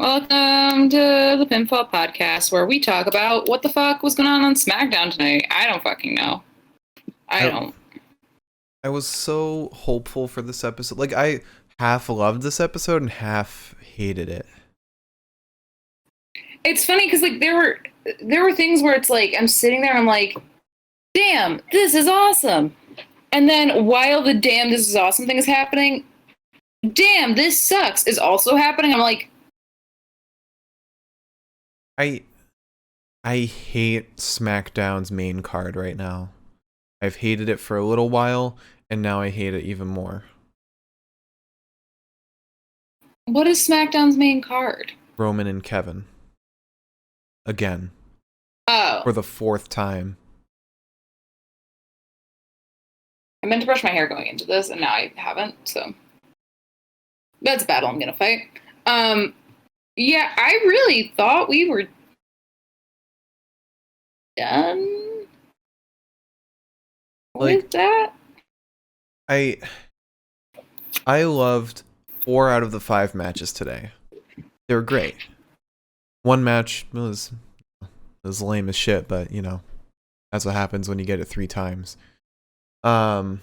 Welcome to the Pinfall podcast, where we talk about what the fuck was going on Smackdown tonight. I don't fucking know. I I, don't. I was so hopeful for this episode. Like, I half loved this episode and half hated it. It's funny because like there were things where it's like I'm sitting there, I'm like, damn, this is awesome. And then while the damn this is awesome thing is happening, damn, this sucks is also happening. I'm like, I hate SmackDown's main card right now. I've hated it for a little while, and now I hate it even more. what is SmackDown's main card? Roman and Kevin. Again. Oh, For the fourth time. I meant to brush my hair going into this, and now I haven't. So that's a battle I'm gonna fight. Yeah, I really thought we were done with that. I loved 4 out of the 5 matches today. They were great. One match was lame as shit, but you know, that's what happens when you get it 3 times. But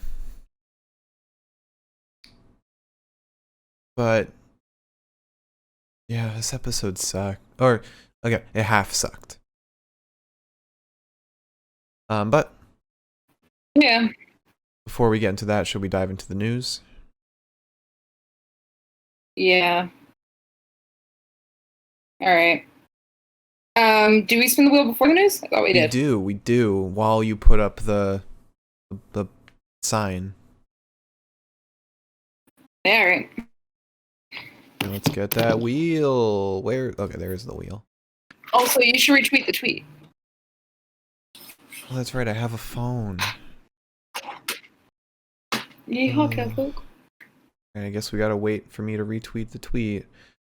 yeah, this episode sucked. Or okay, it half sucked. But Yeah. before we get into that, should we dive into the news? Yeah. All right. Do we spin the wheel before the news? I thought we did. We do. While you put up the sign. Yeah, all right. Let's get that wheel. Where? Okay, there's the wheel. Also, you should retweet the tweet. Oh, that's right. I have a phone. Yeehaw, Catholic. I guess we gotta wait for me to retweet the tweet.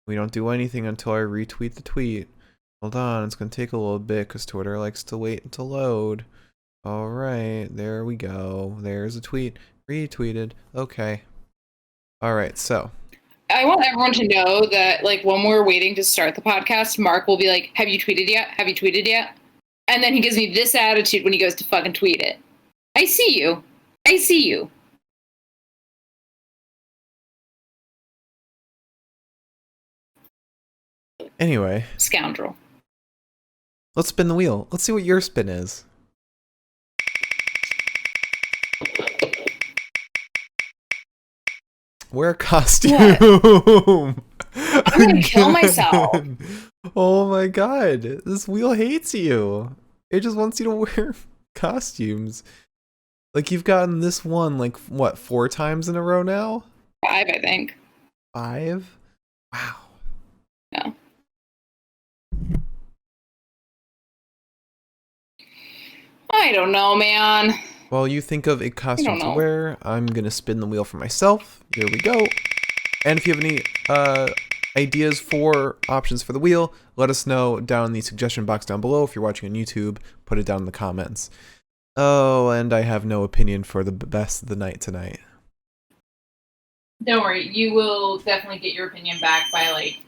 We don't do anything until I retweet the tweet. Hold on, it's gonna take a little bit because Twitter likes to wait to load. Alright, there we go. There's a tweet. Retweeted. Okay. Alright, so. I want everyone to know that, like, when we're waiting to start the podcast, Mark will be like, have you tweeted yet? Have you tweeted yet? And then he gives me this attitude when he goes to fucking tweet it. I see you. I see you. Anyway. Scoundrel. Let's spin the wheel. Let's see what your spin is. Wear a costume. I'm gonna kill myself. Oh my god. This wheel hates you. It just wants you to wear costumes. Like, you've gotten this one, like, what, 4 times in a row now? 5, I think. 5? Wow. Yeah. I don't know, man. While you think of a costume to wear, I'm gonna spin the wheel for myself. Here we go. And if you have any ideas for options for the wheel, let us know down in the suggestion box down below. If you're watching on YouTube, put it down in the comments. Oh, and I have no opinion for the best of the night tonight. Don't worry, you will definitely get your opinion back by, like,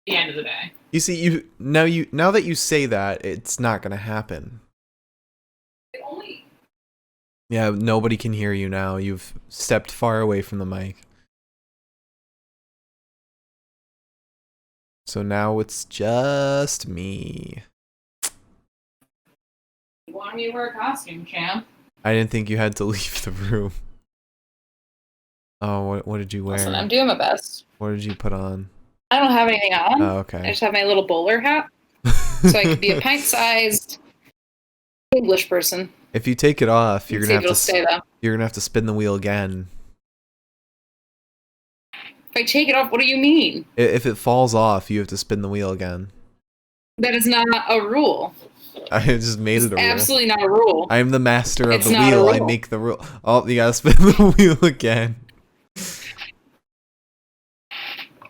the end of the day. You see, now that you say that, it's not gonna happen. Yeah, nobody can hear you now. You've stepped far away from the mic. So now it's just me. You wanted me to wear a costume, champ. I didn't think you had to leave the room. Oh, what did you wear? Listen, I'm doing my best. What did you put on? I don't have anything on. Oh, okay. I just have my little bowler hat. So I could be a pint-sized English person. If you take it off, you're gonna have to spin the wheel again. If I take it off, what do you mean? If it falls off, you have to spin the wheel again. That is not a rule. I just made it a rule. Absolutely not a rule. I am the master of the wheel. I make the rule. Oh, you gotta spin the wheel again.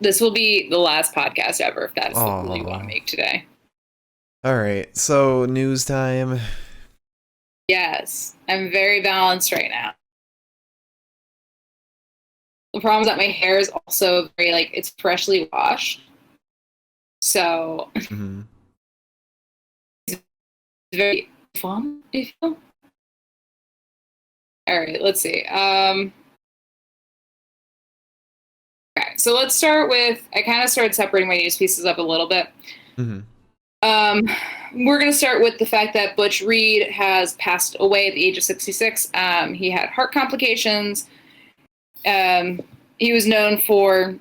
This will be the last podcast ever if that's the rule you want to make today. Alright, so news time. Yes, I'm very balanced right now. The problem is that my hair is also very, like, it's freshly washed. So Mm-hmm. it's very fun, if you will. All right, let's see. Okay, so let's start with, I kind of started separating my news pieces up a little bit. Mm-hmm. We're going to start with the fact that Butch Reed has passed away at the age of 66. He had heart complications. He was known for,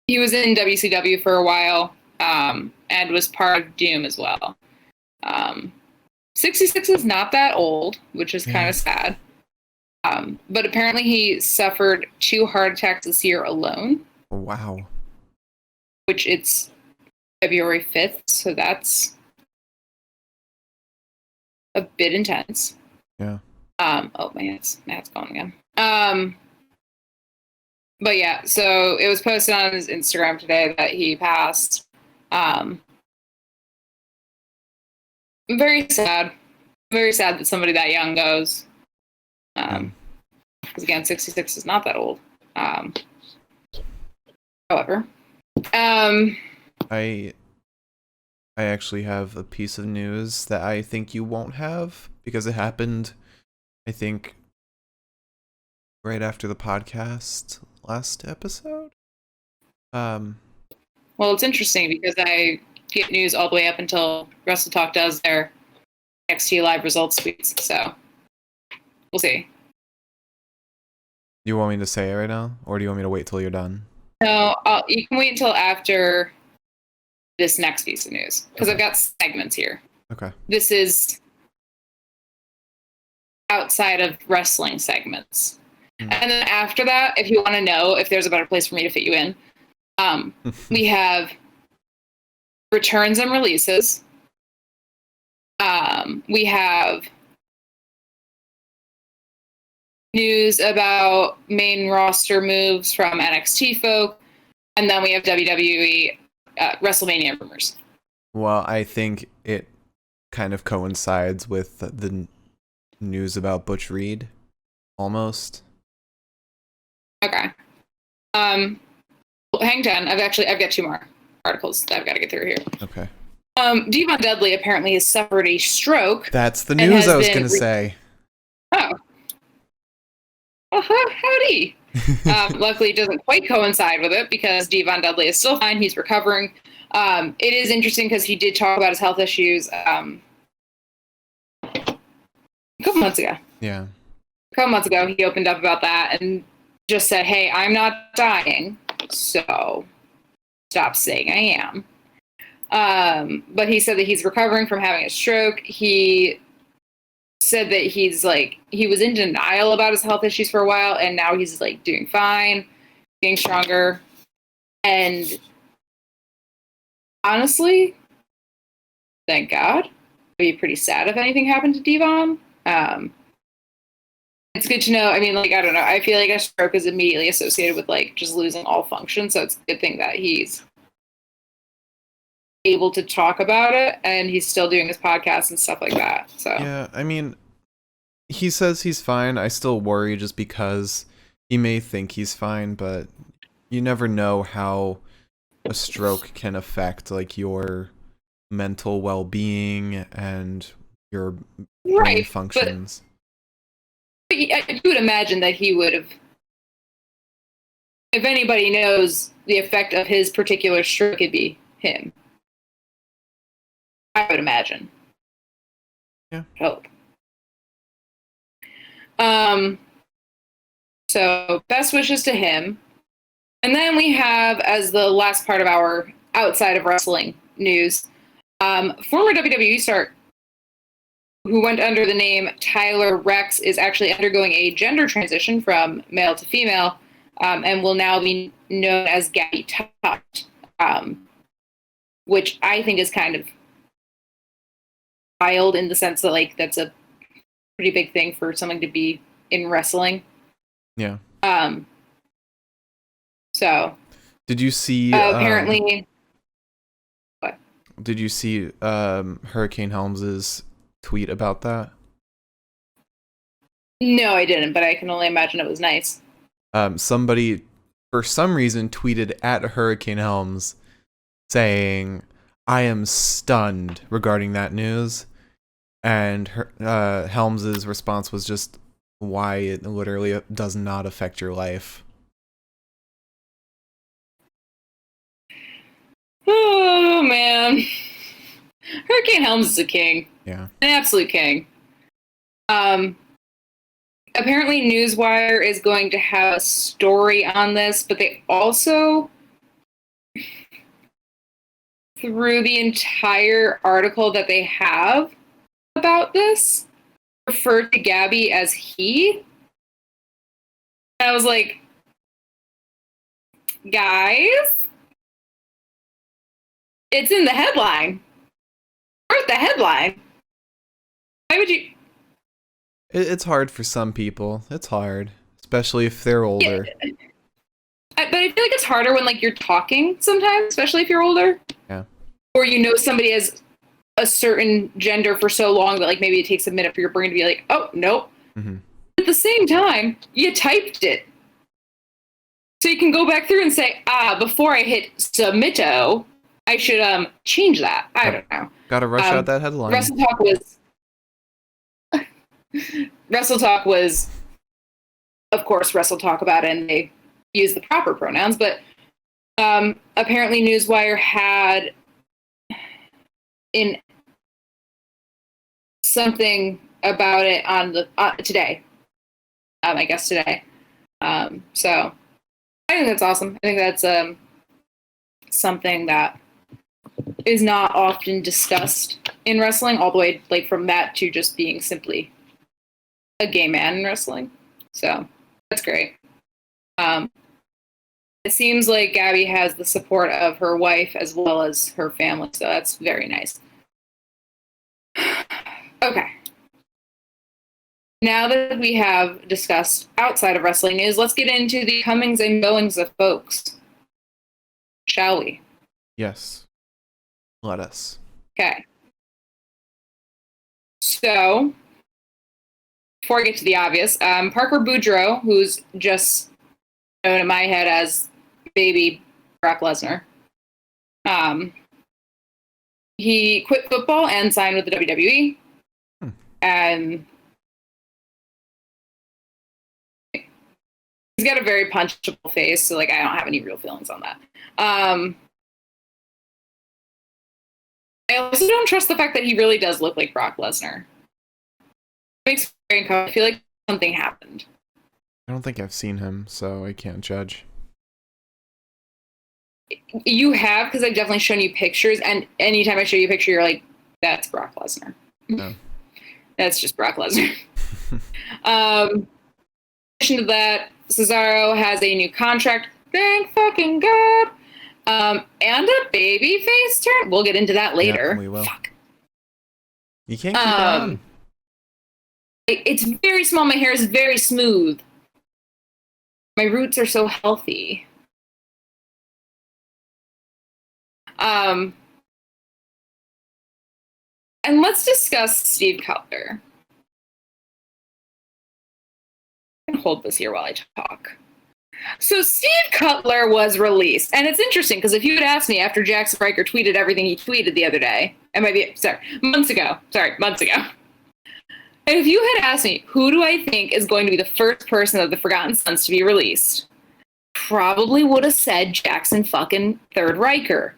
he was in WCW for a while, and was part of Doom as well. 66 is not that old, which is kind of sad. But apparently he suffered 2 heart attacks this year alone. Wow. Which it's February 5th, so that's a bit intense. Yeah. Oh, my hat's going again. But yeah, so it was posted on his Instagram today that he passed. Very sad. Very sad that somebody that young goes. Because again, 66 is not that old. However, I actually have a piece of news that I think you won't have because it happened, I think, right after the podcast last episode. Well, it's interesting because I get news all the way up until Wrestle Talk does their NXT Live results tweets. So we'll see. You want me to say it right now, or do you want me to wait till you're done? No, you can wait until after this next piece of news because Okay. I've got segments here. Okay. This is outside of wrestling segments. Mm. And then after that, if you want to know if there's a better place for me to fit you in, we have returns and releases. We have news about main roster moves from NXT folk, and then we have WWE WrestleMania rumors. Well, I think it kind of coincides with the news about Butch Reed, almost. Okay. Hang on. I've got 2 more articles that I've got to get through here. Okay. Devon Dudley apparently has suffered a stroke. That's the news I was going to say. Oh. Howdy. Luckily, it doesn't quite coincide with it because Devon Dudley is still fine. He's recovering. It is interesting because he did talk about his health issues a couple months ago. Yeah. A couple months ago, he opened up about that and just said, hey, I'm not dying, so stop saying I am. But he said that he's recovering from having a stroke. He said that he was in denial about his health issues for a while, and now he's like doing fine, getting stronger. And honestly, thank God. I'd be pretty sad if anything happened to Devon. It's good to know. I mean, like, I don't know. I feel like a stroke is immediately associated with like just losing all function. So it's a good thing that he's able to talk about it and he's still doing his podcast and stuff like that. So yeah, I mean, he says he's fine. I still worry just because he may think he's fine, but you never know how a stroke can affect like your mental well-being and your brain functions. But you would imagine that he would have, if anybody knows the effect of his particular stroke, it'd be him. I would imagine. Yeah. Hope. So best wishes to him. And then we have, as the last part of our outside of wrestling news, former WWE star who went under the name Tyler Rex is actually undergoing a gender transition from male to female, and will now be known as Gabby Tuft, which I think is kind of wild in the sense that like that's a pretty big thing for someone to be in wrestling. Yeah. So. Did you see? Apparently. What? Did you see Hurricane Helms's tweet about that? No, I didn't, but I can only imagine it was nice. Somebody for some reason, tweeted at Hurricane Helms saying, "I am stunned regarding that news." And Helms's response was just, "Why it literally does not affect your life." Oh, man. Hurricane Helms is a king. Yeah. An absolute king. Apparently Newswire is going to have a story on this, but they also, through the entire article that they have about this, refer to Gabby as he. And I was like, guys, it's in the headline. Where's the headline? Why would you? It's hard for some people. It's hard, especially if they're older. Yeah. But I feel like it's harder when like you're talking sometimes, especially if you're older. Yeah. Or you know somebody as a certain gender for so long that like maybe it takes a minute for your brain to be like, oh, nope. Mm-hmm. At the same time, you typed it. So you can go back through and say, before I hit submito, I should change that. I don't know. Gotta rush out that headline. Wrestle Talk was, of course, Wrestle Talk about it, and they use the proper pronouns, but apparently Newswire had in something about it on the today. I guess today. So I think that's awesome. I think that's something that is not often discussed in wrestling, all the way like from that to just being simply a gay man in wrestling. So that's great. It seems like Gabby has the support of her wife as well as her family, so that's very nice. Okay. Now that we have discussed outside of wrestling news, let's get into the comings and goings of folks. Shall we? Yes. Let us. Okay. So, before I get to the obvious, Parker Boudreaux, who's just known in my head as baby Brock Lesnar, he quit football and signed with the WWE. And he's got a very punchable face, so like I don't have any real feelings on that. I also don't trust the fact that he really does look like Brock Lesnar. It makes me very uncomfortable. I feel like something happened. I don't think I've seen him, so I can't judge. You have, because I've definitely shown you pictures, and anytime I show you a picture, you're like, that's Brock Lesnar. No. That's just Brock Lesnar. In addition to that, Cesaro has a new contract. Thank fucking God. And a baby face turn. We'll get into that later. Yeah, we will. Fuck. You can't keep on. It's very small. My hair is very smooth. My roots are so healthy. And let's discuss Steve Cutler. I can hold this here while I talk. So Steve Cutler was released, and it's interesting because if you had asked me after Jackson Riker tweeted everything he tweeted the other day, months ago. If you had asked me, who do I think is going to be the first person of the Forgotten Sons to be released, probably would have said Jackson fucking Third Riker.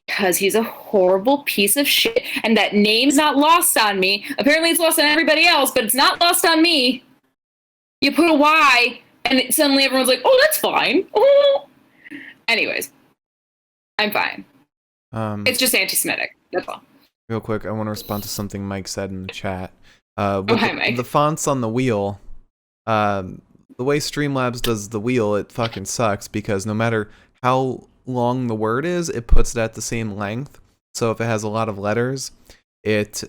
Because he's a horrible piece of shit, and that name's not lost on me. Apparently it's lost on everybody else, but it's not lost on me. You put a Y, and suddenly everyone's like, oh, that's fine. Oh. Anyways, I'm fine. It's just anti-Semitic. That's all. Real quick, I want to respond to something Mike said in the chat. Hi, Mike. The fonts on the wheel, the way Streamlabs does the wheel, it fucking sucks because no matter how long the word is, it puts it at the same length. So if it has a lot of letters, it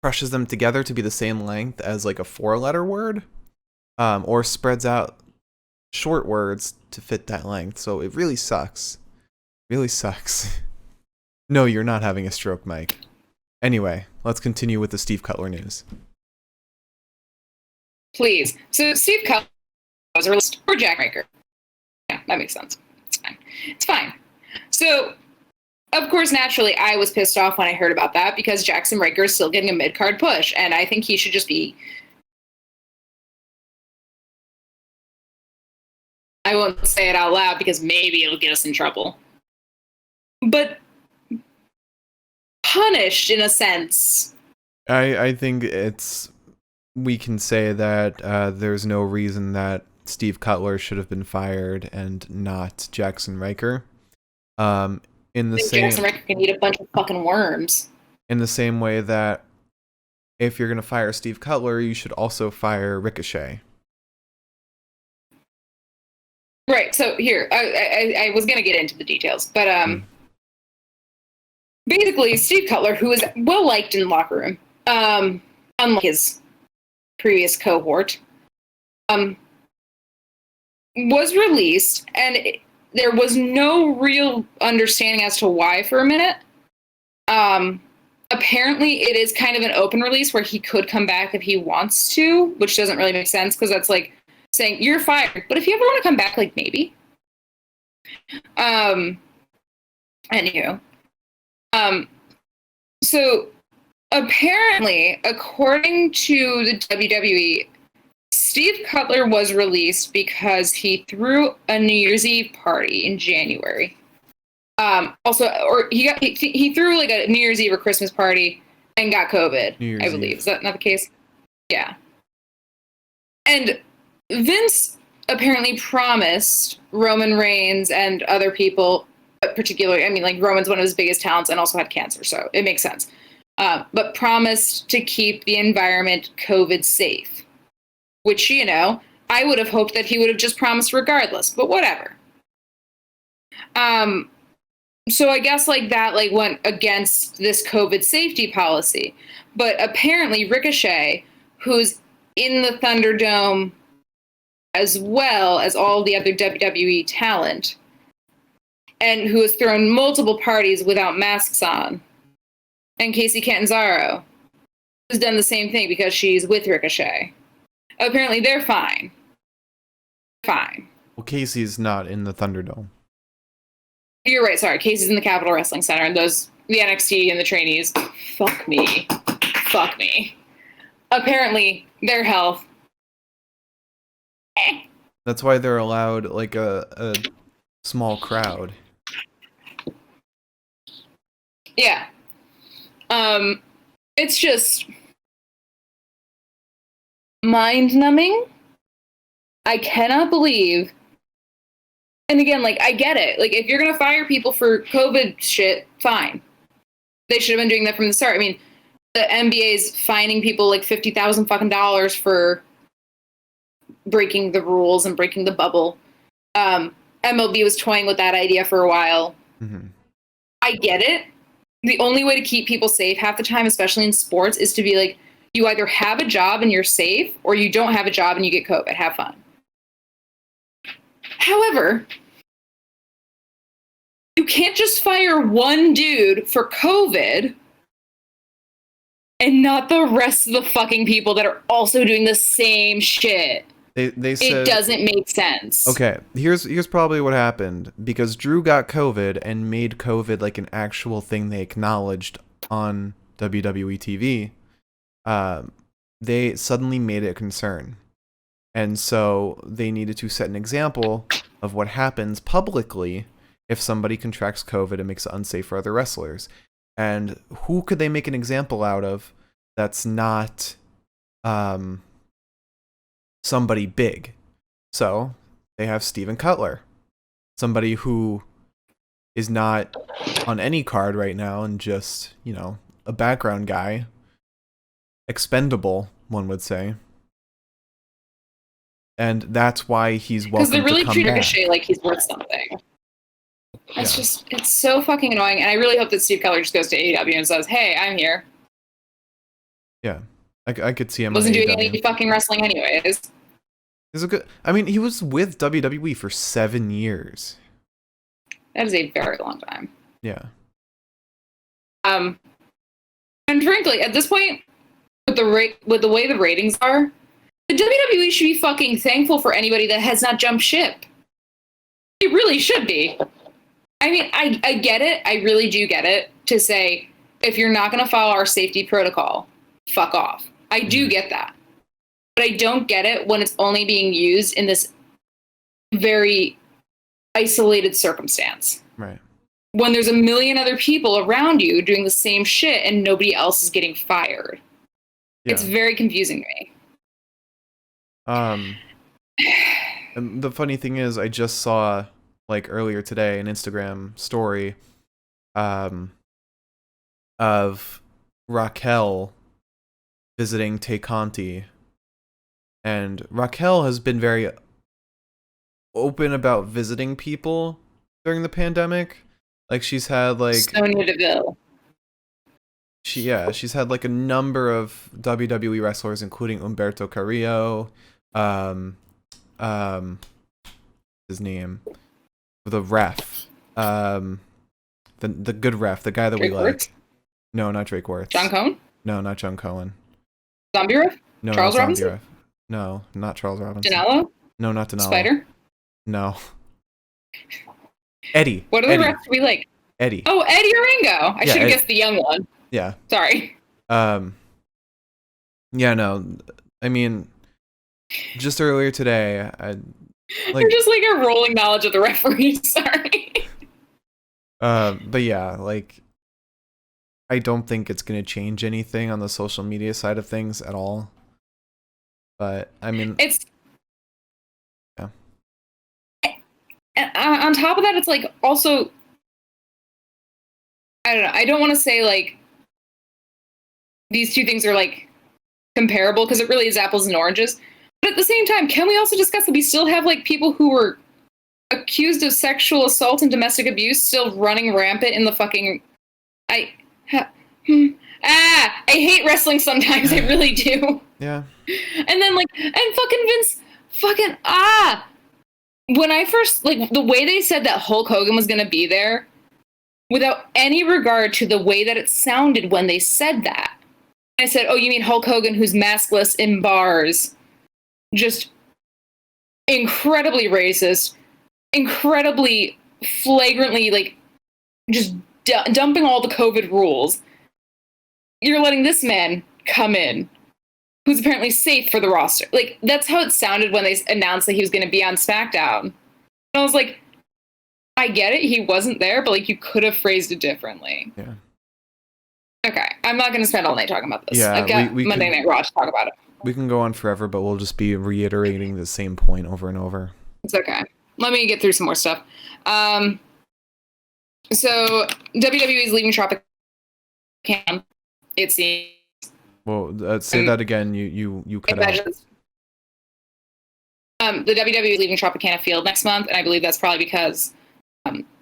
crushes them together to be the same length as like a 4-letter word, or spreads out short words to fit that length. So it really sucks. Really sucks. No, you're not having a stroke, Mike. Anyway, let's continue with the Steve Cutler news. Please. So Steve Cutler was released, or Jack Raker. Yeah, that makes sense. It's fine. It's fine. So, of course, naturally, I was pissed off when I heard about that because Jackson Raker is still getting a mid-card push, and I think he should just be... I won't say it out loud because maybe it'll get us in trouble. But punished, in a sense. I think we can say that there's no reason that Steve Cutler should have been fired and not Jackson Riker. Jackson Riker can eat a bunch of fucking worms. In the same way that if you're gonna fire Steve Cutler, you should also fire Ricochet. Right. So here, I was gonna get into the details, but basically, Steve Cutler, who is well liked in the locker room, unlike his previous cohort, was released, and there was no real understanding as to why for a minute. Apparently, it is kind of an open release where he could come back if he wants to, which doesn't really make sense because that's like saying you're fired, but if you ever want to come back, like maybe. Anywho. So apparently, according to the WWE, Steve Cutler was released because he threw a New Year's Eve party in January. He threw like a New Year's Eve or Christmas party and got COVID, I believe. Is that not the case? Yeah. And Vince apparently promised Roman Reigns and other people, particularly, I mean, like Roman's one of his biggest talents and also had cancer, so it makes sense. But promised to keep the environment COVID safe, which, you know, I would have hoped that he would have just promised regardless, but whatever. So I guess like that like went against this COVID safety policy. But apparently Ricochet, who's in the Thunderdome as well as all the other WWE talent, and who has thrown multiple parties without masks on, and Casey Catanzaro, who's done the same thing because she's with Ricochet. Apparently they're fine. Fine. Well, Casey's not in the Thunderdome. You're right, sorry. Casey's in the Capitol Wrestling Center, and the NXT and the trainees, fuck me. Fuck me. Apparently, their health. That's why they're allowed, like, a small crowd. Yeah. It's just mind-numbing. I cannot believe. And again, like, I get it. Like, if you're going to fire people for COVID shit, fine. They should have been doing that from the start. I mean, the NBA's fining people like $50,000 fucking dollars for breaking the rules and breaking the bubble. MLB was toying with that idea for a while. Mm-hmm. I get it. The only way to keep people safe half the time, especially in sports, is to be like, you either have a job and you're safe, or you don't have a job and you get COVID. Have fun. However, you can't just fire one dude for COVID and not the rest of the fucking people that are also doing the same shit. They said, it doesn't make sense. Okay, here's probably what happened. Because Drew got COVID and made COVID like an actual thing they acknowledged on WWE TV, they suddenly made it a concern. And so they needed to set an example of what happens publicly if somebody contracts COVID and makes it unsafe for other wrestlers. And who could they make an example out of that's not somebody big? So they have Steven Cutler, somebody who is not on any card right now and just, you know, a background guy. Expendable, one would say. And that's why he's welcome to come back. Because they really treat Ricochet like he's worth something. It's so fucking annoying. And I really hope that Steve Cutler just goes to AEW and says, hey, I'm here. Yeah. I could see him. Wasn't doing any fucking wrestling anyways. I mean, he was with WWE for 7 years. That is a very long time. Yeah. And frankly, at this point, with the way the ratings are, The WWE should be fucking thankful for anybody that has not jumped ship. It really should be. I mean, I get it. I really do get it to say, if you're not going to follow our safety protocol, fuck off. I do get that. But I don't get it when it's only being used in this very isolated circumstance. Right. When there's a million other people around you doing the same shit and nobody else is getting fired. Yeah. It's very confusing to me. And the funny thing is, I just saw, like, earlier today, an Instagram story of Raquel visiting Tay Conti. And Raquel has been very open about visiting people during the pandemic. Like, she's had, like... Sonya Deville. She's had, like, a number of WWE wrestlers, including Humberto Carrillo, his name, the ref, the good ref, the guy that Drake we Wirtz? like. No, not Drake Wirtz. John Cohen? No, not John Cohen. Zombie ref? No, Charles not Robinson? Zombie ref. No, not Charles Robinson. Danilo? No, not Danilo. Spider? No. Eddie. What are the refs we like? Eddie. Oh, Eddie Oringo. I should have guessed the young one. Yeah. Sorry. Yeah, no. I mean, just earlier today, You're just like a rolling knowledge of the referees. Sorry. But yeah, like, I don't think it's gonna change anything on the social media side of things at all. But I mean, yeah. And on top of that, it's like also, I don't know. I don't want to say like these two things are like comparable because it really is apples and oranges. But at the same time, can we also discuss that we still have like people who were accused of sexual assault and domestic abuse still running rampant in the fucking... I hate wrestling sometimes. I really do. Yeah. And then like, and fucking Vince, when I first, like, the way they said that Hulk Hogan was going to be there, without any regard to the way that it sounded when they said that. I said, oh, you mean Hulk Hogan who's maskless in bars? Just incredibly racist, incredibly flagrantly, like, just dumping all the COVID rules. You're letting this man come in, who's apparently safe for the roster. Like, that's how it sounded when they announced that he was going to be on Smackdown. And I was like, I get it, he wasn't there, but, like, you could have phrased it differently. Yeah. Okay, I'm not going to spend all night talking about this. Yeah, I've got Monday Night Raw to talk about it. We can go on forever, but we'll just be reiterating the same point over and over. It's okay. Let me get through some more stuff. So WWE is leaving Tropicana. It seems. Well, say that again. You cut out. The WWE is leaving Tropicana Field next month, and I believe that's probably because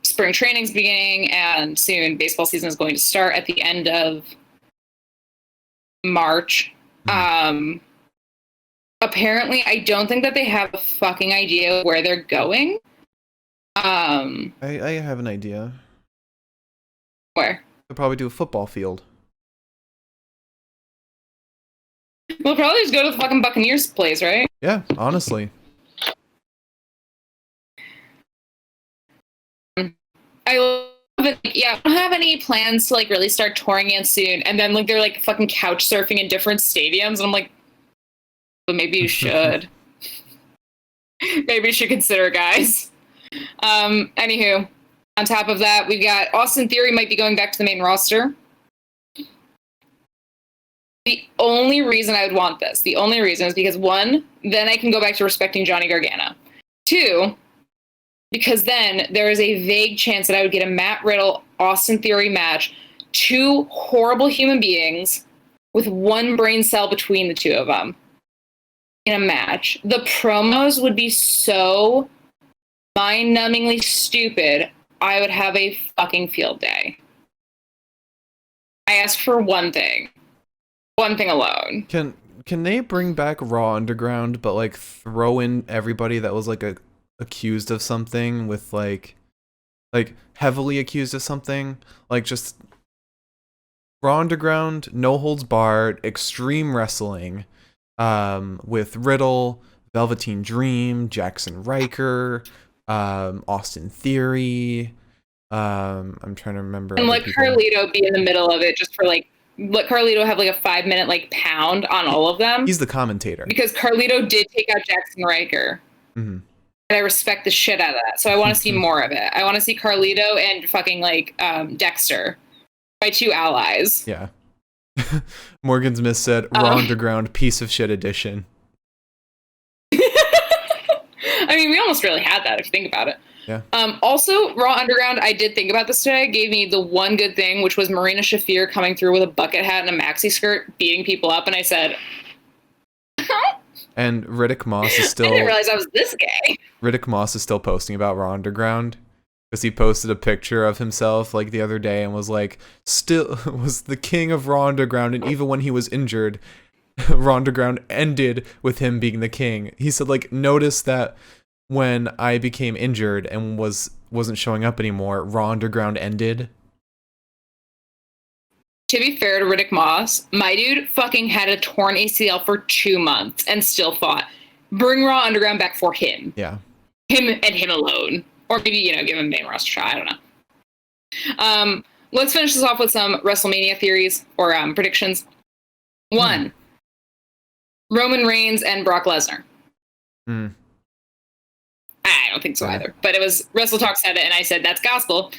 spring training's beginning, and soon baseball season is going to start at the end of March. Apparently, I don't think that they have a fucking idea where they're going. I have an idea. Where? They'll probably do a football field. We'll probably just go to the fucking Buccaneers place, right? Yeah, honestly. I love it. Yeah, I don't have any plans to like really start touring again soon. And then like they're like fucking couch surfing in different stadiums, and I'm like, but maybe you should. Maybe you should consider, guys. Anywho, on top of that, we've got Austin Theory might be going back to the main roster. The only reason I would want this, the only reason is because, one, then I can go back to respecting Johnny Gargano. Two, because then there is a vague chance that I would get a Matt Riddle, Austin Theory match, two horrible human beings with one brain cell between the two of them in a match. The promos would be so mind-numbingly stupid, I would have a fucking field day. I ask for one thing. One thing alone. Can they bring back Raw Underground, but like throw in everybody that was like accused of something with like heavily accused of something, like just Raw Underground, no holds barred, extreme wrestling, with Riddle, Velveteen Dream, Jackson Riker, Austin Theory. I'm trying to remember. And let people. Carlito be in the middle of it, just for like, let Carlito have like a 5-minute like pound on all of them. He's the commentator. Because Carlito did take out Jackson Riker. Mm-hmm. And I respect the shit out of that. So I want to see more of it. I want to see Carlito and fucking like Dexter. My two allies. Yeah. Morgan's Miss said, Raw Underground piece of shit edition. I mean, we almost really had that if you think about it. Yeah. Also, Raw Underground, I did think about this today, gave me the one good thing, which was Marina Shafir coming through with a bucket hat and a maxi skirt, beating people up, and I said, and Riddick Moss is still... I didn't realize I was this gay. Riddick Moss is still posting about Raw Underground, because he posted a picture of himself, like, the other day, and was like, still was the king of Raw Underground, and even when he was injured, Raw Underground ended with him being the king. He said, like, notice that when I became injured and wasn't showing up anymore, Raw Underground ended. To be fair to Riddick Moss, my dude fucking had a torn ACL for 2 months and still fought. Bring Raw Underground back for him. Yeah. Him and him alone. Or maybe, give him main roster shot. I don't know. Let's finish this off with some WrestleMania theories or predictions. 1. Roman Reigns and Brock Lesnar. I don't think so either. But it was WrestleTalk said it, and I said that's gospel.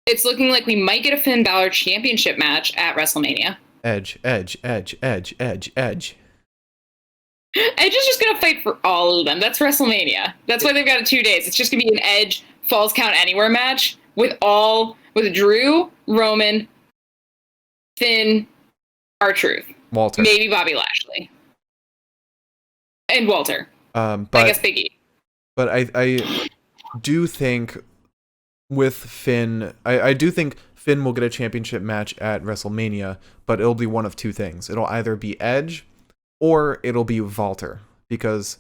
It's looking like we might get a Finn Balor championship match at WrestleMania. Edge. Edge is just going to fight for all of them. That's WrestleMania. That's why they've got it 2 days. It's just going to be an Edge Falls Count Anywhere match with Drew, Roman, Finn, R-Truth. Walter. Maybe Bobby Lashley. And Walter. But I guess Big E. But I do think with Finn, I do think Finn will get a championship match at WrestleMania, but it'll be one of two things. It'll either be Edge or it'll be Walter, because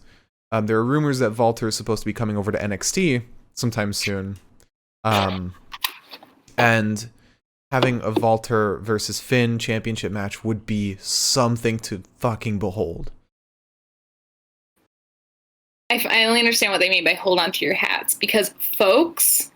there are rumors that Walter is supposed to be coming over to NXT sometime soon. And having a Walter versus Finn championship match would be something to fucking behold. I finally understand what they mean by hold on to your hats, because folks,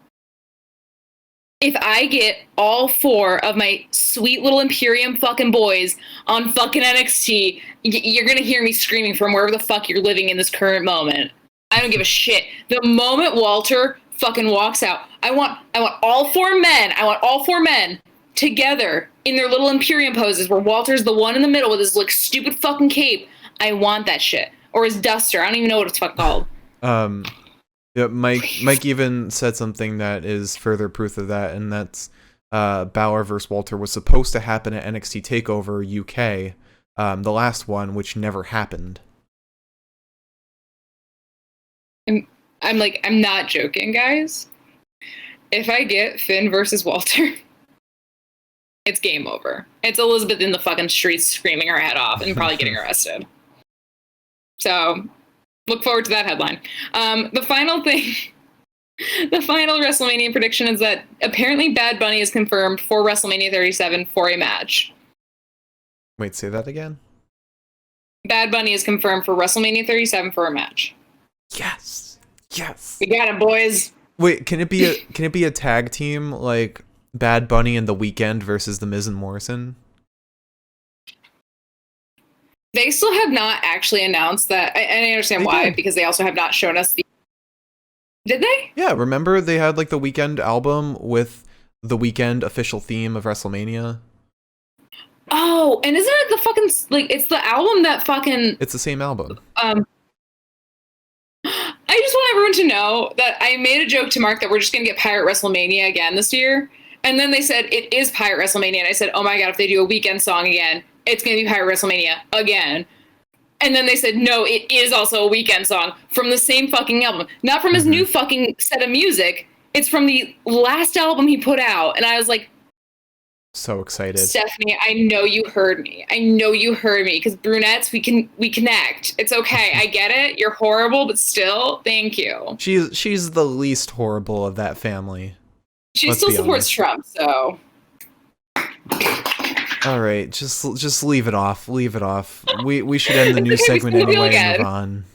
if I get all 4 of my sweet little Imperium fucking boys on fucking NXT, you're going to hear me screaming from wherever the fuck you're living in this current moment. I don't give a shit. The moment Walter fucking walks out, I want all 4 men. I want all 4 men together in their little Imperium poses where Walter's the one in the middle with his like stupid fucking cape. I want that shit. Or his duster. I don't even know what it's fucking called. Yeah, Mike even said something that is further proof of that, and that's Balor versus Walter was supposed to happen at NXT TakeOver UK, the last one, which never happened. I'm not joking, guys. If I get Finn versus Walter, it's game over. It's Elizabeth in the fucking streets screaming her head off and probably getting arrested. So, look forward to that headline. The final WrestleMania prediction is that apparently Bad Bunny is confirmed for WrestleMania 37 for a match. Wait, say that again? Bad Bunny is confirmed for WrestleMania 37 for a match. Yes. We got it, boys. Wait, can it be a tag team like Bad Bunny and The Weeknd versus The Miz and Morrison? They still have not actually announced that, and I understand why, because they also have not shown us the... Did they? Yeah, remember they had like the Weeknd album with the Weeknd official theme of WrestleMania? Oh, and isn't it the fucking, like, it's the album that fucking... It's the same album. I just want everyone to know that I made a joke to Mark that we're just going to get Pirate WrestleMania again this year, and then they said it is Pirate WrestleMania, and I said, oh my god, if they do a Weeknd song again, it's going to be Pirate WrestleMania again. And then they said, no, it is also a Weeknd song from the same fucking album. Not from his new fucking set of music. It's from the last album he put out. And I was like... So excited. Stephanie, I know you heard me. Because brunettes, we connect. It's okay. I get it. You're horrible, but still, thank you. She's the least horrible of that family. She still supports Trump, so... All right, just leave it off. Leave it off. We should end the news segment anyway and move on.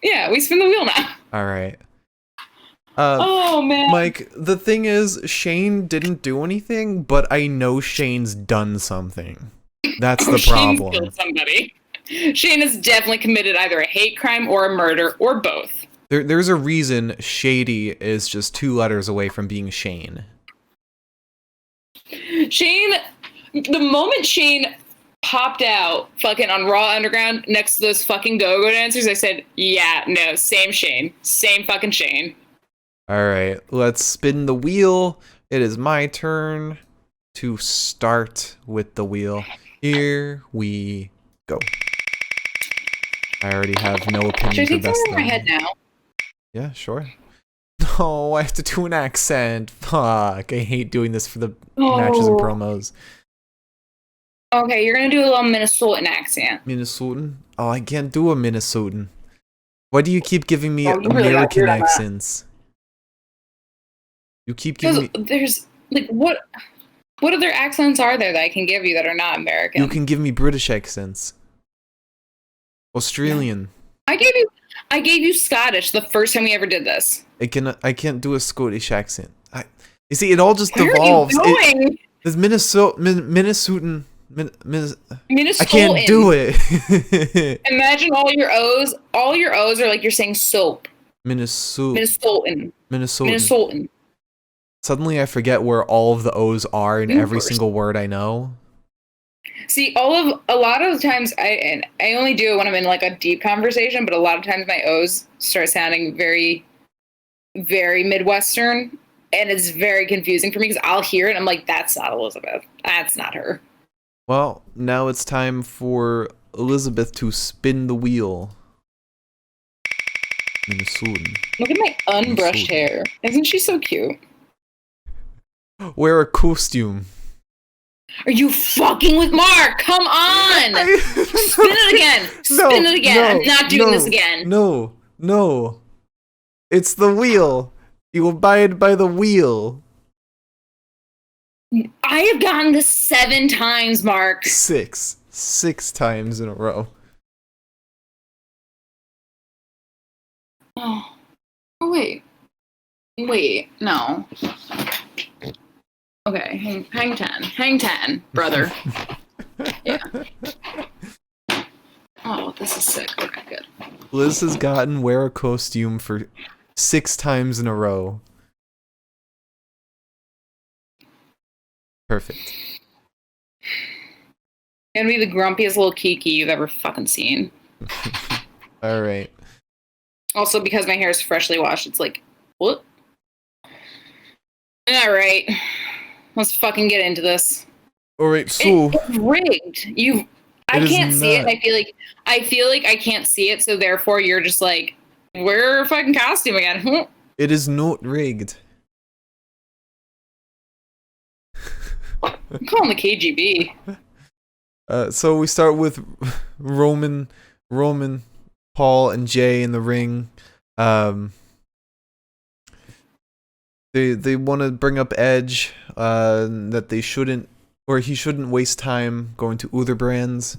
Yeah, we spin the wheel now. All right. Oh man, Mike, the thing is, Shane didn't do anything, but I know Shane's done something. That's the problem. Shane killed somebody. Shane has definitely committed either a hate crime or a murder or both. There's a reason Shady is just 2 letters away from being Shane. Shane, the moment Shane popped out fucking on Raw Underground next to those fucking go-go dancers, I said, yeah, no, same Shane. Same fucking Shane. All right, let's spin the wheel. It is my turn to start with the wheel. Here we go. I already have no opinion. Should I take for best some in my head now? Yeah, sure. No, I have to do an accent. Fuck, I hate doing this for the matches and promos. Okay, you're gonna do a little Minnesotan accent. Minnesotan? Oh, I can't do a Minnesotan. Why do you keep giving me American accents? You keep giving me... There's, like, what other accents are there that I can give you that are not American? You can give me British accents. Australian. I gave you Scottish the first time we ever did this. I can't do a Scottish accent. You see, it all just Where devolves. Are you going? There's Minnesotan. Minnesota. I can't do it. Imagine all your O's. All your O's are like you're saying soap. Minnesotan. Minnesotan. Suddenly I forget where all of the O's are in every single word I know. See, a lot of the times I only do it when I'm in like a deep conversation, but a lot of times my O's start sounding very, very Midwestern, and it's very confusing for me because I'll hear it and I'm like, that's not Elizabeth. That's not her. Well, now it's time for Elizabeth to spin the wheel. Minnesotan. Look at my unbrushed hair. Isn't she so cute? Wear a costume. Are you fucking with Mark? Come on! Spin it again! Spin it again! I'm not doing this again! No. It's the wheel. You abide by the wheel. I have gotten this 7 times, Mark. 6 times in a row. Oh wait, no. Okay, hang 10, brother. Yeah. Oh, this is sick. Okay, good. Liz has gotten wear a costume for 6 times in a row. Perfect. Gonna be the grumpiest little Kiki you've ever fucking seen. All right. Also, because my hair is freshly washed, it's like, what? All right. Let's fucking get into this. All right, so it's rigged. I can't see it. And I feel like I can't see it. So therefore, you're just like, wear a fucking costume again. It is not rigged. I'm calling the KGB. So we start with Roman, Paul, and Jay in the ring. They want to bring up Edge, that they shouldn't, or he shouldn't waste time going to other brands,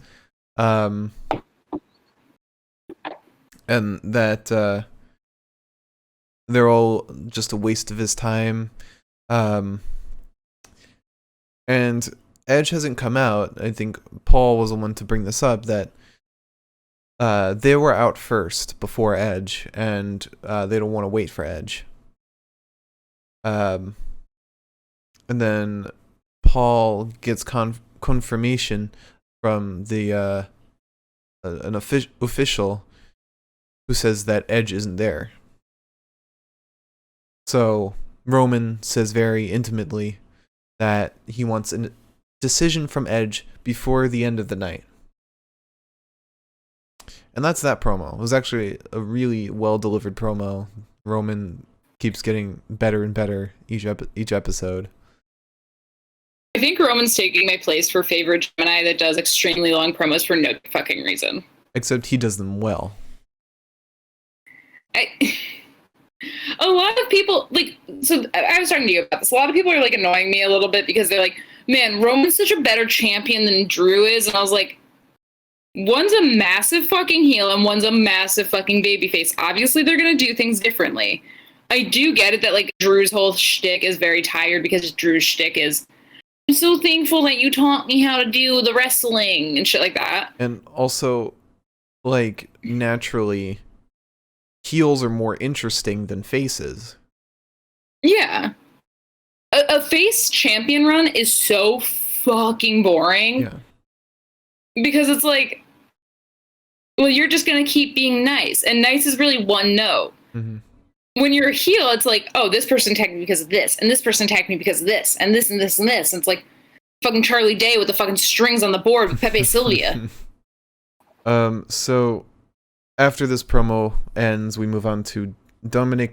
and that they're all just a waste of his time. And Edge hasn't come out. I think Paul was the one to bring this up, that they were out first before Edge, and they don't want to wait for Edge. And then Paul gets confirmation from the an official who says that Edge isn't there. So Roman says very intimately that he wants a decision from Edge before the end of the night. And that's that promo. It was actually a really well-delivered promo. Roman keeps getting better and better each episode. I think Roman's taking my place for favorite Gemini that does extremely long promos for no fucking reason. Except he does them well. A lot of people, like, so I was talking to you about this. A lot of people are, like, annoying me a little bit because they're like, man, Roman's such a better champion than Drew is. And I was like, one's a massive fucking heel and one's a massive fucking babyface. Obviously, they're going to do things differently. I do get it that, like, Drew's whole shtick is very tired because Drew's shtick is, I'm so thankful that you taught me how to do the wrestling and shit like that. And also, like, naturally, heels are more interesting than faces. Yeah. A face champion run is so fucking boring. Yeah. Because it's like, well, you're just going to keep being nice. And nice is really one note. Mm-hmm. When you're a heel, it's like, oh, this person attacked me because of this, and this person attacked me because of this, and this, and this, and this. And it's like fucking Charlie Day with the fucking strings on the board with Pepe Sylvia. So after this promo ends, we move on to Dominik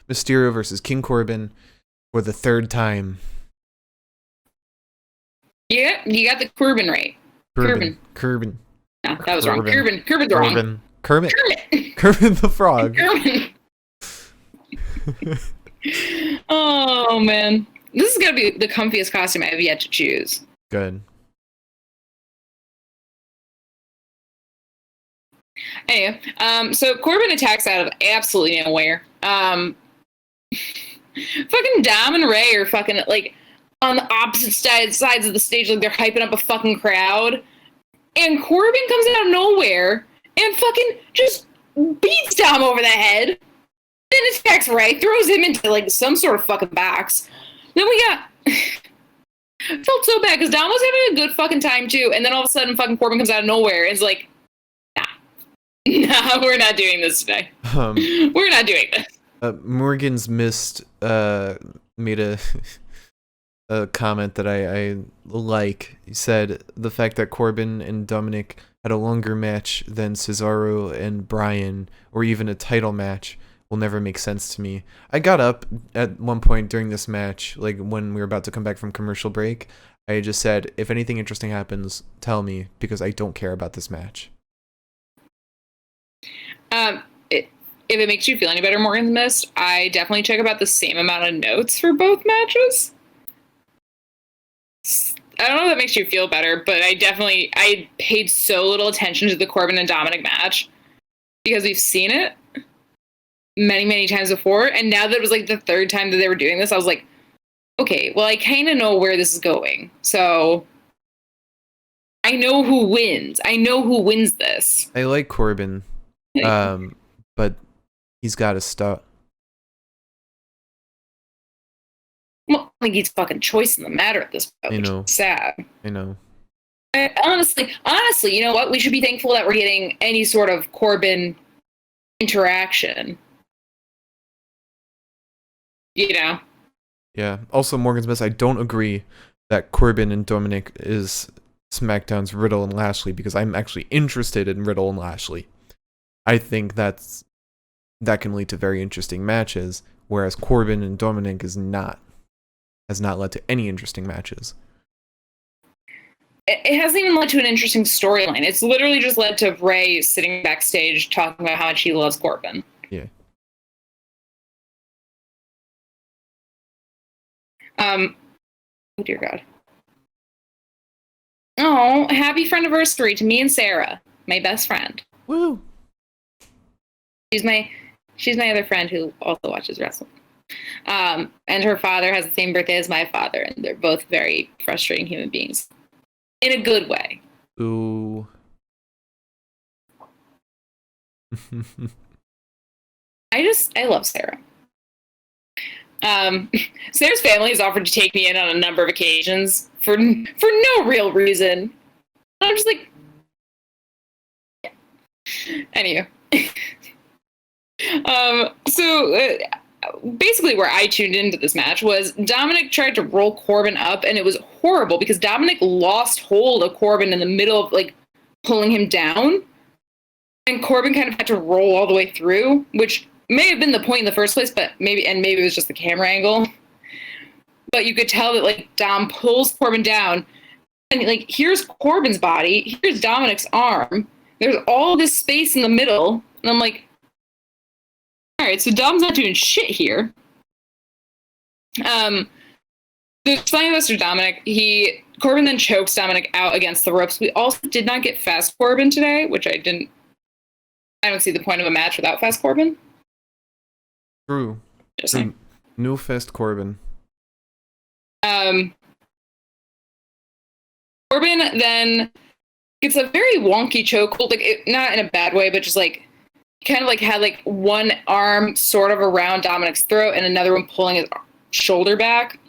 Mysterio versus King Corbin for the third time. Yeah, you got the Corbin right. Corbin. No, that was wrong. Corbin's wrong. Kermit the Frog. Kermit. Oh, man. This is going to be the comfiest costume I have yet to choose. Good. Anyway, so Corbin attacks out of absolutely nowhere. Fucking Dom and Ray are fucking, like, on the opposite sides of the stage, like they're hyping up a fucking crowd. And Corbin comes out of nowhere and fucking just beats Dom over the head. Then attacks Ray, throws him into, like, some sort of fucking box. Then we got... felt so bad, because Dom was having a good fucking time, too. And then all of a sudden, fucking Corbin comes out of nowhere and is like, nah, we're not doing this today. We're not doing this. Morgan's missed made a comment that I like. He said the fact that Corbin and Dominik had a longer match than Cesaro and Bryan, or even a title match, will never make sense to me. I got up at one point during this match, like when we were about to come back from commercial break. I just said, if anything interesting happens, tell me, because I don't care about this match. If it makes you feel any better, Morgan's missed, I definitely took about the same amount of notes for both matches. I don't know if that makes you feel better, but I paid so little attention to the Corbin and Dominik match because we've seen it many, many times before. And now that it was like the third time that they were doing this, I was like, okay, well, I kind of know where this is going. So I know who wins. I know who wins this. I like Corbin, but he's got to stop. Well, I think he's fucking choice in the matter at this point. I know. Which is sad. I know. Honestly, you know what? We should be thankful that we're getting any sort of Corbin interaction. You know? Yeah. Also, Morgan's Miss, I don't agree that Corbin and Dominik is SmackDown's Riddle and Lashley, because I'm actually interested in Riddle and Lashley. I think that can lead to very interesting matches, whereas Corbin and Dominik has not led to any interesting matches. It hasn't even led to an interesting storyline. It's literally just led to Ray sitting backstage talking about how much he loves Corbin. Yeah. Oh dear God. Oh, happy friendiversary to me and Sarah, my best friend. Woo! She's my other friend who also watches wrestling. And her father has the same birthday as my father, and they're both very frustrating human beings. In a good way. Ooh. I love Sarah. Sarah's family has offered to take me in on a number of occasions for no real reason. I'm just like, yeah. Anyway. Basically where I tuned into this match was Dominik tried to roll Corbin up, and it was horrible because Dominik lost hold of Corbin in the middle of, like, pulling him down, and Corbin kind of had to roll all the way through, which may have been the point in the first place, but maybe it was just the camera angle. But you could tell that, like, Dom pulls Corbin down, and, like, here's Corbin's body, here's Dominik's arm, there's all this space in the middle, and I'm like, all right, so Dom's not doing shit here. The Spinebuster Dominik, Corbin then chokes Dominik out against the ropes. We also did not get Fast Corbin today, which I don't see the point of a match without Fast Corbin. True. No Fast Corbin. Corbin then gets a very wonky chokehold, like not in a bad way, but just like kind of like had like one arm sort of around Dominik's throat and another one pulling his shoulder back.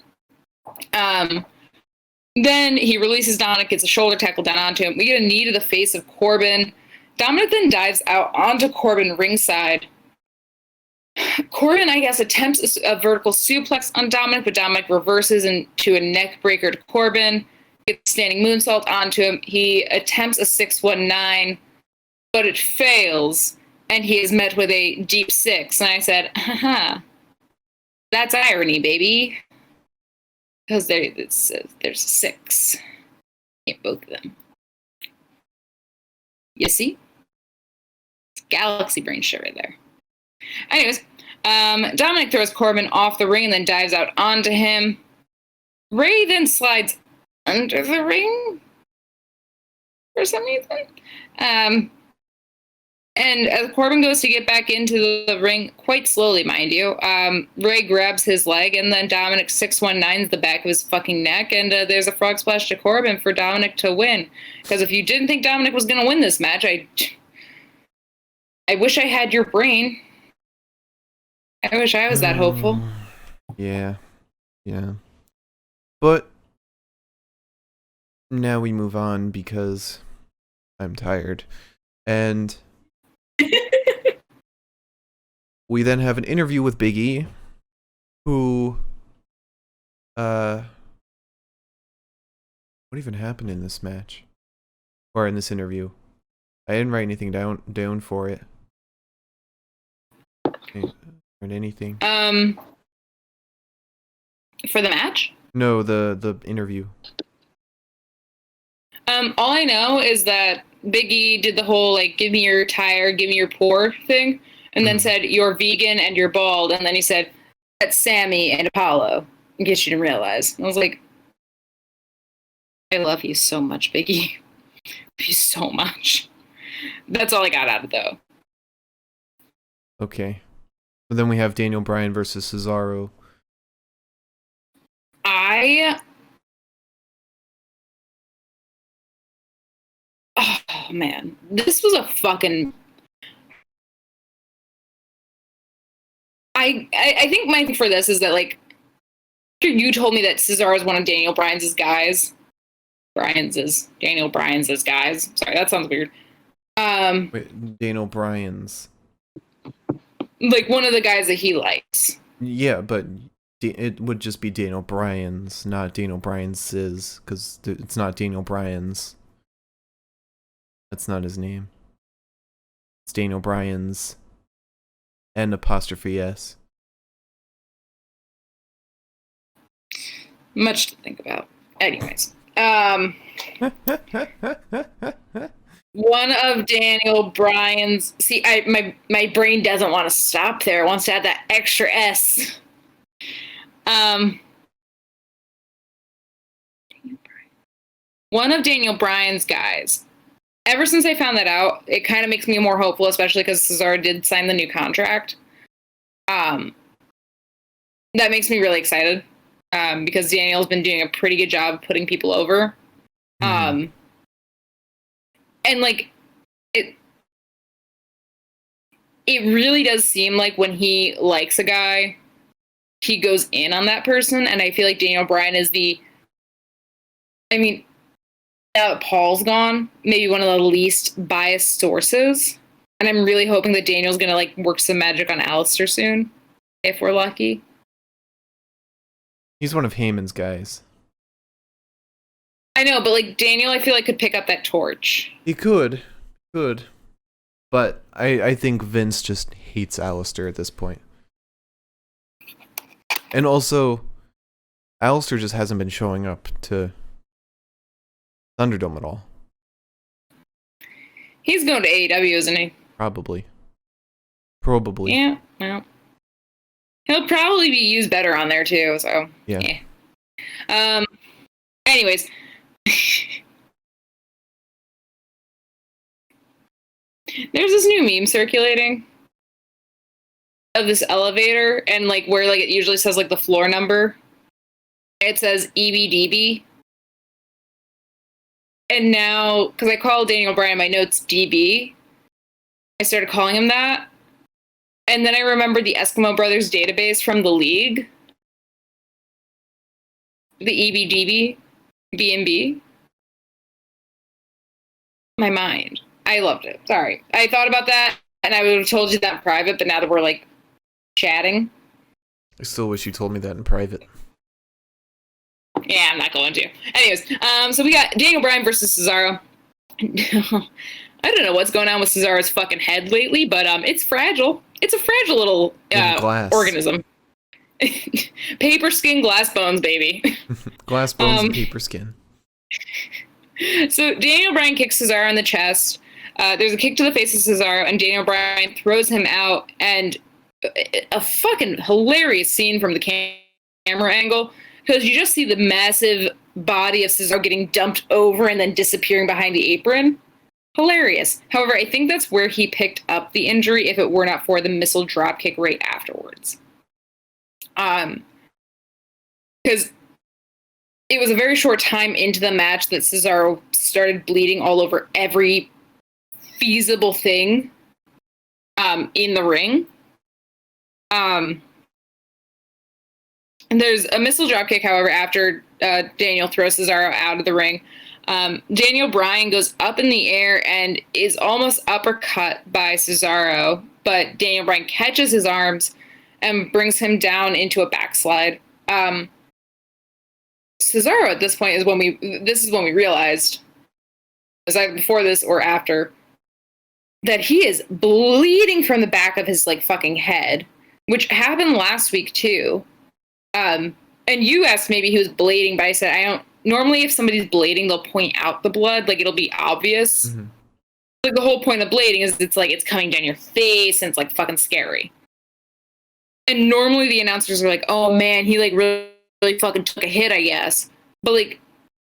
Then he releases Dominik, gets a shoulder tackle down onto him. We get a knee to the face of Corbin. Dominik then dives out onto Corbin ringside. Corbin, I guess, attempts a vertical suplex on Dominik, but Dominik reverses into a neck breaker to Corbin. Gets a standing moonsault onto him. He attempts a 619, but it fails, and he is met with a deep 6. And I said, haha, that's irony, baby. Because there's a 6. Get both of them. You see? It's galaxy brain shit right there. Anyways, Dominik throws Corbin off the ring and then dives out onto him. Ray then slides under the ring for some reason. And as Corbin goes to get back into the ring, quite slowly, mind you, Ray grabs his leg, and then Dominik 619s the back of his fucking neck, and there's a frog splash to Corbin for Dominik to win. Because if you didn't think Dominik was going to win this match, I wish I had your brain. I wish I was that hopeful. Yeah. But now we move on because I'm tired. And we then have an interview with Big E, who, what even happened in this match? Or in this interview? I didn't write anything down for it. Or anything. For the match? No, the interview. All I know is that Big E did the whole, like, give me your tire, give me your poor thing, and then said, you're vegan and you're bald, and then he said, that's Sami and Apollo, in case you didn't realize. And I was like, I love you so much, Big E. Love you so much. That's all I got out of it, though. Okay. But then we have Daniel Bryan versus Cesaro. Oh, man. This was a fucking... I think my thing for this is that, like, after you told me that Cesaro is one of Daniel Bryan's guys. Daniel Bryan's guys. Sorry, that sounds weird. Wait, Daniel Bryan's. Like, one of the guys that he likes. Yeah, but it would just be Daniel Bryan's, not Daniel Bryan's, because it's not Daniel Bryan's. That's not his name. It's Daniel Bryan's. N apostrophe S. Much to think about. Anyways. One of Daniel Bryan's... See, my brain doesn't want to stop there. It wants to add that extra S. One of Daniel Bryan's guys. Ever since I found that out, it kind of makes me more hopeful, especially because Cesaro did sign the new contract. That makes me really excited. Because Daniel's been doing a pretty good job putting people over. And, like, it really does seem like when he likes a guy, he goes in on that person, and I feel like Daniel Bryan is now that Paul's gone, maybe one of the least biased sources. And I'm really hoping that Daniel's gonna, like, work some magic on Aleister soon, if we're lucky. He's one of Heyman's guys. I know, but, like, Daniel, I feel like, could pick up that torch. He could. But I think Vince just hates Aleister at this point. And also, Aleister just hasn't been showing up to Thunderdome at all. He's going to AEW, isn't he? Probably. Yeah, well. He'll probably be used better on there, too, so. Yeah. Anyways. There's this new meme circulating of this elevator, and like where like it usually says like the floor number, it says EBDB. And now, because I call Daniel Bryan my notes DB, I started calling him that. And then I remembered the Eskimo Brothers database from the league. The EBDB, B&B. My mind. I loved it. Sorry. I thought about that, and I would have told you that in private, but now that we're, like, chatting. I still wish you told me that in private. Yeah, I'm not going to. Anyways, so we got Daniel Bryan versus Cesaro. I don't know what's going on with Cesaro's fucking head lately, but it's fragile. It's a fragile little organism. Paper skin, glass bones, baby. Glass bones and paper skin. So Daniel Bryan kicks Cesaro in the chest. There's a kick to the face of Cesaro, and Daniel Bryan throws him out, and a fucking hilarious scene from the camera angle, because you just see the massive body of Cesaro getting dumped over and then disappearing behind the apron. Hilarious. However, I think that's where he picked up the injury if it were not for the missile dropkick right afterwards. Because it was a very short time into the match that Cesaro started bleeding all over every feasible thing in the ring. And there's a missile dropkick, however, after Daniel throws Cesaro out of the ring. Daniel Bryan goes up in the air and is almost uppercut by Cesaro, but Daniel Bryan catches his arms and brings him down into a backslide. Cesaro at this point is when we realized, was either before this or after, that he is bleeding from the back of his like fucking head, which happened last week too. And you asked maybe he was bleeding, but I said I don't. Normally, if somebody's bleeding, they'll point out the blood, like it'll be obvious. Mm-hmm. Like the whole point of bleeding is it's like it's coming down your face and it's like fucking scary. And normally the announcers are like, "Oh man, he like really, really fucking took a hit, I guess." But like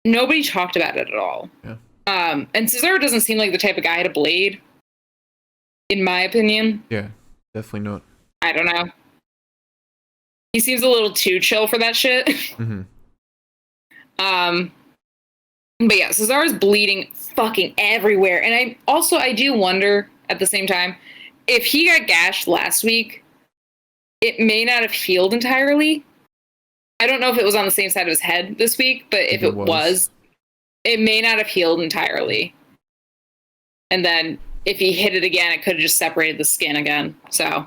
nobody talked about it at all. Yeah. And Cesaro doesn't seem like the type of guy to bleed, in my opinion. Yeah, definitely not. I don't know. He seems a little too chill for that shit. Mm-hmm. But yeah, Cesaro's bleeding fucking everywhere. And I do wonder at the same time, if he got gashed last week, it may not have healed entirely. I don't know if it was on the same side of his head this week, but if it was, it may not have healed entirely. And then if he hit it again, it could have just separated the skin again. So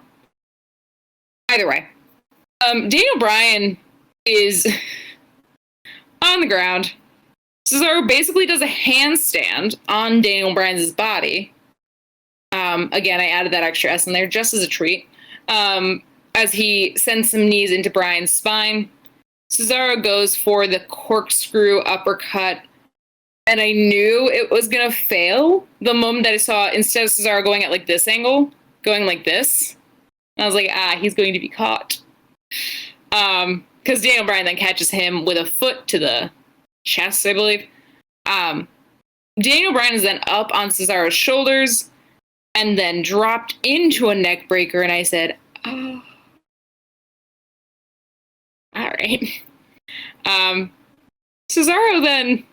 either way, Daniel Bryan is on the ground. Cesaro basically does a handstand on Daniel Bryan's body. Again, I added that extra S in there just as a treat. As he sends some knees into Bryan's spine. Cesaro goes for the corkscrew uppercut. And I knew it was going to fail the moment that I saw, instead of Cesaro going at like this angle, going like this. And I was like, he's going to be caught. Because Daniel Bryan then catches him with a foot to the chest, I believe. Daniel Bryan is then up on Cesaro's shoulders and then dropped into a neck breaker. And I said, oh, all right. Cesaro then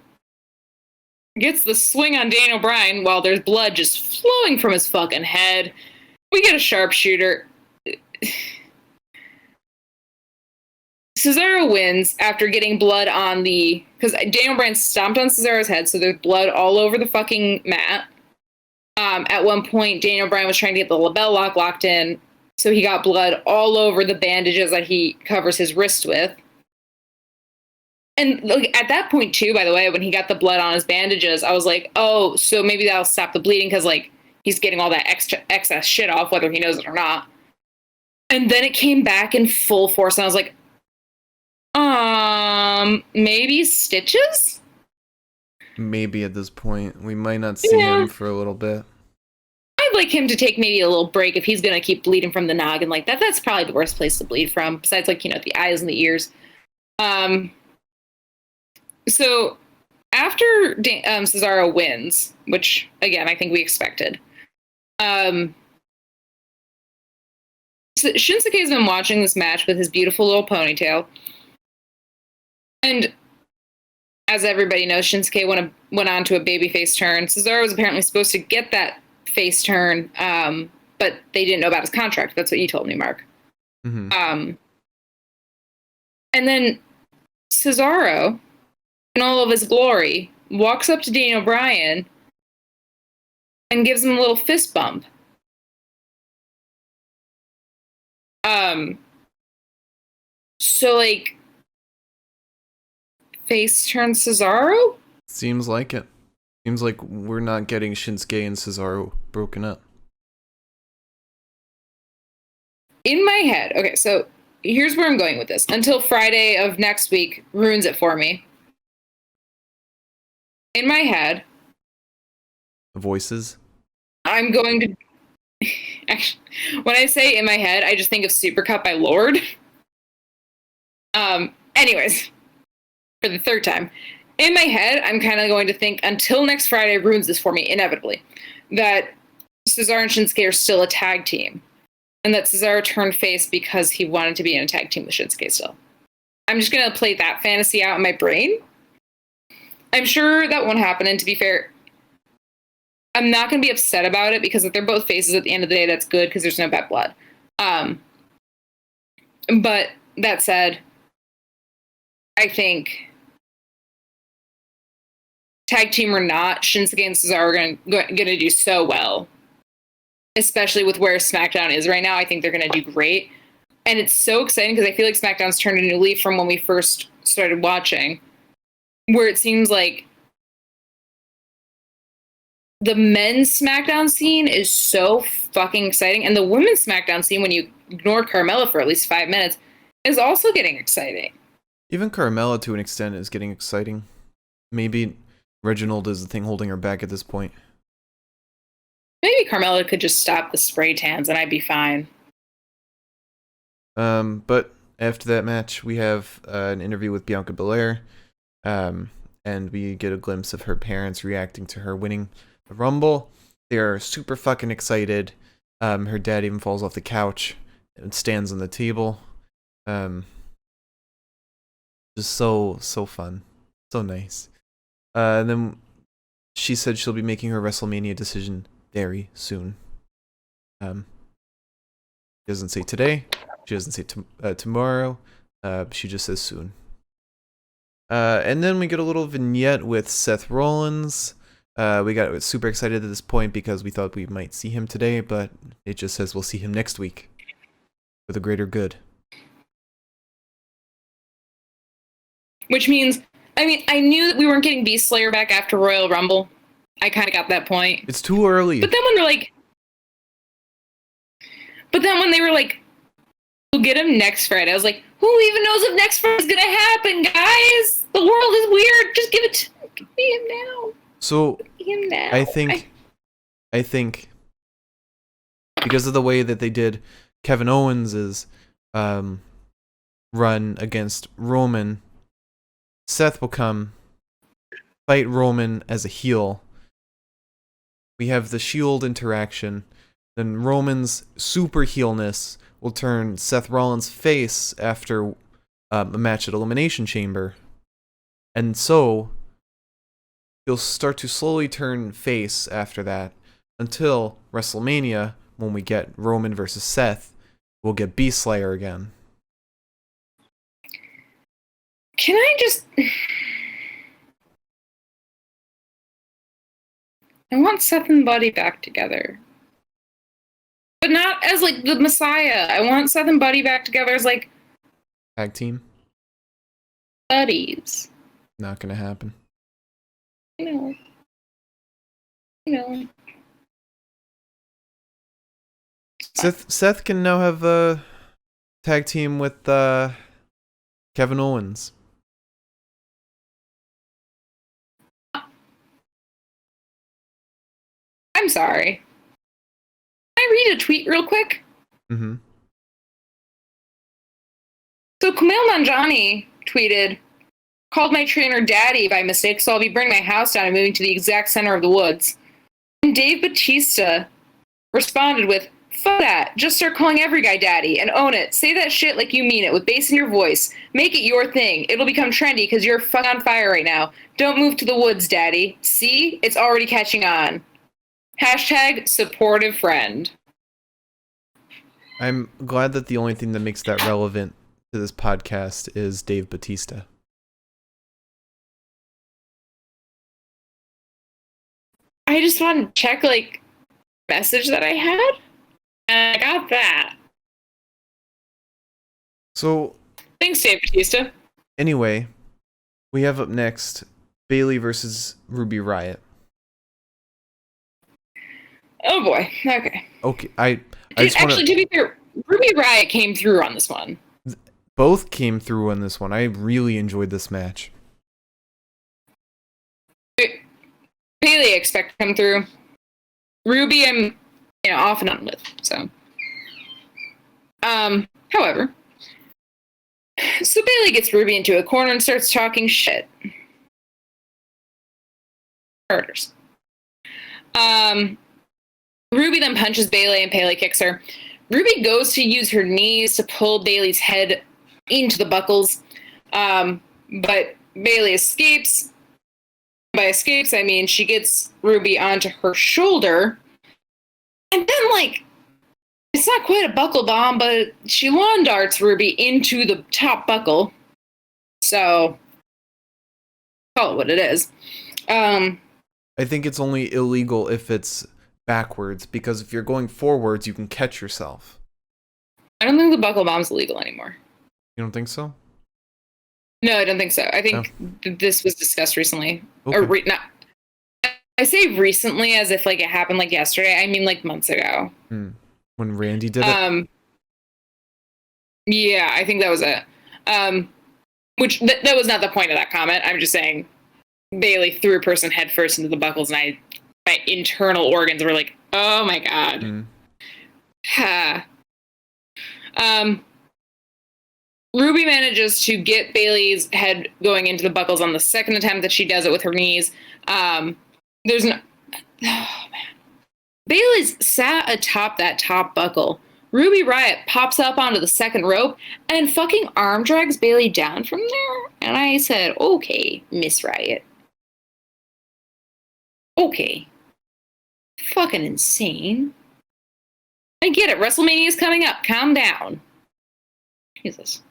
gets the swing on Daniel Bryan while there's blood just flowing from his fucking head. We get a sharpshooter. Cesaro wins after getting blood on because Daniel Bryan stomped on Cesaro's head, so there's blood all over the fucking mat. At one point, Daniel Bryan was trying to get the label lock locked in, so he got blood all over the bandages that he covers his wrist with. And like, at that point, too, by the way, when he got the blood on his bandages, I was like, oh, so maybe that'll stop the bleeding because, like, he's getting all that excess shit off, whether he knows it or not. And then it came back in full force, and I was like, maybe stitches? Maybe at this point. We might not see him for a little bit. I'd like him to take maybe a little break if he's going to keep bleeding from the noggin like that. That's probably the worst place to bleed from, besides, like, the eyes and the ears. So after Cesaro wins, which again I think we expected, Shinsuke has been watching this match with his beautiful little ponytail, and as everybody knows, Shinsuke went on to a babyface turn. Cesaro was apparently supposed to get that face turn, but they didn't know about his contract. That's what you told me, Mark. Mm-hmm. And then Cesaro, in all of his glory, walks up to Daniel Bryan and gives him a little fist bump. So like, face turn Cesaro? Seems like it. Seems like we're not getting Shinsuke and Cesaro broken up. In my head, okay, so here's where I'm going with this. Until Friday of next week ruins it for me. In my head, Voices. I'm going to. Actually, when I say in my head, I just think of Super Cup by Lord. Anyways, for the third time, in my head, I'm kind of going to think until next Friday ruins this for me, inevitably, that Cesaro and Shinsuke are still a tag team, and that Cesaro turned face because he wanted to be in a tag team with Shinsuke still. I'm just going to play that fantasy out in my brain. I'm sure that won't happen, and to be fair, I'm not going to be upset about it because if they're both faces at the end of the day, that's good because there's no bad blood. But that said, I think tag team or not, Shinsuke and Cesaro are going to do so well, especially with where SmackDown is right now. I think they're going to do great. And it's so exciting because I feel like SmackDown's turned a new leaf from when we first started watching, where it seems like the men's SmackDown scene is so fucking exciting. And the women's SmackDown scene, when you ignore Carmella for at least 5 minutes, is also getting exciting. Even Carmella, to an extent, is getting exciting. Maybe Reginald is the thing holding her back at this point. Maybe Carmella could just stop the spray tans and I'd be fine. But after that match, we have an interview with Bianca Belair, and we get a glimpse of her parents reacting to her winning the Rumble. They are super fucking excited. Her dad even falls off the couch and stands on the table. Just so fun. So nice. And then she said she'll be making her WrestleMania decision very soon. She doesn't say today. She doesn't say tomorrow. She just says soon. And then we get a little vignette with Seth Rollins. We got super excited at this point because we thought we might see him today, but it just says we'll see him next week for the greater good. Which means, I mean, I knew that we weren't getting Beast Slayer back after Royal Rumble. I kind of got that point. It's too early. But then when they were like, we'll get him next Friday, I was like, who even knows if next Friday's gonna happen, guys? The world is weird. Just give me him now. So him now. I think because of the way that they did Kevin Owens's run against Roman, Seth will come fight Roman as a heel. We have the Shield interaction. Then Roman's super heelness will turn Seth Rollins face after a match at Elimination Chamber. And so he'll start to slowly turn face after that until WrestleMania, when we get Roman versus Seth, we'll get Beast Slayer again. Can I just... I want Seth and Buddy back together. But not as, like, the Messiah. I want Seth and Buddy back together as, like... Tag team? Buddies. Not gonna happen. You know. Seth can now have a tag team with Kevin Owens. I'm sorry. Can I read a tweet real quick? Mm-hmm. So Kumail Nanjiani tweeted, called my trainer daddy by mistake, so I'll be burning my house down and moving to the exact center of the woods. And Dave Bautista responded with, fuck that. Just start calling every guy daddy and own it. Say that shit like you mean it with bass in your voice. Make it your thing. It'll become trendy because you're fucking on fire right now. Don't move to the woods, daddy. See? It's already catching on. Hashtag supportive friend. I'm glad that the only thing that makes that relevant to this podcast is Dave Bautista. I just want to check, like, message that I had. And I got that. So... Thanks, Dave Bautista. Anyway, we have up next Bayley versus Ruby Riott. Oh, boy. Okay. Okay, I just actually, to be fair, Ruby Riott came through on this one. Both came through on this one. I really enjoyed this match. Bayley, I expect to come through. Ruby, I'm off and on with. So, however, so Bayley gets Ruby into a corner and starts talking shit. Murders. Ruby then punches Bayley and Bayley kicks her. Ruby goes to use her knees to pull Bayley's head into the buckles, but Bayley escapes. By escapes, I mean she gets Ruby onto her shoulder, and then, like, it's not quite a buckle bomb, but she lawn darts Ruby into the top buckle. So, call it what it is. I think it's only illegal if it's backwards, because if you're going forwards, you can catch yourself. I don't think the buckle bomb's illegal anymore. You don't think so? No, I don't think so. I think this was discussed recently. Okay. Or not. I say recently as if, like, it happened, like, yesterday. I mean, like, months ago. When Randy did it? Yeah, I think that was it. Which, that was not the point of that comment. I'm just saying Bayley threw a person head first into the buckles, and my internal organs were like, oh my god. Ha. Ruby manages to get Bayley's head going into the buckles on the second attempt that she does it with her knees. There's no... Oh, man. Bayley's sat atop that top buckle. Ruby Riott pops up onto the second rope and fucking arm drags Bayley down from there. And I said, okay, Miss Riott. Okay. Fucking insane. I get it. WrestleMania's coming up. Calm down. Jesus.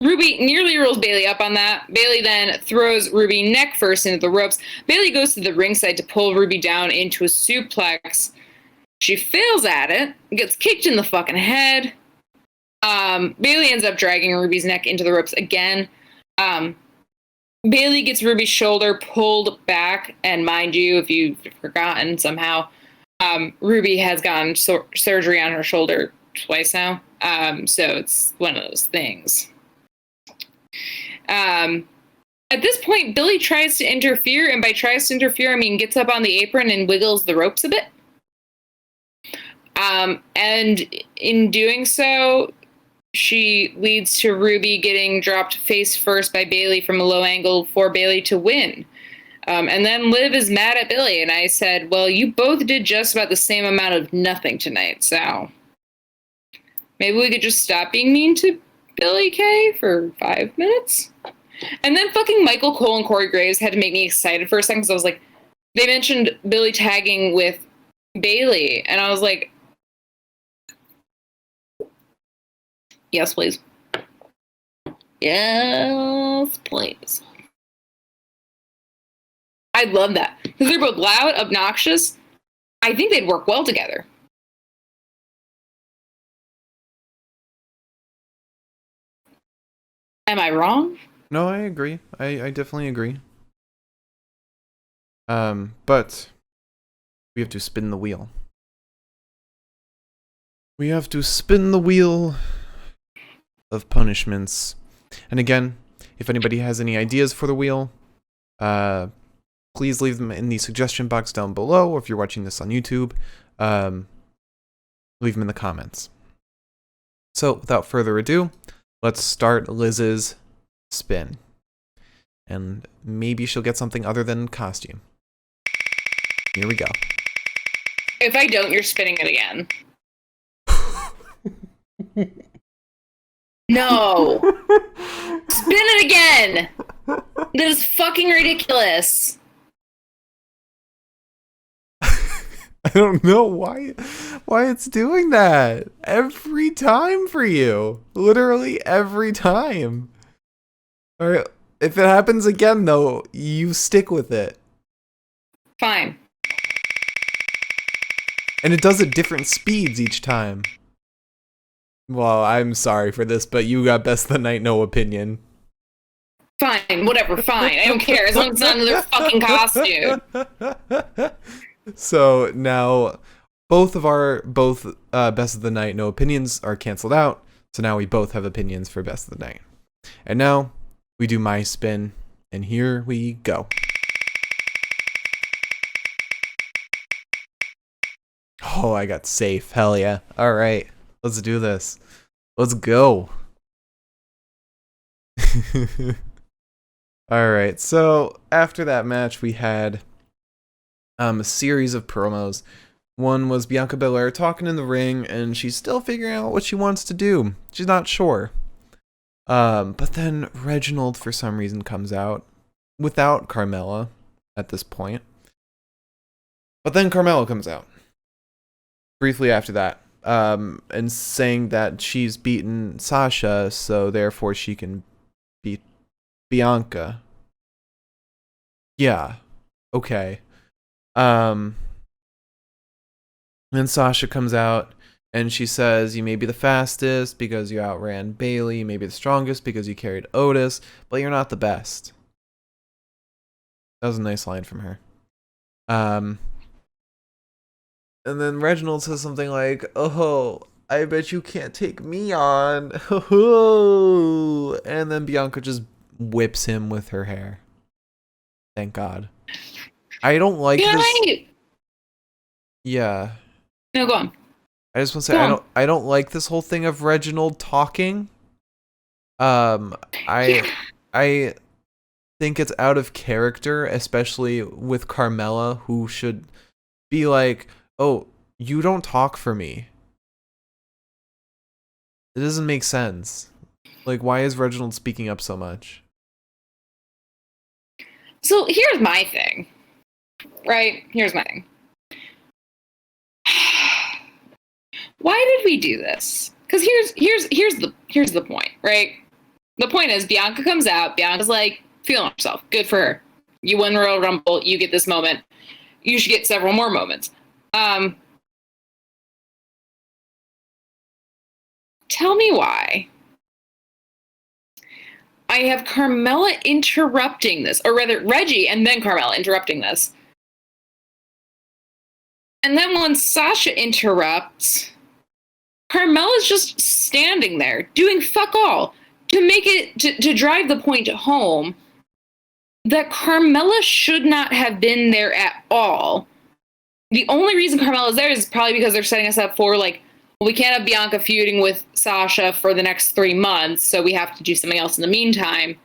Ruby nearly rolls Bayley up on that. Bayley then throws Ruby neck first into the ropes. Bayley goes to the ringside to pull Ruby down into a suplex. She fails at it, gets kicked in the fucking head. Bayley ends up dragging Ruby's neck into the ropes again. Bayley gets Ruby's shoulder pulled back, and mind you, if you've forgotten somehow, Ruby has gotten surgery on her shoulder twice now. So it's one of those things. At this point, Billy tries to interfere, and by tries to interfere, I mean gets up on the apron and wiggles the ropes a bit. And in doing so, she leads to Ruby getting dropped face first by Bayley from a low angle for Bayley to win. And then Liv is mad at Billy, and I said, well, you both did just about the same amount of nothing tonight, so maybe we could just stop being mean to Billy Kay for 5 minutes? And then fucking Michael Cole and Corey Graves had to make me excited for a second, because I was like, they mentioned Billy tagging with Bayley, and I was like, yes, please. Yes, please. I'd love that. Because they're both loud, obnoxious. I think they'd work well together. Am I wrong? No, I agree. I definitely agree. But we have to spin the wheel. We have to spin the wheel of punishments. And again, if anybody has any ideas for the wheel, please leave them in the suggestion box down below, or if you're watching this on YouTube, leave them in the comments. So, without further ado, let's start Liz's spin. And maybe she'll get something other than costume. Here we go. If I don't, you're spinning it again. No. Spin it again. That is fucking ridiculous. I don't know why it's doing that every time for you. Literally every time. All right, if it happens again though, you stick with it. Fine. And it does at different speeds each time. Well, I'm sorry for this, but you got best of the night, no opinion. Fine, whatever, fine. I don't care as long as it's not another fucking costume. So now both best of the night no opinions are canceled out. So now we both have opinions for best of the night. And now we do my spin, and here we go. Oh, I got safe. Hell yeah. All right, let's do this. Let's go. All right, so after that match we had a series of promos. One was Bianca Belair talking in the ring, and she's still figuring out what she wants to do. She's not sure. But then Reginald, for some reason, comes out without Carmella at this point. But then Carmella comes out briefly after that, and saying that she's beaten Sasha, so therefore she can beat Bianca. Yeah. Okay. Then Sasha comes out and she says, you may be the fastest because you outran Bayley, you may be the strongest because you carried Otis, but you're not the best. That was a nice line from her. And then Reginald says something like, oh, I bet you can't take me on. And then Bianca just whips him with her hair. Thank God. I don't like this. Yeah. No, go on. I just want to say I don't like this whole thing of Reginald talking. I think it's out of character, especially with Carmella, who should be like, "Oh, you don't talk for me." It doesn't make sense. Like, why is Reginald speaking up so much? So here's my thing. Right? Here's my thing. Why did we do this? Because here's the point, right? The point is Bianca comes out, Bianca's like feeling herself. Good for her. You win Royal Rumble, you get this moment. You should get several more moments. Tell me why. I have Carmella interrupting this, or rather Reggie and then Carmella interrupting this. And then when Sasha interrupts, Carmella's just standing there doing fuck all to make it, to drive the point home that Carmella should not have been there at all. The only reason Carmella's there is probably because they're setting us up for, like, well, we can't have Bianca feuding with Sasha for the next 3 months, so we have to do something else in the meantime.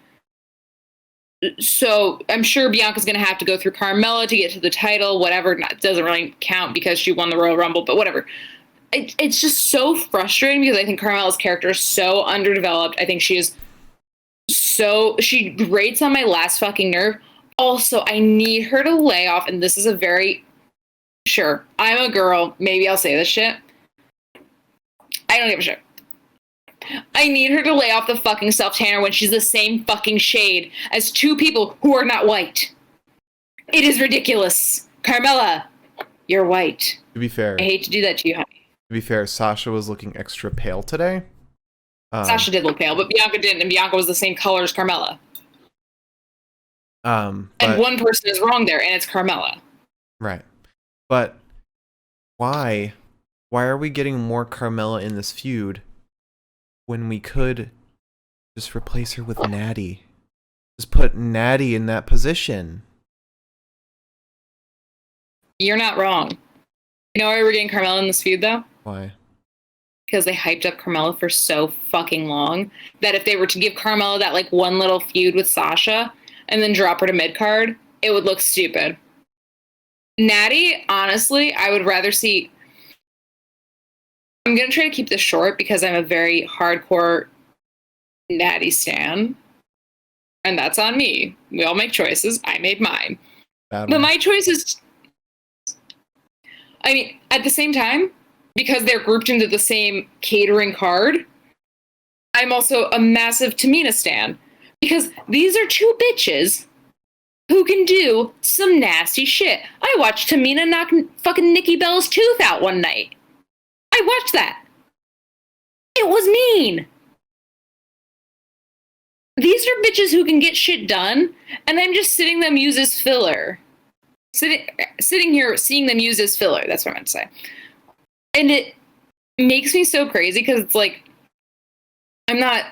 So I'm sure Bianca's going to have to go through Carmella to get to the title, whatever. It doesn't really count because she won the Royal Rumble, but whatever. It's just so frustrating because I think Carmella's character is so underdeveloped. I think she grates on my last fucking nerve. Also, I need her to lay off, and this is a very, sure, I'm a girl, maybe I'll say this shit. I don't give a shit. I need her to lay off the fucking self-tanner when she's the same fucking shade as two people who are not white. It is ridiculous. Carmella, you're white. To be fair. I hate to do that to you, honey. To be fair, Sasha was looking extra pale today. Sasha did look pale, but Bianca didn't, and Bianca was the same color as Carmella. And one person is wrong there, and it's Carmella. Right. But why? Why are we getting more Carmella in this feud when we could just replace her with Natty? Just put Natty in that position. You're not wrong. You know why we're getting Carmella in this feud, though? Why? because they hyped up Carmella for so fucking long that if they were to give Carmella that like one little feud with Sasha and then drop her to mid-card, it would look stupid. Natty, honestly, I would rather see... I'm going to try to keep this short because I'm a very hardcore Natty stan. And that's on me. We all make choices. I made mine. But my choice is... I mean, at the same time, because they're grouped into the same catering card, I'm also a massive Tamina stan. Because these are two bitches who can do some nasty shit. I watched Tamina knock fucking Nikki Bella's tooth out one night. I watched that. It was mean. These are bitches who can get shit done, and I'm just sitting them use as filler. Sitting here seeing them use as filler. That's what I meant to say. And it makes me so crazy because it's like, I'm not...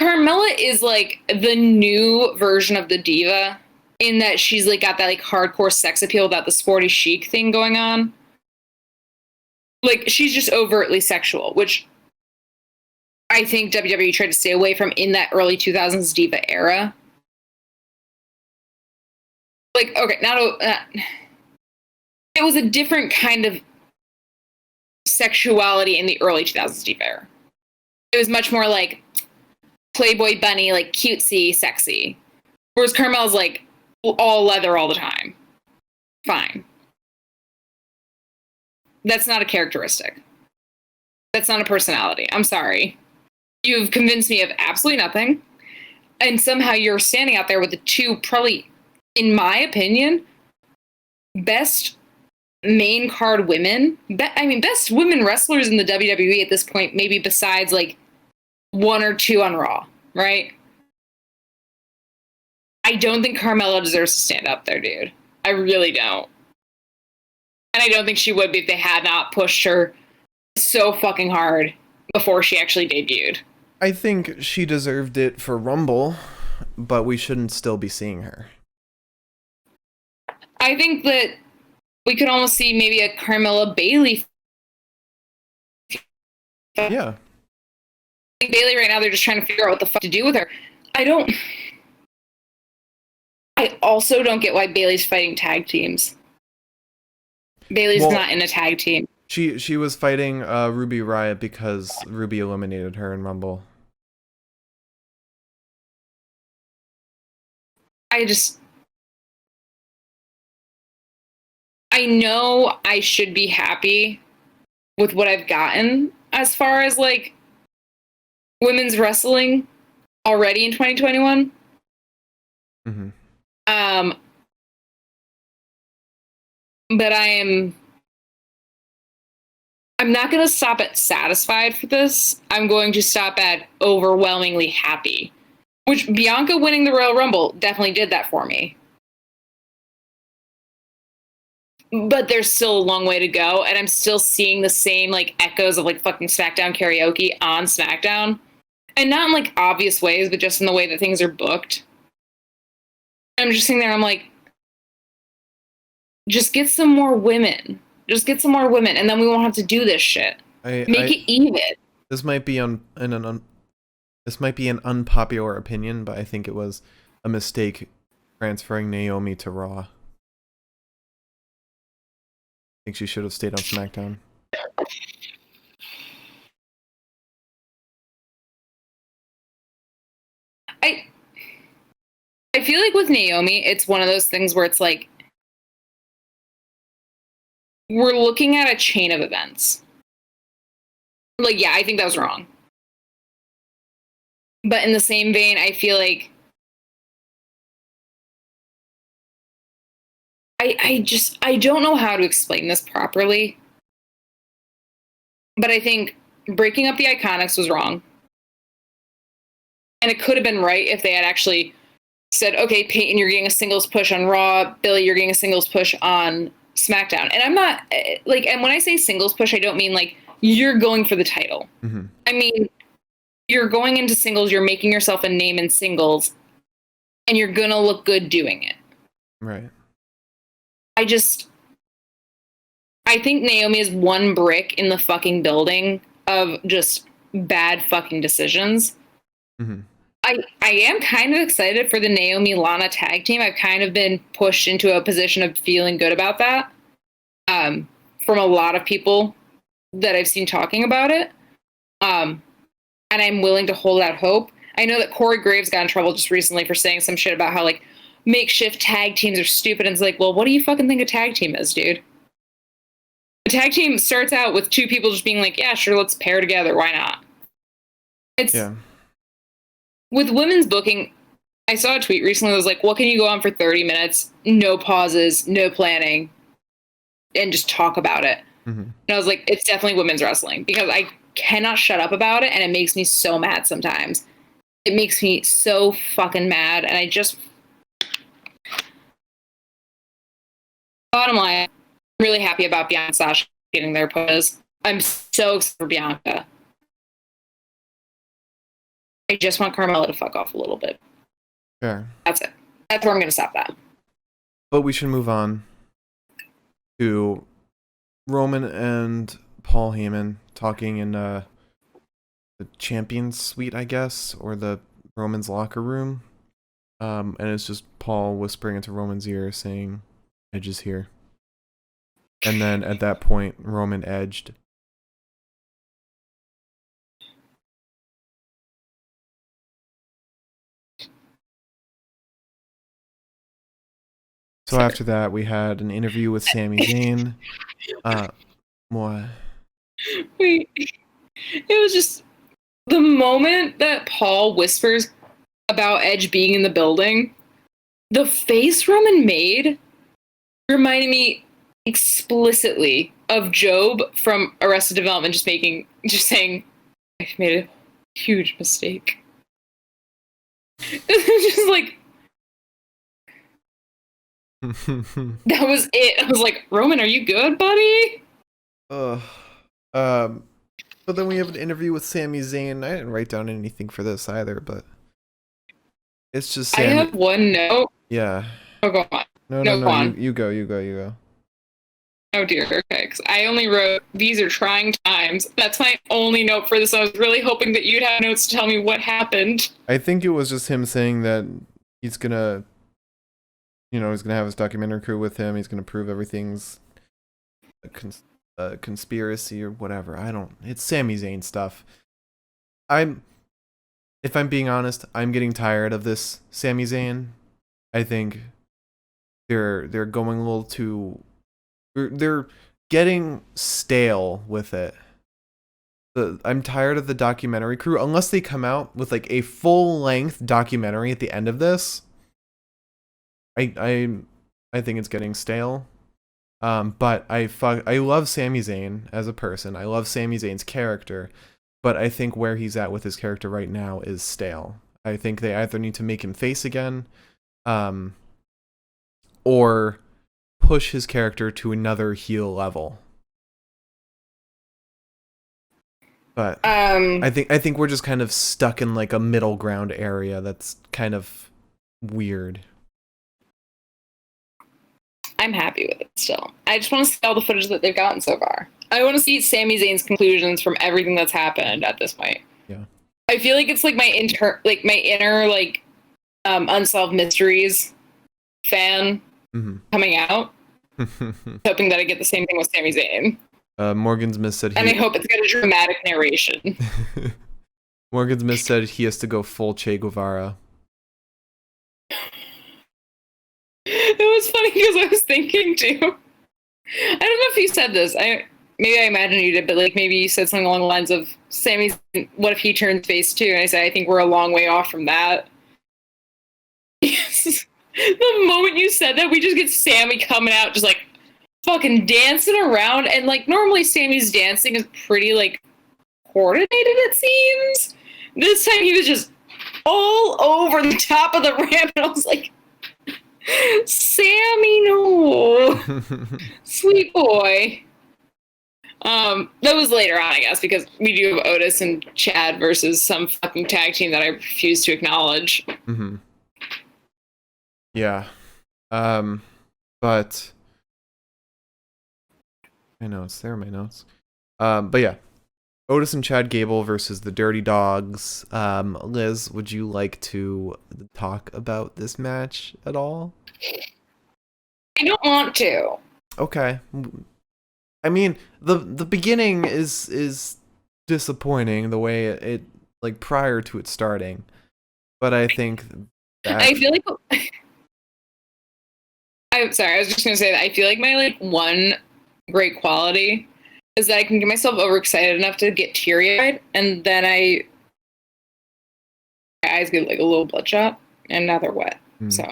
Carmella is like the new version of the diva in that she's like got that like hardcore sex appeal without the sporty chic thing going on. Like she's just overtly sexual, which I think WWE tried to stay away from in that early 2000s diva era. Like, okay, it was a different kind of sexuality in the early 2000s diva era. It was much more like Playboy bunny, like cutesy, sexy. Whereas Carmel's like all leather all the time. Fine. That's not a characteristic. That's not a personality. I'm sorry. You've convinced me of absolutely nothing. And somehow you're standing out there with the two, probably, in my opinion, best main card women. Best women wrestlers in the WWE at this point, maybe besides like one or two on Raw, right? I don't think Carmella deserves to stand up there, dude. I really don't. And I don't think she would be if they had not pushed her so fucking hard before she actually debuted. I think she deserved it for Rumble, but we shouldn't still be seeing her. I think that we could almost see maybe a Carmella Bayley. Yeah. I think Bayley right now, they're just trying to figure out what the fuck to do with her. I also don't get why Bayley's fighting tag teams. Bayley's not in a tag team. She was fighting Ruby Riott because Ruby eliminated her in Rumble. I know I should be happy with what I've gotten as far as like women's wrestling already in 2021. Mm-hmm. But I'm not going to stop at satisfied for this. I'm going to stop at overwhelmingly happy, which Bianca winning the Royal Rumble definitely did that for me. But there's still a long way to go, and I'm still seeing the same like echoes of like fucking Smackdown karaoke on Smackdown. And not in like obvious ways, but just in the way that things are booked. I'm just sitting there, I'm like, just get some more women. Just get some more women, and then we won't have to do this shit. Make it even. This might be an unpopular opinion, but I think it was a mistake transferring Naomi to Raw. I think she should have stayed on SmackDown. I feel like with Naomi, it's one of those things where it's like, we're looking at a chain of events. Like, yeah, I think that was wrong. But in the same vein, I feel like I don't know how to explain this properly. But I think breaking up the Iconics was wrong. And it could have been right if they had actually said, okay, Peyton, you're getting a singles push on Raw. Billy, you're getting a singles push on SmackDown. And I'm not, like, and when I say singles push, I don't mean, like, you're going for the title. Mm-hmm. I mean, you're going into singles, you're making yourself a name in singles, and you're going to look good doing it. Right. I think Naomi is one brick in the fucking building of just bad fucking decisions. Mm-hmm. I am kind of excited for the Naomi Lana tag team. I've kind of been pushed into a position of feeling good about that from a lot of people that I've seen talking about it. And I'm willing to hold out hope. I know that Corey Graves got in trouble just recently for saying some shit about how like makeshift tag teams are stupid. And it's like, well, what do you fucking think a tag team is, dude? A tag team starts out with two people just being like, yeah, sure, let's pair together. Why not? It's with women's booking. I saw a tweet recently that was like, what can you go on for 30 minutes? No pauses, no planning, and just talk about it. Mm-hmm. And I was like, it's definitely women's wrestling because I cannot shut up about it. And it makes me so mad sometimes. It makes me so fucking mad. And I just, bottom line, I'm really happy about Bianca and Sasha getting their pushes. I'm so excited for Bianca. I just want Carmella to fuck off a little bit. Fair. That's it. That's where I'm going to stop that. But we should move on to Roman and Paul Heyman talking in the Champions Suite, I guess, or the Roman's locker room. And it's just Paul whispering into Roman's ear saying, Edge is here. And then at that point, Roman edged. So after that, we had an interview with Sami Zayn. What? Wait. It was just the moment that Paul whispers about Edge being in the building, the face Roman made reminded me explicitly of Job from Arrested Development just saying, I've made a huge mistake. It was just like, that was it. I was like, Roman, are you good, buddy? But then we have an interview with Sami Zayn. I didn't write down anything for this either, but it's just Sami. I have one note. Yeah. Oh, go on. No, you go. Oh dear, okay, because I only wrote, these are trying times. That's my only note for this. I was really hoping that you'd have notes to tell me what happened. I think it was just him saying that he's gonna have his documentary crew with him. He's gonna prove everything's a conspiracy or whatever. It's Sami Zayn stuff. If I'm being honest, I'm getting tired of this Sami Zayn. I think they're going a little too, they're getting stale with it. I'm tired of the documentary crew. Unless they come out with like a full-length documentary at the end of this, I think it's getting stale. But I love Sami Zayn as a person. I love Sami Zayn's character, but I think where he's at with his character right now is stale. I think they either need to make him face again, or push his character to another heel level. But I think we're just kind of stuck in like a middle ground area that's kind of weird. I'm happy with it still. I just want to see all the footage that they've gotten so far. I want to see Sami Zayn's conclusions from everything that's happened at this point. Yeah. I feel like it's like my inner Unsolved Mysteries fan coming out. Hoping that I get the same thing with Sami Zayn. Morgan's Miss said and I hope it's got a dramatic narration. Morgan's Miss said he has to go full Che Guevara. It was funny because I was thinking too. I don't know if you said this. Maybe I imagine you did, but like maybe you said something along the lines of Sammy's. What if he turns face too? And I said I think we're a long way off from that. Yes. The moment you said that, we just get Sami coming out, just like fucking dancing around, and like normally Sammy's dancing is pretty like coordinated. It seems this time he was just all over the top of the ramp, and I was like, Sami, no. Sweet boy. That was later on, I guess, because we do have Otis and Chad versus some fucking tag team that I refuse to acknowledge. Mm-hmm. Yeah. But My notes. There are my notes. But yeah. Otis and Chad Gable versus the Dirty Dogs. Liz, would you like to talk about this match at all? I don't want to. Okay. I mean, the beginning is disappointing the way it like prior to it starting. But I think that I feel like I'm sorry, I was just gonna say that I feel like my like one great quality is that I can get myself overexcited enough to get teary-eyed, and then my eyes get like a little bloodshot, and now they're wet. So,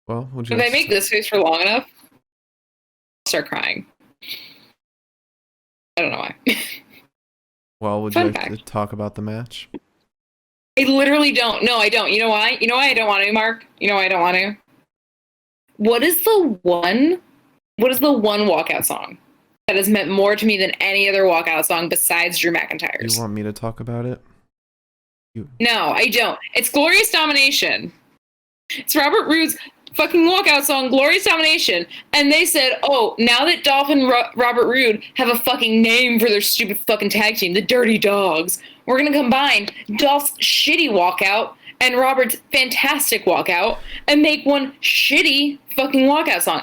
well, would you if I make this face for long enough, I'll start crying. I don't know why. Well, would you like to talk about the match? I literally don't. No, I don't. You know why? You know why I don't want to, Mark? You know why I don't want to? What is the one walkout song that has meant more to me than any other walkout song besides Drew McIntyre's? You want me to talk about it? No, I don't. It's Glorious Domination. It's Robert Roode's fucking walkout song, Glorious Domination. And they said, oh, now that Dolph and Robert Roode have a fucking name for their stupid fucking tag team, the Dirty Dogs, we're going to combine Dolph's shitty walkout and Robert's fantastic walkout and make one shitty fucking walkout song.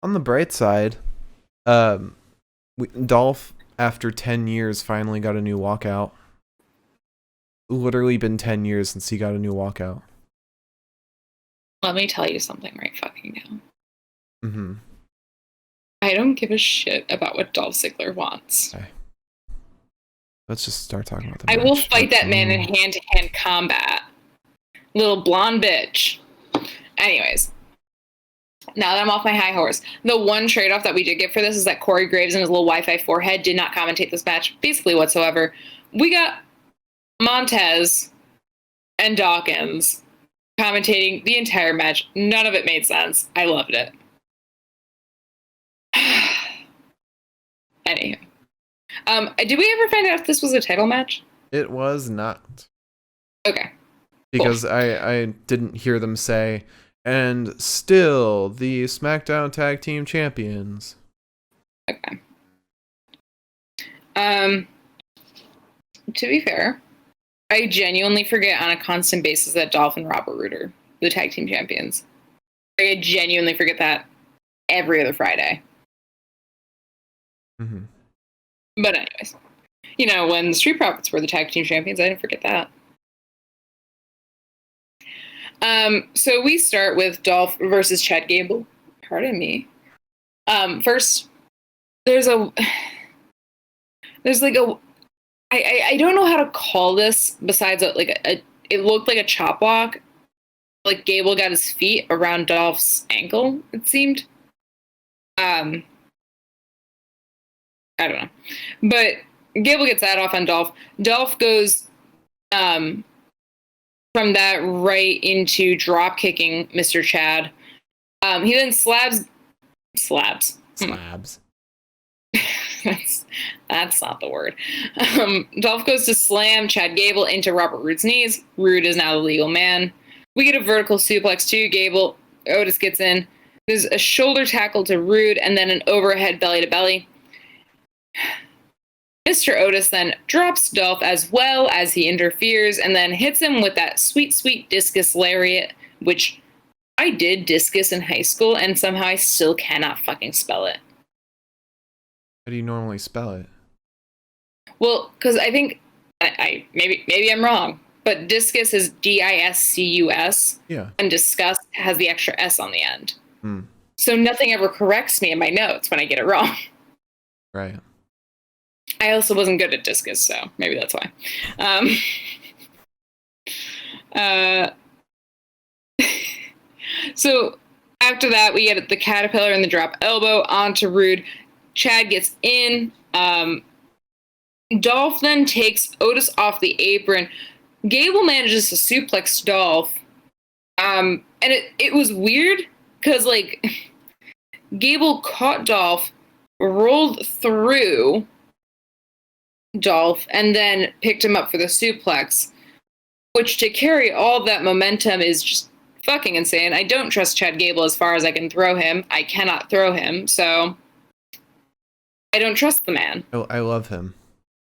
On the bright side, Dolph, after 10 years, finally got a new walkout. Literally been 10 years since he got a new walkout. Let me tell you something right fucking now. Mm-hmm. I don't give a shit about what Dolph Ziggler wants. Okay. Let's just start talking about the match. I will fight that man in hand-to-hand combat. Little blonde bitch. Anyways. Now that I'm off my high horse, the one trade-off that we did get for this is that Corey Graves and his little Wi-Fi forehead did not commentate this match, basically whatsoever. We got Montez and Dawkins commentating the entire match. None of it made sense. I loved it. Anywho. Did we ever find out if this was a title match? It was not. Okay. Because cool. I didn't hear them say, and still the Smackdown Tag Team Champions. Okay. To be fair, I genuinely forget on a constant basis that Dolph and Robert Roode are the Tag Team Champions. I genuinely forget that every other Friday. Mm-hmm. But anyways, you know, when the Street Profits were the Tag Team Champions, I didn't forget that. So we start with Dolph versus Chad Gable. Pardon me. First, I don't know how to call this besides it looked like a chop block. Like Gable got his feet around Dolph's ankle, it seemed. I don't know. But Gable gets that off on Dolph. Dolph goes from that right into drop kicking Mr. Chad. He then slabs. That's not the word. Dolph goes to slam Chad Gable into Robert Roode's knees. Roode is now the legal man. We get a vertical suplex to Gable. Otis gets in. There's a shoulder tackle to Roode and then an overhead belly to belly. Mr. Otis then drops Dolph as well as he interferes and then hits him with that sweet, sweet discus lariat, which I did discus in high school and somehow I still cannot fucking spell it. How do you normally spell it? Well, because I think maybe I'm wrong, but discus is D-I-S-C-U-S. Yeah. And discuss has the extra S on the end. Hmm. So nothing ever corrects me in my notes when I get it wrong. Right. I also wasn't good at discus, so maybe that's why. So after that, we get the caterpillar and the drop elbow onto Roode. Chad gets in. Dolph then takes Otis off the apron. Gable manages to suplex Dolph. And it was weird because, like, Gable caught Dolph, rolled through Dolph, and then picked him up for the suplex, which to carry all that momentum is just fucking insane. I don't trust Chad Gable as far as I can throw him. I cannot throw him, so I don't trust the man. I love him.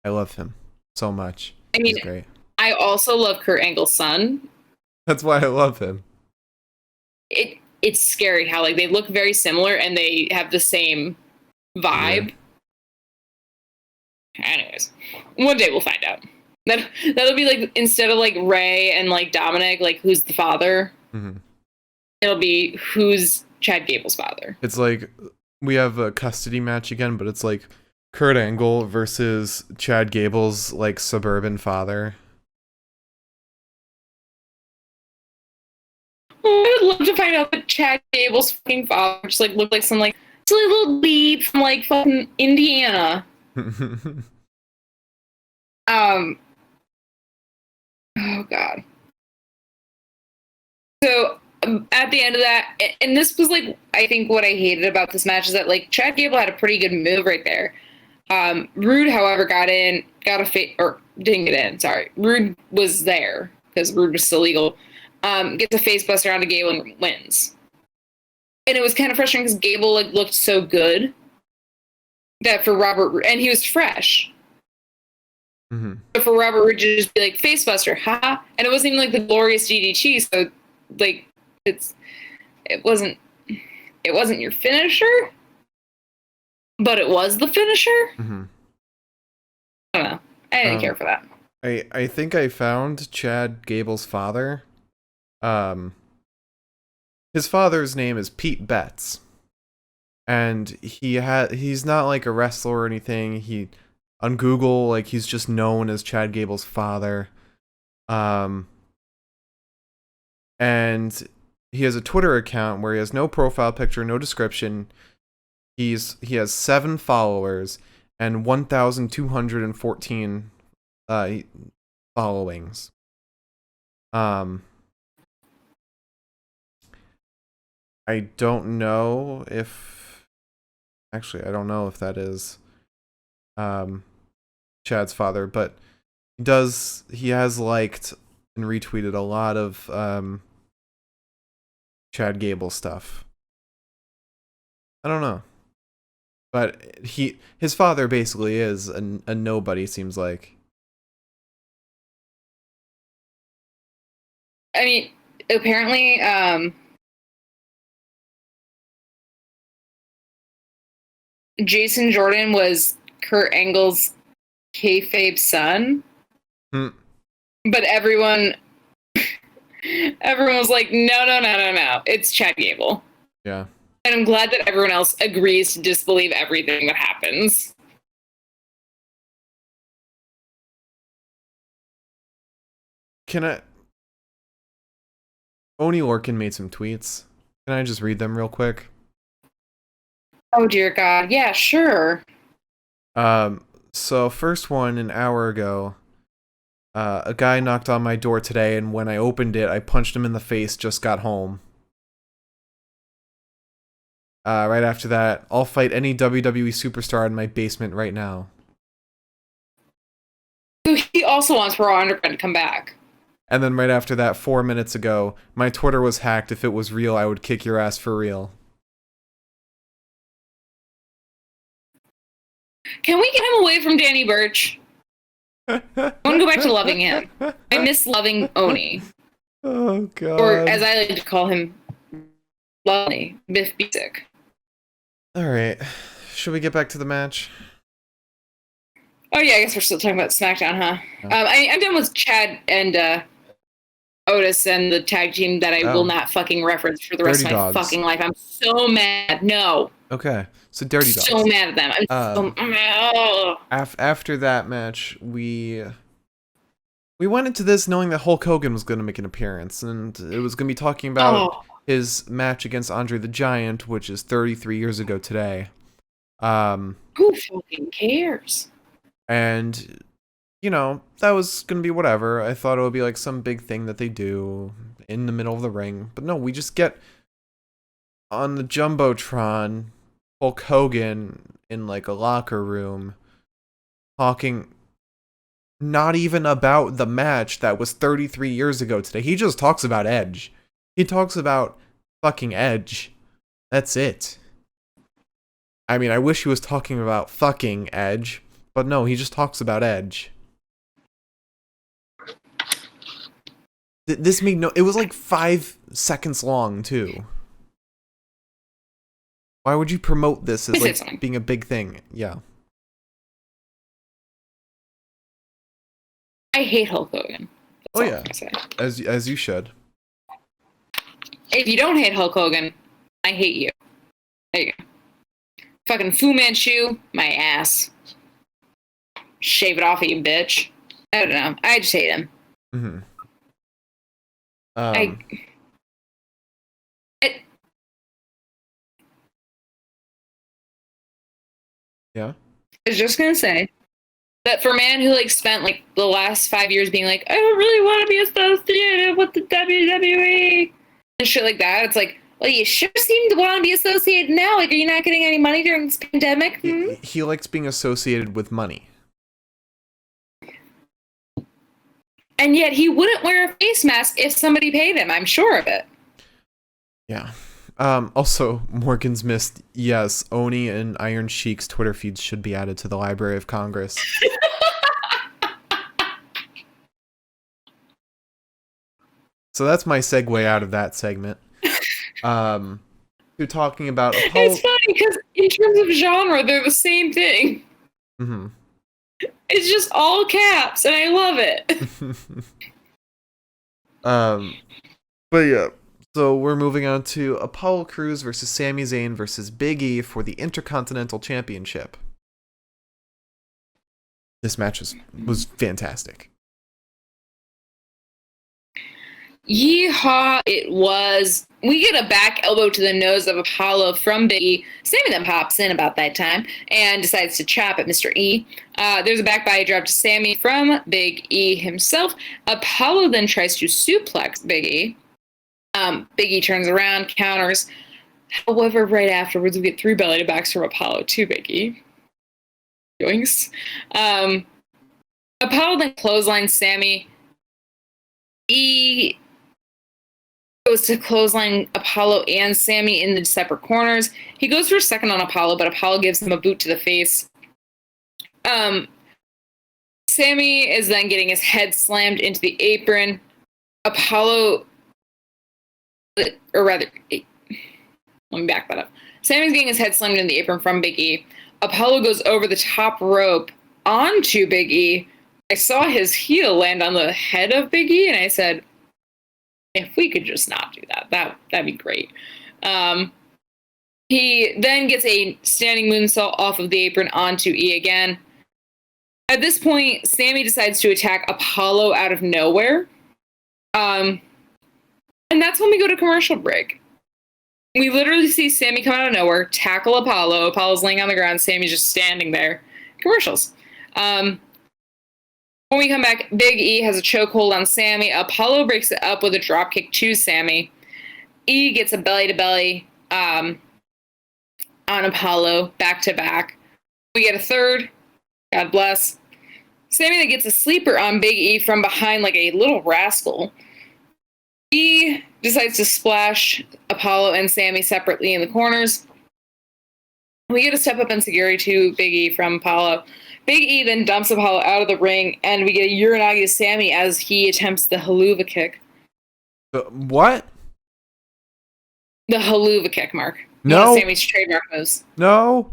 I love him so much. I mean, he's great. I also love Kurt Angle's son. That's why I love him. It's scary how like they look very similar and they have the same vibe. Yeah. Anyways, one day we'll find out. That'll be like, instead of like Ray and like Dominik, like who's the father? Mm-hmm. It'll be who's Chad Gable's father. It's like we have a custody match again, but it's like Kurt Angle versus Chad Gable's like suburban father. I would love to find out that Chad Gable's fucking father just like looked like some like silly little beep from like fucking Indiana. Oh god. So at the end of that, and this was like, I think what I hated about this match is that like Chad Gable had a pretty good move right there. Roode, however, didn't get in. Sorry, Roode was there because Roode was still legal. Gets a face buster onto Gable and wins. And it was kind of frustrating because Gable like looked so good that for Robert, and he was fresh. Mm-hmm. But for Robert Roode to just be like face buster, haha, and it wasn't even like the glorious DDT. So like it wasn't your finisher, but it was the finisher. Mm-hmm. I don't know. I didn't care for that. I think I found Chad Gable's father. His father's name is Pete Betts, and he's not like a wrestler or anything. He on Google, like, he's just known as Chad Gable's father. And he has a Twitter account where he has no profile picture, no description. He has 7 followers and 1,214 followings. I don't know if actually I don't know if that is Chad's father, but he has liked and retweeted a lot of Chad Gable stuff. I don't know. But his father basically is a nobody, seems like. I mean, apparently, Jason Jordan was Kurt Angle's kayfabe son. But everyone was like, no, it's Chad Gable. Yeah. And I'm glad that everyone else agrees to disbelieve everything that happens. Oni Lorcan made some tweets. Can I just read them real quick? Oh dear God. Yeah, sure. So first one, an hour ago, a guy knocked on my door today, and when I opened it, I punched him in the face, just got home. Right after that, I'll fight any WWE superstar in my basement right now. So he also wants Raw Underground to come back. And then right after that, 4 minutes ago, my Twitter was hacked. If it was real, I would kick your ass for real. Can we get him away from Danny Burch? I want to go back to loving him. I miss loving Oni. Oh, God. Or, as I like to call him, Lonnie, Biff Basic. Alright. Should we get back to the match? Oh, yeah, I guess we're still talking about SmackDown, huh? Oh. I'm done with Chad and Otis and the tag team that I will not fucking reference for the rest of my fucking life. I'm so mad. No. Okay. So Dirty Dogs. So mad at them. After that match, we went into this knowing that Hulk Hogan was going to make an appearance, and it was going to be talking about his match against Andre the Giant, which is 33 years ago today. Who fucking cares? And, you know, that was going to be whatever. I thought it would be like some big thing that they do in the middle of the ring. But no, we just get on the Jumbotron, Hulk Hogan in like a locker room talking not even about the match that was 33 years ago today. He just talks about Edge. He talks about fucking Edge. That's it. I mean, I wish he was talking about fucking Edge, but no, he just talks about Edge. This made no... It was like 5 seconds long, too. Why would you promote this as like being a big thing? Yeah. I hate Hulk Hogan. Oh yeah, as you should. If you don't hate Hulk Hogan, I hate you. There you go. Fucking Fu Manchu, my ass. Shave it off of you, bitch. I don't know. I just hate him. Mm-hmm. Yeah. I was just gonna say that for a man who like spent like the last 5 years being like, I don't really want to be associated with the WWE and shit like that, it's like, well, you sure seem to want to be associated now. Like, are you not getting any money during this pandemic? He likes being associated with money. And yet he wouldn't wear a face mask if somebody paid him. I'm sure of it. Yeah. Also, Morgan's missed, yes, Oni and Iron Sheik's Twitter feeds should be added to the Library of Congress. So that's my segue out of that segment. You're talking about It's funny because in terms of genre, they're the same thing. Mm-hmm. It's just all caps, and I love it. But yeah. So we're moving on to Apollo Crews versus Sami Zayn versus Big E for the Intercontinental Championship. This match was fantastic. Yeehaw, it was. We get a back elbow to the nose of Apollo from Big E. Sami then pops in about that time and decides to chop at Mr. E. There's a back body drop to Sami from Big E himself. Apollo then tries to suplex Big E. Big E turns around, counters. However, right afterwards, we get 3 belly to backs from Apollo to Big E. Yoinks. Apollo then clotheslines Sami. E goes to clothesline Apollo and Sami in the separate corners. He goes for a second on Apollo, but Apollo gives him a boot to the face. Sami is then getting his head slammed into the apron. Apollo... Or rather, let me back that up. Sami's getting his head slammed in the apron from Big E. Apollo goes over the top rope onto Big E. I saw his heel land on the head of Big E, and I said, if we could just not do that, that'd be great. He then gets a standing moonsault off of the apron onto E again. At this point, Sami decides to attack Apollo out of nowhere. And that's when we go to commercial break. We literally see Sami come out of nowhere, tackle Apollo. Apollo's laying on the ground. Sami's just standing there. Commercials. When we come back, Big E has a chokehold on Sami. Apollo breaks it up with a dropkick to Sami. E gets a belly-to-belly on Apollo, back-to-back. We get a third. God bless. Sami then gets a sleeper on Big E from behind like a little rascal. E decides to splash Apollo and Sami separately in the corners. We get a step up in security to Big E from Apollo. Big E then dumps Apollo out of the ring, and we get a Uranagi to Sami as he attempts the haluva kick. What? The haluva kick, Mark. No. One of Sami's trademark moves. No.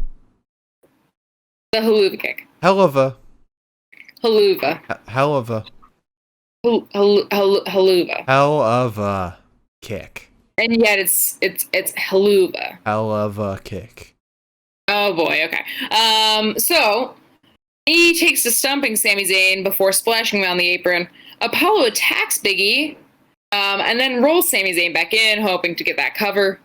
The haluva kick. Hell of a. Haluva. Hell of a. Haluva. Hell of a kick. And yet it's haluva. Hell of a kick. Oh boy, okay. So E takes to stumping Sami Zayn before splashing him on the apron. Apollo attacks Big E, and then rolls Sami Zayn back in, hoping to get that cover.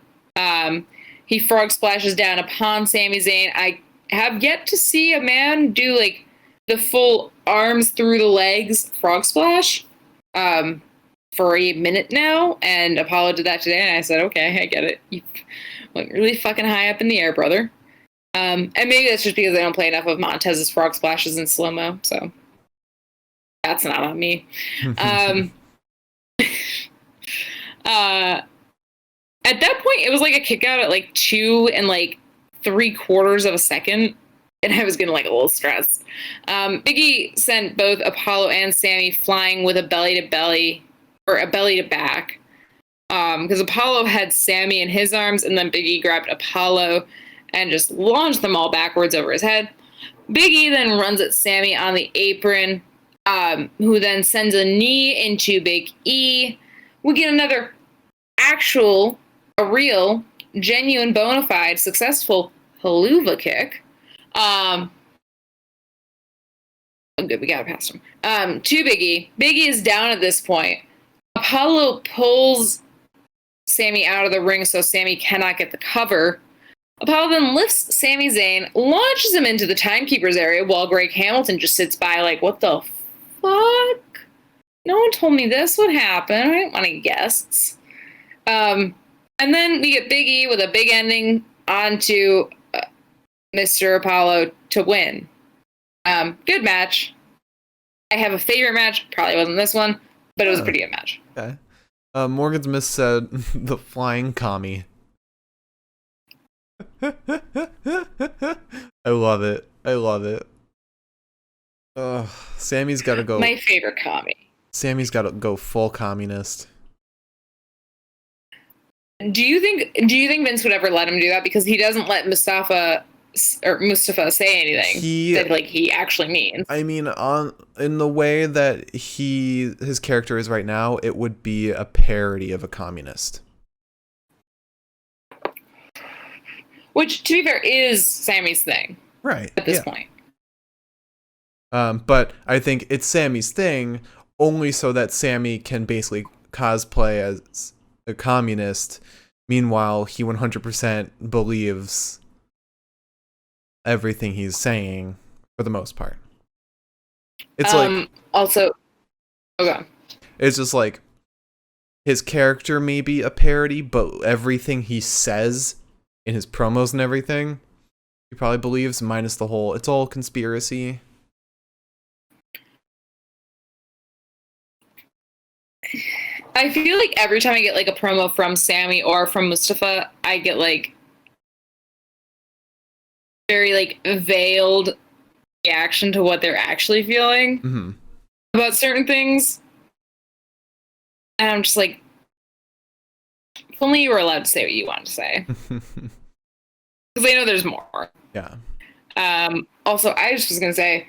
He frog splashes down upon Sami Zayn. I have yet to see a man do like the full arms through the legs frog splash for a minute now, and Apollo did that today, and I said, okay, I get it. You went really fucking high up in the air, brother. And maybe that's just because I don't play enough of Montez's frog splashes in slow-mo, so that's not on me. At that point, it was like a kick out at like 2 and like 3/4 of a second. And I was getting like a little stressed. Big E sent both Apollo and Sami flying with a belly to belly or a belly to back. Because Apollo had Sami in his arms, and then Big E grabbed Apollo and just launched them all backwards over his head. Big E then runs at Sami on the apron, who then sends a knee into Big E. We get another a real, genuine, bona fide, successful haluva kick. Oh, good, we got it past him. To Big E. Big E is down at this point. Apollo pulls Sami out of the ring so Sami cannot get the cover. Apollo then lifts Sami Zayn, launches him into the timekeeper's area while Greg Hamilton just sits by like, what the fuck? No one told me this would happen. I didn't want any guests. And then we get Big E with a big ending onto Mr. Apollo to win. Good match. I have a favorite match. Probably wasn't this one, but it was a pretty good match. Okay. Morgan's Miss said the flying commie. I love it. I love it. Sammy's got to go. My favorite commie. Sammy's got to go full communist. Do you think Vince would ever let him do that? Because he doesn't let Mustafa say anything that like he actually means. I mean, in the way that his character is right now, it would be a parody of a communist. Which, to be fair, is Sammy's thing. Right. At this point. But I think it's Sammy's thing only so that Sami can basically cosplay as a communist. Meanwhile, he 100% believes everything he's saying for the most part. It's like also okay. It's just like his character may be a parody, but everything he says in his promos and everything, he probably believes, minus the whole it's all conspiracy. I feel like every time I get like a promo from Sami or from Mustafa, I get like very like veiled reaction to what they're actually feeling about certain things. And I'm just like, if only you were allowed to say what you wanted to say. Because I know there's more. Yeah. Also, I just was going to say,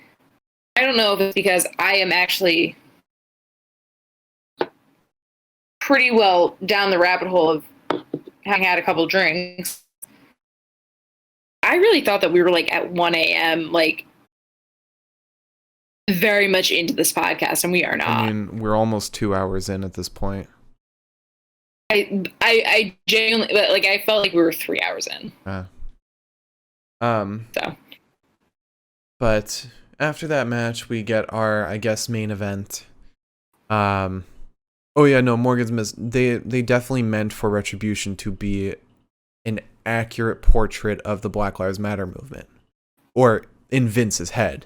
I don't know if it's because I am actually pretty well down the rabbit hole of having had a couple drinks. I really thought that we were like at 1 a.m., like very much into this podcast, and we are not. I mean, we're almost 2 hours in at this point. I genuinely, like, I felt like we were 3 hours in. So. But after that match, we get our, I guess, main event. Oh yeah, no, Morgan's Miss. They definitely meant for Retribution to be an accurate portrait of the Black Lives Matter movement, or in Vince's head,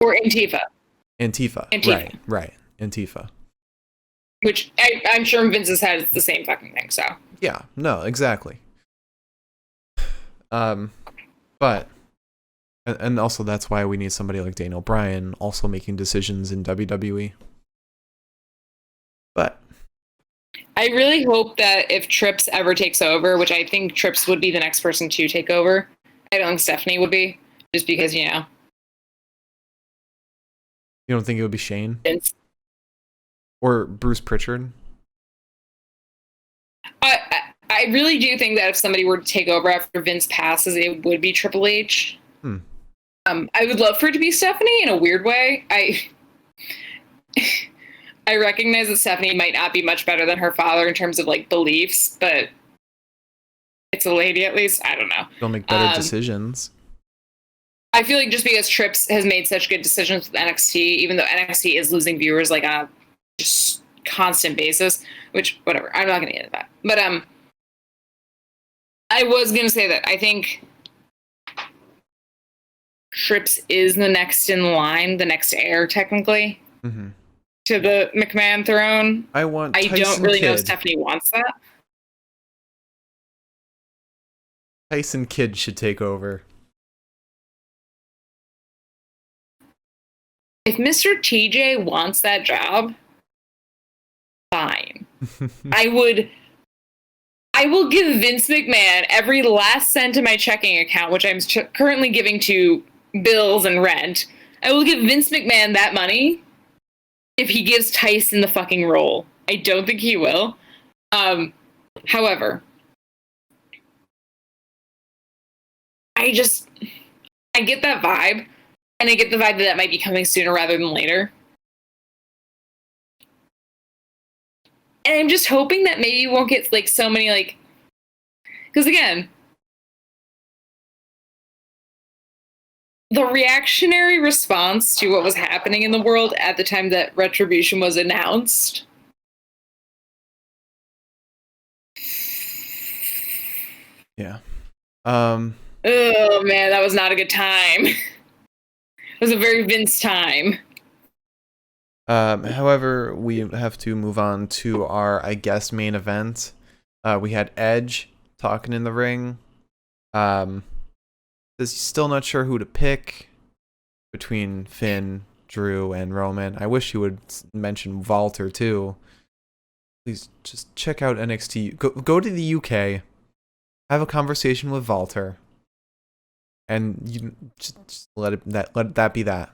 or Antifa. Right, Antifa. Which I'm sure in Vince's head is the same fucking thing. So yeah, no, exactly. But and also that's why we need somebody like Daniel Bryan also making decisions in WWE. But I really hope that if Trips ever takes over, which I think Trips would be the next person to take over, I don't think Stephanie would be, just because, you know. You don't think it would be Shane? Vince. Or Bruce Pritchard? I really do think that if somebody were to take over after Vince passes, it would be Triple H. I would love for it to be Stephanie in a weird way. I recognize that Stephanie might not be much better than her father in terms of like beliefs, but it's a lady at least. I don't know. They'll make better decisions. I feel like just because Trips has made such good decisions with NXT, even though NXT is losing viewers like on a just constant basis, which whatever, I'm not going to get into that. But I was going to say that I think Trips is the next in line, the next heir technically. to the McMahon throne. I want I Tyson don't really Kidd. know if Stephanie wants that. Tyson Kidd should take over. If Mr. TJ wants that job, fine. I will give Vince McMahon every last cent of my checking account, which I'm currently giving to bills and rent. I will give Vince McMahon that money if he gives Tyson the fucking role. I don't think he will. However, I get that vibe, and I get the vibe that might be coming sooner rather than later. And I'm just hoping that maybe you won't get like so many like, because again, the reactionary response to what was happening in the world at the time that Retribution was announced. Yeah. Oh man, that was not a good time. It was a very Vince time. However, we have to move on to our, I guess, main event. We had Edge talking in the ring. He's still not sure who to pick between Finn, Drew, and Roman. I wish he would mention Walter too. Please just check out NXT. Go to the UK, have a conversation with Walter, and you just let that be that.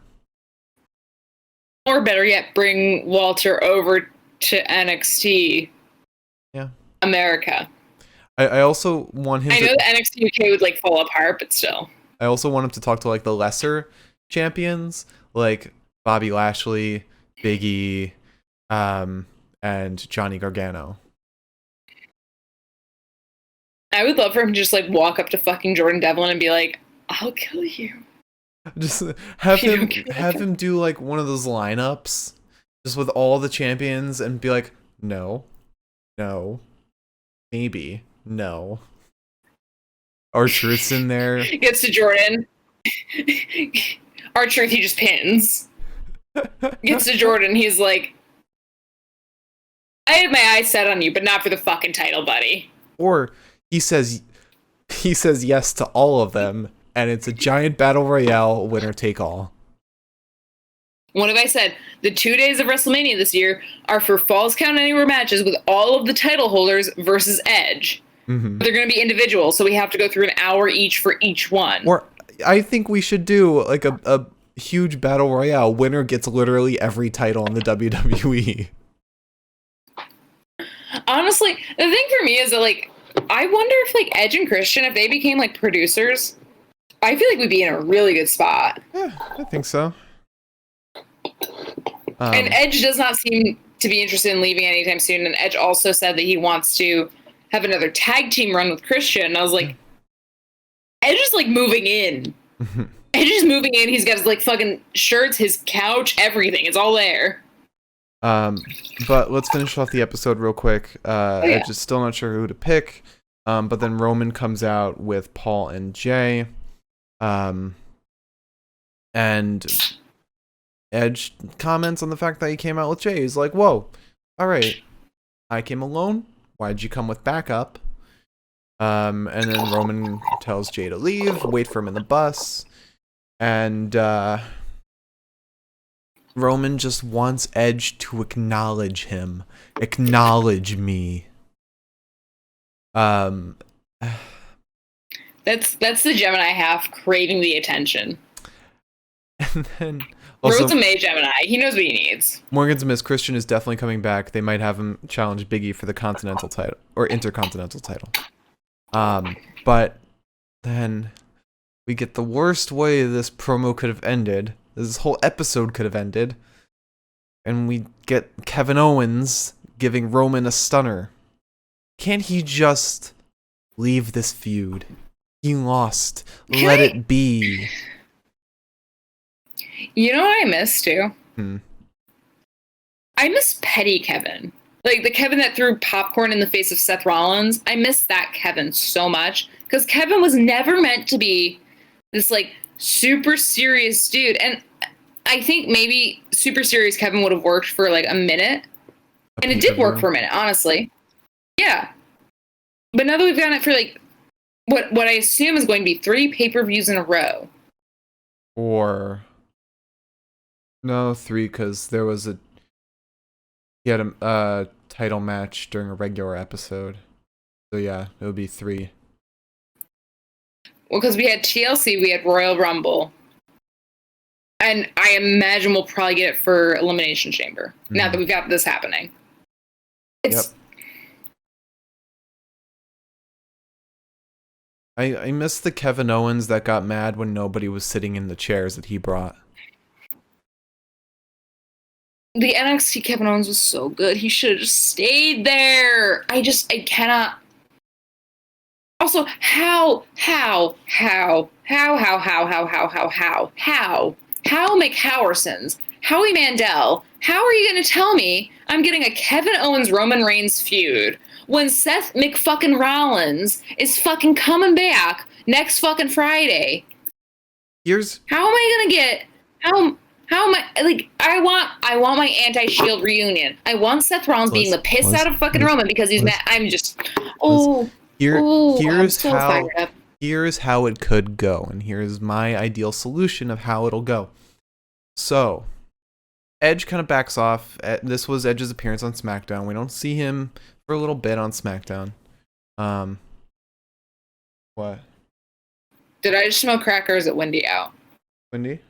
Or better yet, bring Walter over to NXT. Yeah. America. I also want him. I know that NXT UK would like fall apart, but still. I also want him to talk to like the lesser champions, like Bobby Lashley, Big E, and Johnny Gargano. I would love for him to just like walk up to fucking Jordan Devlin and be like, "I'll kill you." Just have him do like one of those lineups, just with all the champions, and be like, no, maybe, no. R-Truth's in there. Gets to Jordan. R-Truth, he just pins. Gets to Jordan, he's like, I had my eyes set on you, but not for the fucking title, buddy. Or he says yes to all of them, and it's a giant battle royale, winner take all. What have I said? The 2 days of WrestleMania this year are for Falls Count Anywhere matches with all of the title holders versus Edge. Mm-hmm. They're going to be individual, so we have to go through an hour each for each one. Or I think we should do like a huge battle royale. Winner gets literally every title in the WWE. Honestly, the thing for me is that like, I wonder if like Edge and Christian, if they became like producers, I feel like we'd be in a really good spot. Yeah, I think so. And Edge does not seem to be interested in leaving anytime soon. And Edge also said that he wants to have another tag team run with Christian. And I was like, Edge is like moving in. Edge is moving in. He's got his like fucking shirts, his couch, everything. It's all there. But let's finish off the episode real quick. Edge is still not sure who to pick. But then Roman comes out with Paul and Jay. And Edge comments on the fact that he came out with Jay. He's like, whoa, all right, I came alone. Why'd you come with backup? And then Roman tells Jay to leave, wait for him in the bus. And Roman just wants Edge to acknowledge him. Acknowledge me. That's the Gemini half craving the attention. And then also, Rhode's a May Gemini. He knows what he needs. Morgan's Miss Christian is definitely coming back. They might have him challenge Big E for the Continental title or Intercontinental title. But then we get the worst way this promo could have ended. This whole episode could have ended. And we get Kevin Owens giving Roman a stunner. Can't he just leave this feud? He lost. Let it be. You know what I miss too? I miss petty Kevin. Like the Kevin that threw popcorn in the face of Seth Rollins. I miss that Kevin so much. Because Kevin was never meant to be this like super serious dude. And I think maybe Super Series Kevin would have worked for like a minute. And it did work for a minute, honestly. Yeah. But now that we've gotten it for like what I assume is going to be 3 pay-per-views in a row. Or no, 3, because he had a title match during a regular episode. So yeah, it would be 3. Well, because we had TLC, we had Royal Rumble. And I imagine we'll probably get it for Elimination Chamber. Now that we've got this happening. It's I miss the Kevin Owens that got mad when nobody was sitting in the chairs that he brought. The NXT Kevin Owens was so good. He should have just stayed there. I cannot. Also, how McHowersons, Howie Mandel, how are you going to tell me I'm getting a Kevin Owens Roman Reigns feud when Seth McFucking Rollins is fucking coming back next fucking Friday? How am I going to get, how am I, like, I want my anti-Shield reunion. I want Seth Rollins being the piss out of fucking Roman because he's mad. I'm just, I'm so fired up. Here's how it could go, and here's my ideal solution of how it'll go. So, Edge kind of backs off. This was Edge's appearance on SmackDown. We don't see him for a little bit on SmackDown. What? Did I just smell crack or is it windy out? Windy?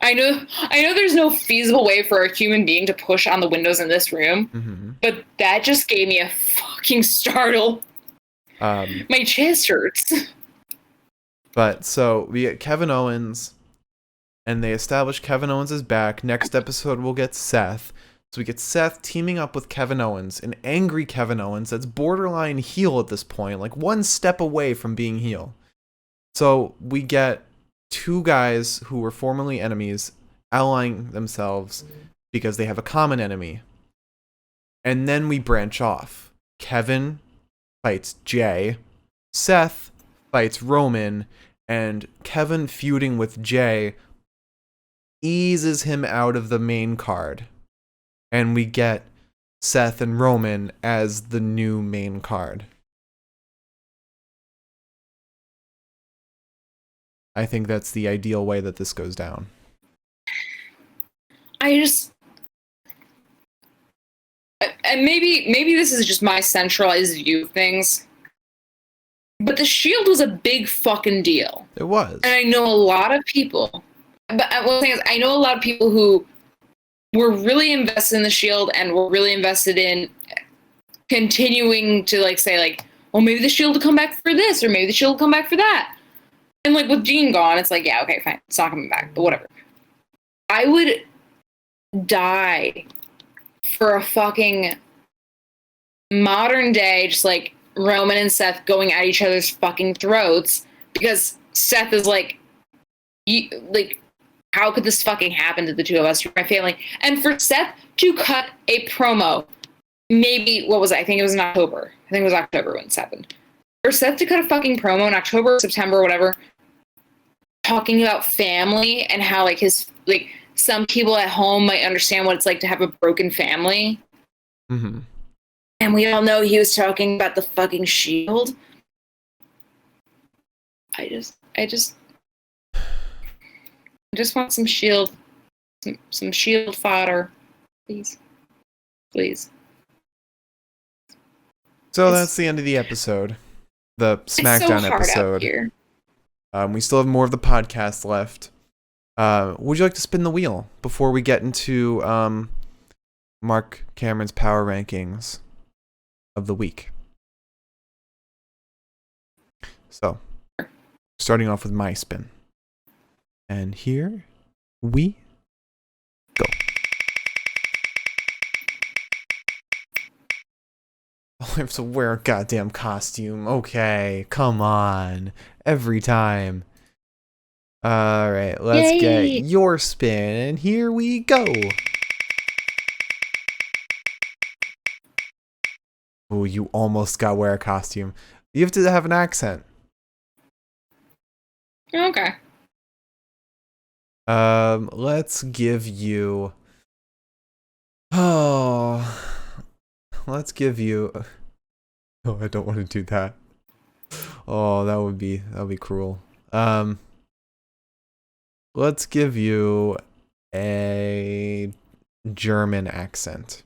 I know there's no feasible way for a human being to push on the windows in this room, but that just gave me a fucking startle. My chest hurts. But so we get Kevin Owens, and they establish Kevin Owens is back. Next episode we'll get Seth. So we get Seth teaming up with Kevin Owens, an angry Kevin Owens that's borderline heel at this point, like one step away from being heel. So we get 2 guys who were formerly enemies allying themselves because they have a common enemy. And then we branch off. Kevin fights Jay. Seth fights Roman. And Kevin feuding with Jay eases him out of the main card. And we get Seth and Roman as the new main card. I think that's the ideal way that this goes down. And maybe this is just my centralized view of things, but the Shield was a big fucking deal. It was. And I know a lot of people, but one thing is, I know a lot of people who were really invested in the Shield and were really invested in continuing to like say like, well, maybe the Shield will come back for this, or maybe the Shield will come back for that. And like with Dean gone, it's like, yeah, okay, fine, it's not coming back, but whatever. I would die for a fucking modern day, just like Roman and Seth going at each other's fucking throats because Seth is like, how could this fucking happen to the 2 of us? You're my family. And for Seth to cut a promo, maybe, what was it? I think it was in October. I think it was October when this happened. For Seth to cut a fucking promo in October, September, whatever, talking about family and how like his like some people at home might understand what it's like to have a broken family. Mm-hmm. And we all know he was talking about the fucking Shield. I just want some Shield, some Shield fodder, please. So that's the end of the episode. The Smackdown so hard episode. Out here. We still have more of the podcast left. Would you like to spin the wheel before we get into Mark Cameron's power rankings of the week? So, starting off with my spin. And here we go. I have to wear a goddamn costume. Okay, come on. Every time. Alright, let's get your spin, and here we go. Oh, you almost got wear a costume. You have to have an accent. Okay. Let's give you. Oh, let's give you. Oh, I don't want to do that. Oh, that would be cruel. Let's give you a German accent.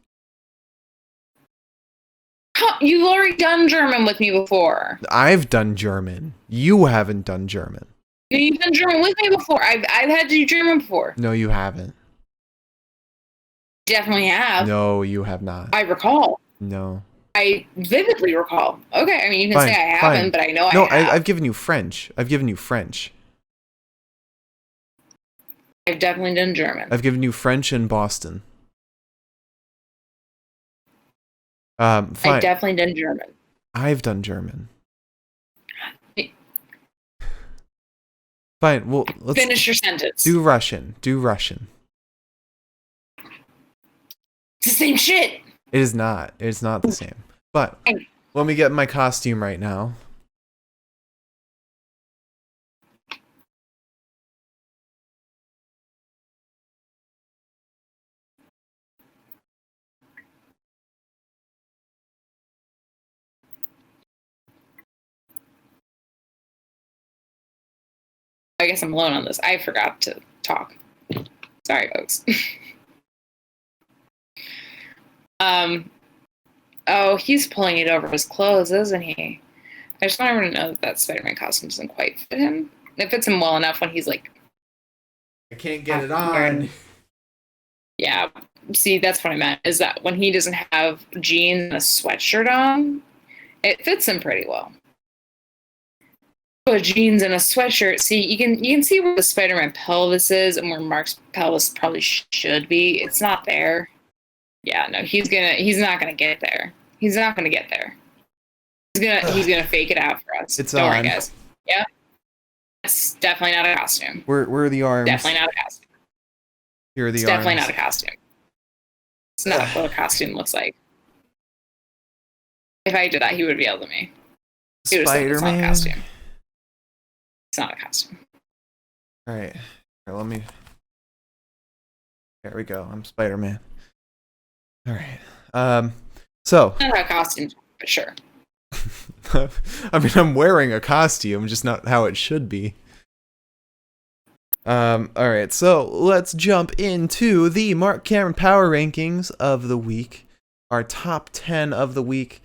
You've already done German with me before. I've done German. You haven't done German. You've done German with me before. I've had to do German before. No, you haven't. Definitely have. No, you have not. I recall. No. I vividly recall. Okay, I mean, you can say I haven't, but I know I have. No, I've given you French. I've definitely done German. I've given you French in Boston. Fine. I've definitely done German. I've done German. Fine, well, let's finish your sentence. Do Russian. It's the same shit. It is not. It's not the same. But let me get my costume right now. I guess I'm alone on this. I forgot to talk. Sorry, folks. Oh, he's pulling it over his clothes, isn't he? I just want everyone to know that Spider-Man costume doesn't quite fit him. It fits him well enough when he's like, I can't get it on. Yeah, see, that's what I meant, is that when he doesn't have jeans and a sweatshirt on, it fits him pretty well. But jeans and a sweatshirt, see, you can see where the Spider-Man pelvis is and where Mark's pelvis probably should be. It's not there. Yeah, no, he's not gonna get there. He's not gonna get there. He's gonna fake it out for us. It's Don't on. worry, guys. Yeah. It's definitely not a costume. Where are the arms? Definitely not a costume. Here are the it's arms. Definitely not a costume. It's not what a costume looks like. If I did that, he would be able to me. Spider-Man. It's not a costume. It's not a costume. All right, let me. There we go. I'm Spider-Man. All right. So. Not a costume, but sure. I mean, I'm wearing a costume, just not how it should be. All right, so let's jump into the Mark Cameron Power Rankings of the week. Our top 10 of the week.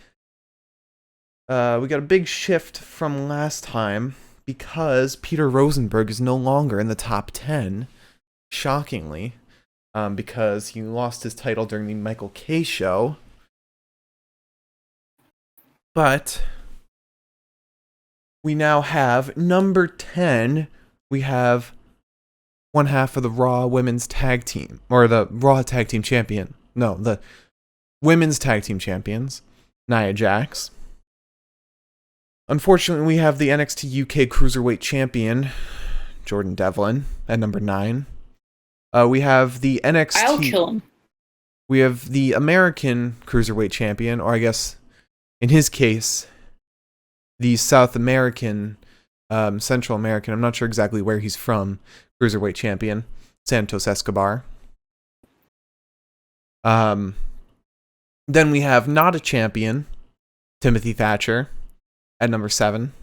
We got a big shift from last time because Peter Rosenberg is no longer in the top 10, shockingly, because he lost his title during the Michael K show. But we now have number 10. We have one half of the Raw Women's Tag Team, or the Raw Tag Team Champion. No, the Women's Tag Team Champions, Nia Jax. Unfortunately, we have the NXT UK Cruiserweight Champion, Jordan Devlin, at number 9. We have the NXT... I'll kill him. We have the American Cruiserweight Champion, or I guess, in his case, the South American, Central American, I'm not sure exactly where he's from, Cruiserweight Champion, Santos Escobar. Then we have not a champion, Timothy Thatcher, at number 7.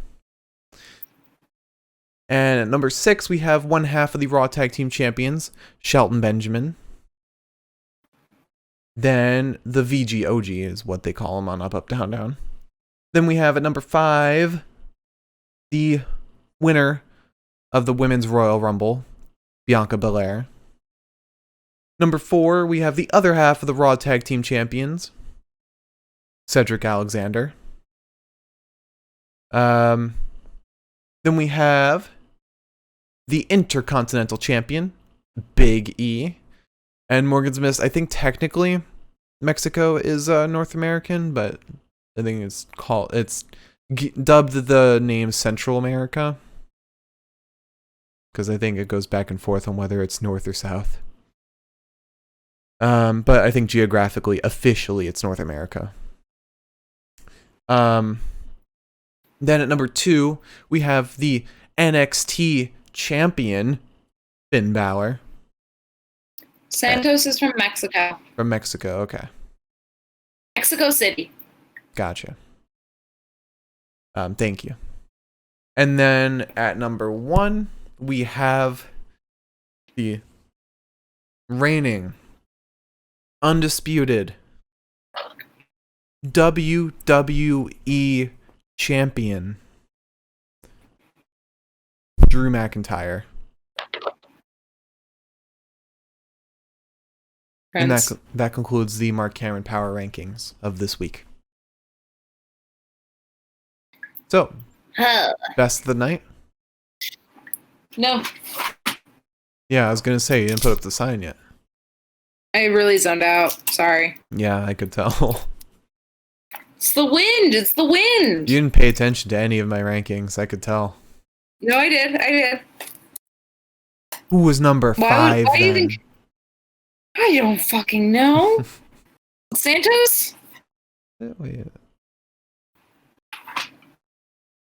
And at number 6, we have one half of the Raw Tag Team Champions, Shelton Benjamin. Then the VGOG is what they call him on Up, Up, Down, Down. Then we have at number 5, the winner of the Women's Royal Rumble, Bianca Belair. Number 4, we have the other half of the Raw Tag Team Champions, Cedric Alexander. Then we have the Intercontinental Champion, Big E. And Morgan's missed. I think technically Mexico is North American, but I think it's dubbed the name Central America, because I think it goes back and forth on whether it's North or South. But I think geographically, officially, it's North America. Then at number 2, we have the NXT Champion, Finn Balor. Santos is from Mexico. From Mexico, okay. Mexico City. Gotcha. Thank you. And then at number 1, we have the reigning, undisputed WWE champion, Drew McIntyre. And that concludes the Mark Cameron Power Rankings of this week. So, best of the night? No. Yeah, I was going to say, you didn't put up the sign yet. I really zoned out. Sorry. Yeah, I could tell. It's the wind. It's the wind. You didn't pay attention to any of my rankings, I could tell. No, I did. Who was number 5 why then? do you think... I don't fucking know. Santos? Wait.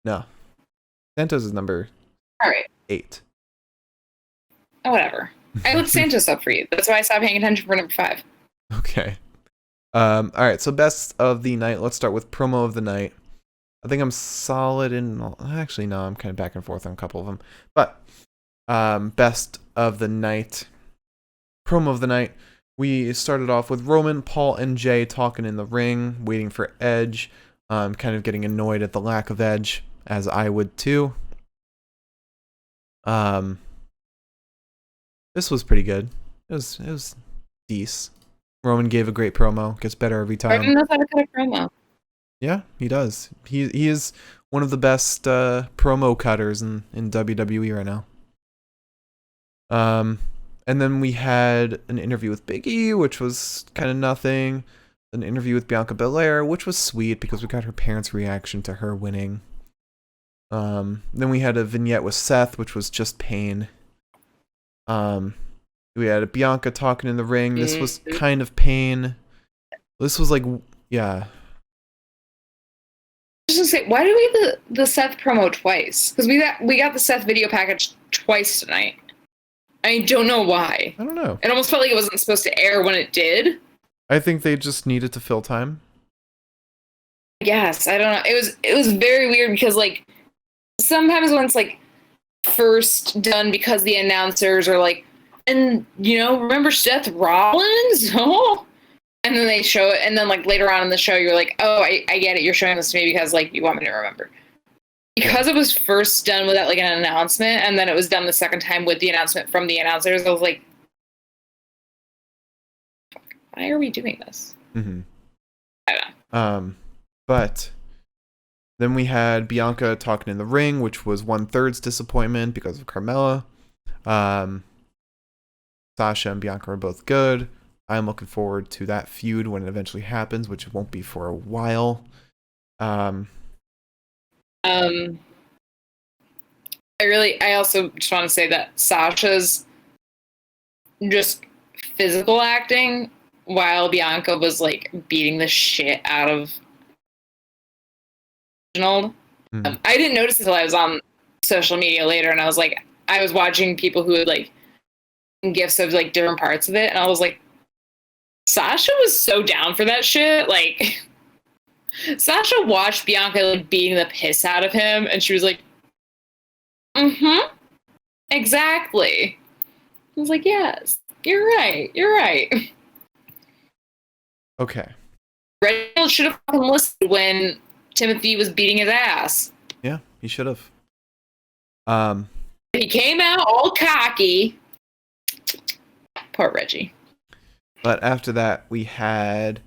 No. Santos is number All right. 8. Oh, whatever. I looked Santos up for you. That's why I stopped paying attention for number 5. Okay. All right, so best of the night. Let's start with promo of the night. I think I'm solid in... Actually, no, I'm kind of back and forth on a couple of them. But best of the night. Promo of the night. We started off with Roman, Paul, and Jay talking in the ring, waiting for Edge. Kind of getting annoyed at the lack of Edge, as I would too. This was pretty good. It was decent. Roman gave a great promo. Gets better every time. Roman knows how to cut a promo. Yeah, he does. He is one of the best promo cutters in WWE right now. And then we had an interview with Big E, which was kind of nothing. An interview with Bianca Belair, which was sweet because we got her parents' reaction to her winning. Then we had a vignette with Seth, which was just pain. We had Bianca talking in the ring. This was kind of pain. This was like, yeah. Just to say, why did we have the Seth promo twice? Because we got the Seth video package twice tonight. I don't know why. I don't know. It almost felt like it wasn't supposed to air when it did. I think they just needed to fill time. Yes, I don't know. It was very weird because like sometimes when it's like first done because the announcers are like, and remember Seth Rollins? Oh. And then they show it, and then like later on in the show you're like, oh, I get it. You're showing this to me because like you want me to remember. Because it was first done without like an announcement, and then it was done the second time with the announcement from the announcers, I was like, why are we doing this? Mm-hmm. I don't know. But then we had Bianca talking in the ring, which was 1/3's disappointment because of Carmella. Sasha and Bianca are both good. I'm looking forward to that feud when it eventually happens, which won't be for a while. I also just want to say that Sasha's just physical acting while Bianca was like beating the shit out of Reginald. I didn't notice until I was on social media later, and I was watching people who had like gifs of like different parts of it, and I was like, Sasha was so down for that shit. Like, Sasha watched Bianca like beating the piss out of him, and she was like, exactly. I was like, yes, you're right. Okay. Reginald should have fucking listened when Timothy was beating his ass. Yeah, he should have. He came out all cocky. Poor Reggie. But after that, we had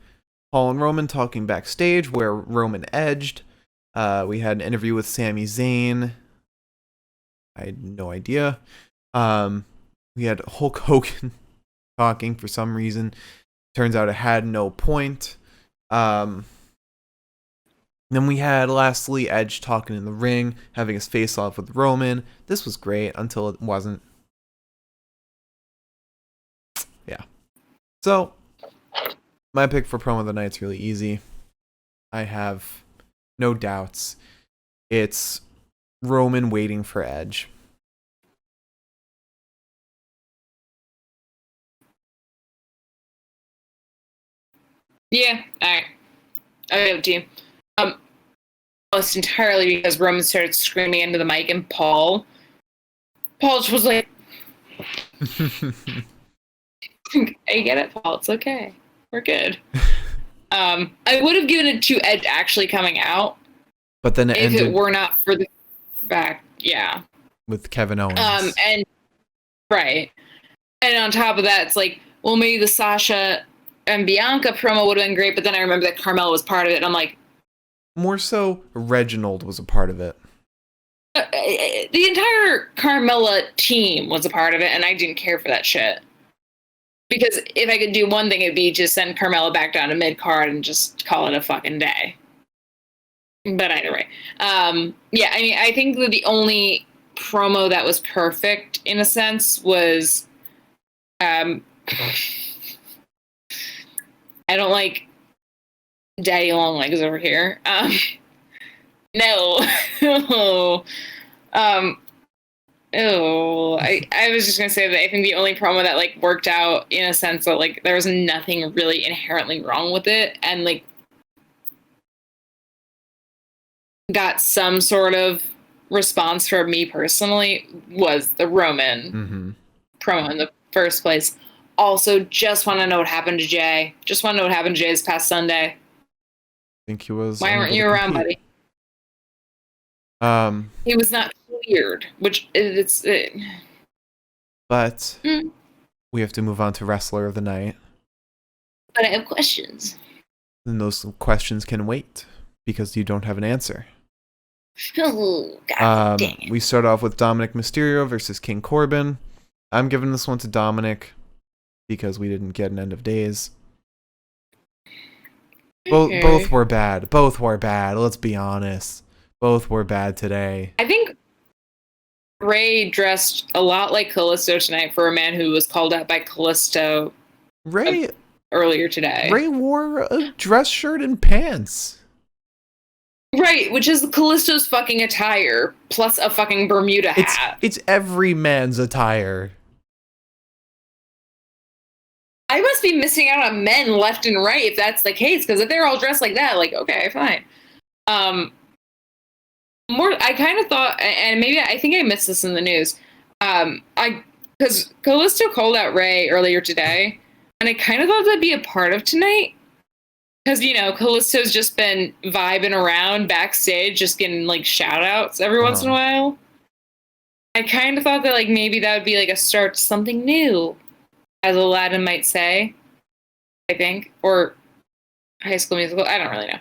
Paul and Roman talking backstage where Roman edged. We had an interview with Sami Zayn. I had no idea. We had Hulk Hogan talking for some reason. Turns out it had no point. Then we had lastly Edge talking in the ring, having his face off with Roman. This was great until it wasn't. Yeah. So, my pick for promo of the night's really easy. I have no doubts. It's Roman waiting for Edge. Yeah, alright. I have to you. Almost entirely because Roman started screaming into the mic, and Paul just was like, I get it, Paul. It's okay. We're good. I would have given it to Edge actually coming out, but then it if ended it were not for the fact, yeah, with Kevin Owens. and right, and on top of that, it's like, well, maybe the Sasha and Bianca promo would have been great, but then I remember that Carmella was part of it, and I'm like, more so, Reginald was a part of it. The entire Carmella team was a part of it, and I didn't care for that shit. Because if I could do one thing, it'd be just send Carmella back down to mid-card and just call it a fucking day. But either way. Yeah, I mean, I think that the only promo that was perfect, in a sense, was... I don't like Daddy Longlegs over here. No. I was just gonna say that I think the only promo that like worked out in a sense that like there was nothing really inherently wrong with it, and like got some sort of response from me personally, was the Roman promo in the first place. Also, just want to know what happened to Jay. Just want to know what happened to Jay this past Sunday. I think he was. Why weren't you around, buddy? He was not cleared, which it's. But we have to move on to Wrestler of the Night. But I have questions. And those questions can wait because you don't have an answer. Oh, God damn. We start off with Dominik Mysterio versus King Corbin. I'm giving this one to Dominik because we didn't get an end of days. Both were bad. Both were bad. Let's be honest. Both were bad today. I think Ray dressed a lot like Kalisto tonight for a man who was called out by Kalisto earlier today. Ray wore a dress shirt and pants. Right, which is Kalisto's fucking attire, plus a fucking Bermuda hat. It's every man's attire. I must be missing out on men left and right if that's the case, because if they're all dressed like that, like, okay, fine. I kind of thought, and maybe I think I missed this in the news, because Kalisto called out Ray earlier today, and I kind of thought that'd be a part of tonight. Because, you know, Kalisto's just been vibing around backstage, just getting, like, shout-outs every once in a while. I kind of thought that, like, maybe that would be, like, a start to something new, as Aladdin might say, I think. Or High School Musical, I don't really know.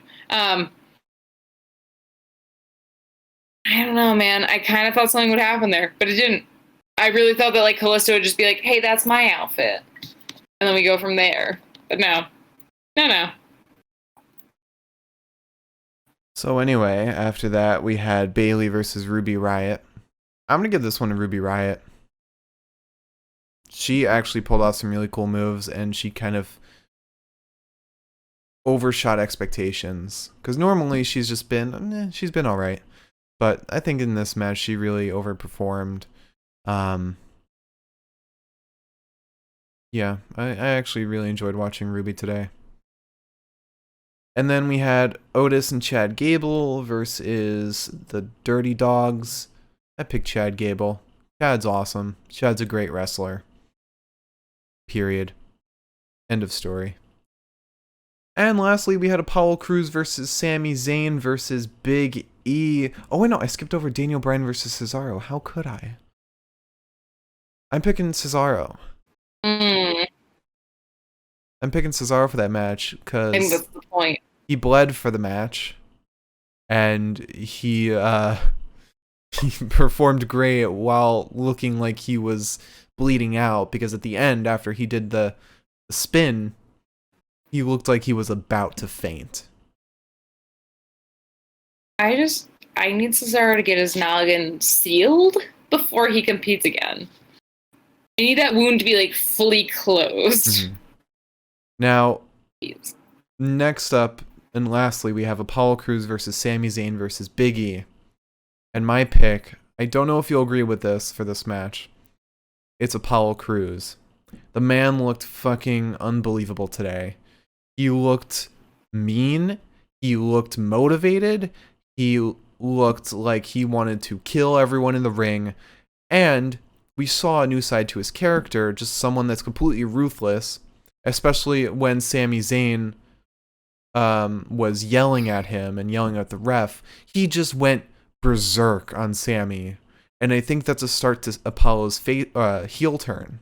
I don't know, man. I kind of thought something would happen there, but it didn't. I really thought that, like, Kalisto would just be like, hey, that's my outfit. And then we go from there. But no. No. So anyway, after that, we had Bayley versus Ruby Riott. I'm going to give this one to Ruby Riott. She actually pulled off some really cool moves, and she kind of overshot expectations. Because normally she's just been, she's been all right. But I think in this match, she really overperformed. Yeah, I actually really enjoyed watching Ruby today. And then we had Otis and Chad Gable versus the Dirty Dogs. I picked Chad Gable. Chad's awesome. Chad's a great wrestler. Period. End of story. And lastly, we had Apollo Crews versus Sami Zayn versus Big E. Oh, wait, no, I skipped over Daniel Bryan versus Cesaro. How could I? I'm picking Cesaro. I'm picking Cesaro for that match because I think that's the point. He bled for the match, and he performed great while looking like he was bleeding out, because at the end, after he did the spin, he looked like he was about to faint. I need Cesaro to get his noggin sealed before he competes again. I need that wound to be, like, fully closed. Mm-hmm. Now, next up, and lastly, we have Apollo Crews versus Sami Zayn versus Big E. And my pick, I don't know if you'll agree with this for this match, it's Apollo Crews. The man looked fucking unbelievable today. He looked mean. He looked motivated. He looked like he wanted to kill everyone in the ring. And we saw a new side to his character, just someone that's completely ruthless, especially when Sami Zayn was yelling at him and yelling at the ref. He just went berserk on Sami. And I think that's a start to Apollo's heel turn.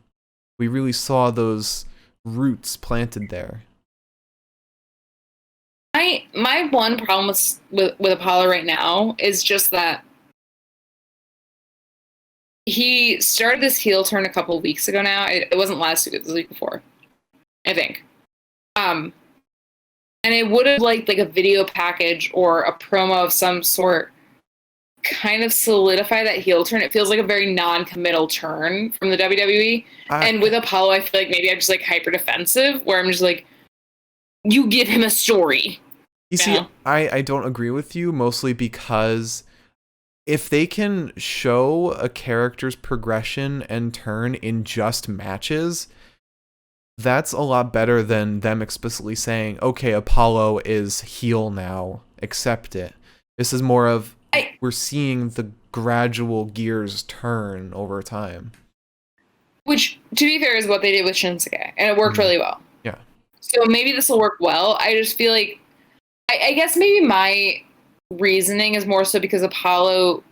We really saw those roots planted there. My one problem with Apollo right now is just that he started this heel turn a couple of weeks ago now. It wasn't last week, it was the week before, I think. And I would have liked like a video package or a promo of some sort kind of solidify that heel turn. It feels like a very non-committal turn from the WWE. And with Apollo, I feel like maybe I'm just like hyper defensive, where I'm just like, you give him a story. You see, I don't agree with you, mostly because if they can show a character's progression and turn in just matches, that's a lot better than them explicitly saying, okay, Apollo is heel now, accept it. This is more of, we're seeing the gradual gears turn over time. Which, to be fair, is what they did with Shinsuke, and it worked really well. Yeah. So maybe this will work well. I just feel like, I guess maybe my reasoning is more so because Apollo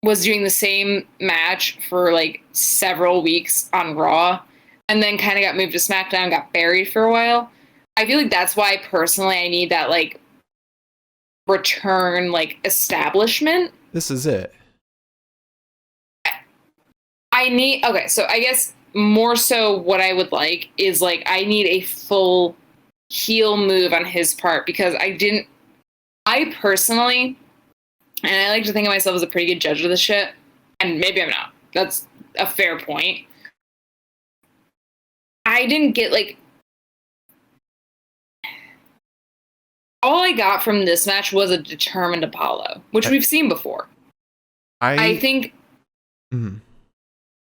was doing the same match for like several weeks on Raw, and then kind of got moved to SmackDown, got buried for a while. I feel like that's why personally I need that like return, like establishment. This is it. Okay, so I guess more so what I would like is like I need a full heel move on his part, because I personally, and I like to think of myself as a pretty good judge of this shit, and maybe I'm not. That's a fair point. I didn't get like, all I got from this match was a determined Apollo, which we've seen before. I think. Mm-hmm.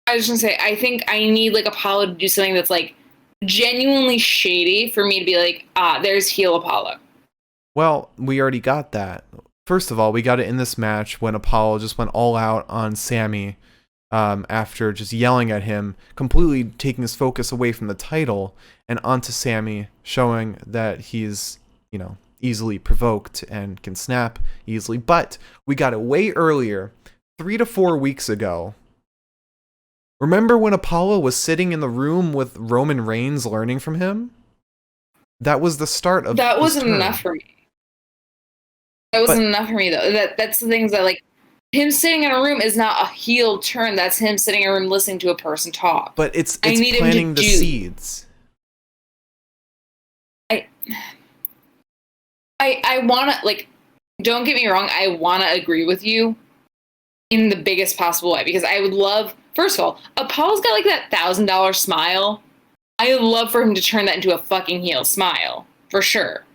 I was just gonna say, I think I need like Apollo to do something that's like genuinely shady for me to be like, there's heel Apollo. Well, we already got that. First of all, we got it in this match when Apollo just went all out on Sami after just yelling at him, completely taking his focus away from the title and onto Sami, showing that he's, easily provoked and can snap easily. But we got it way earlier, 3 to 4 weeks ago. Remember when Apollo was sitting in the room with Roman Reigns learning from him? That was the start of that wasn't enough for me. That wasn't enough for me, though. That's the things that, like, him sitting in a room is not a heel turn. That's him sitting in a room listening to a person talk. But it's planting the seeds. I want to, like, don't get me wrong, I want to agree with you in the biggest possible way, because I would love, first of all, Apollo's got, like, that $1,000 smile. I would love for him to turn that into a fucking heel smile, for sure.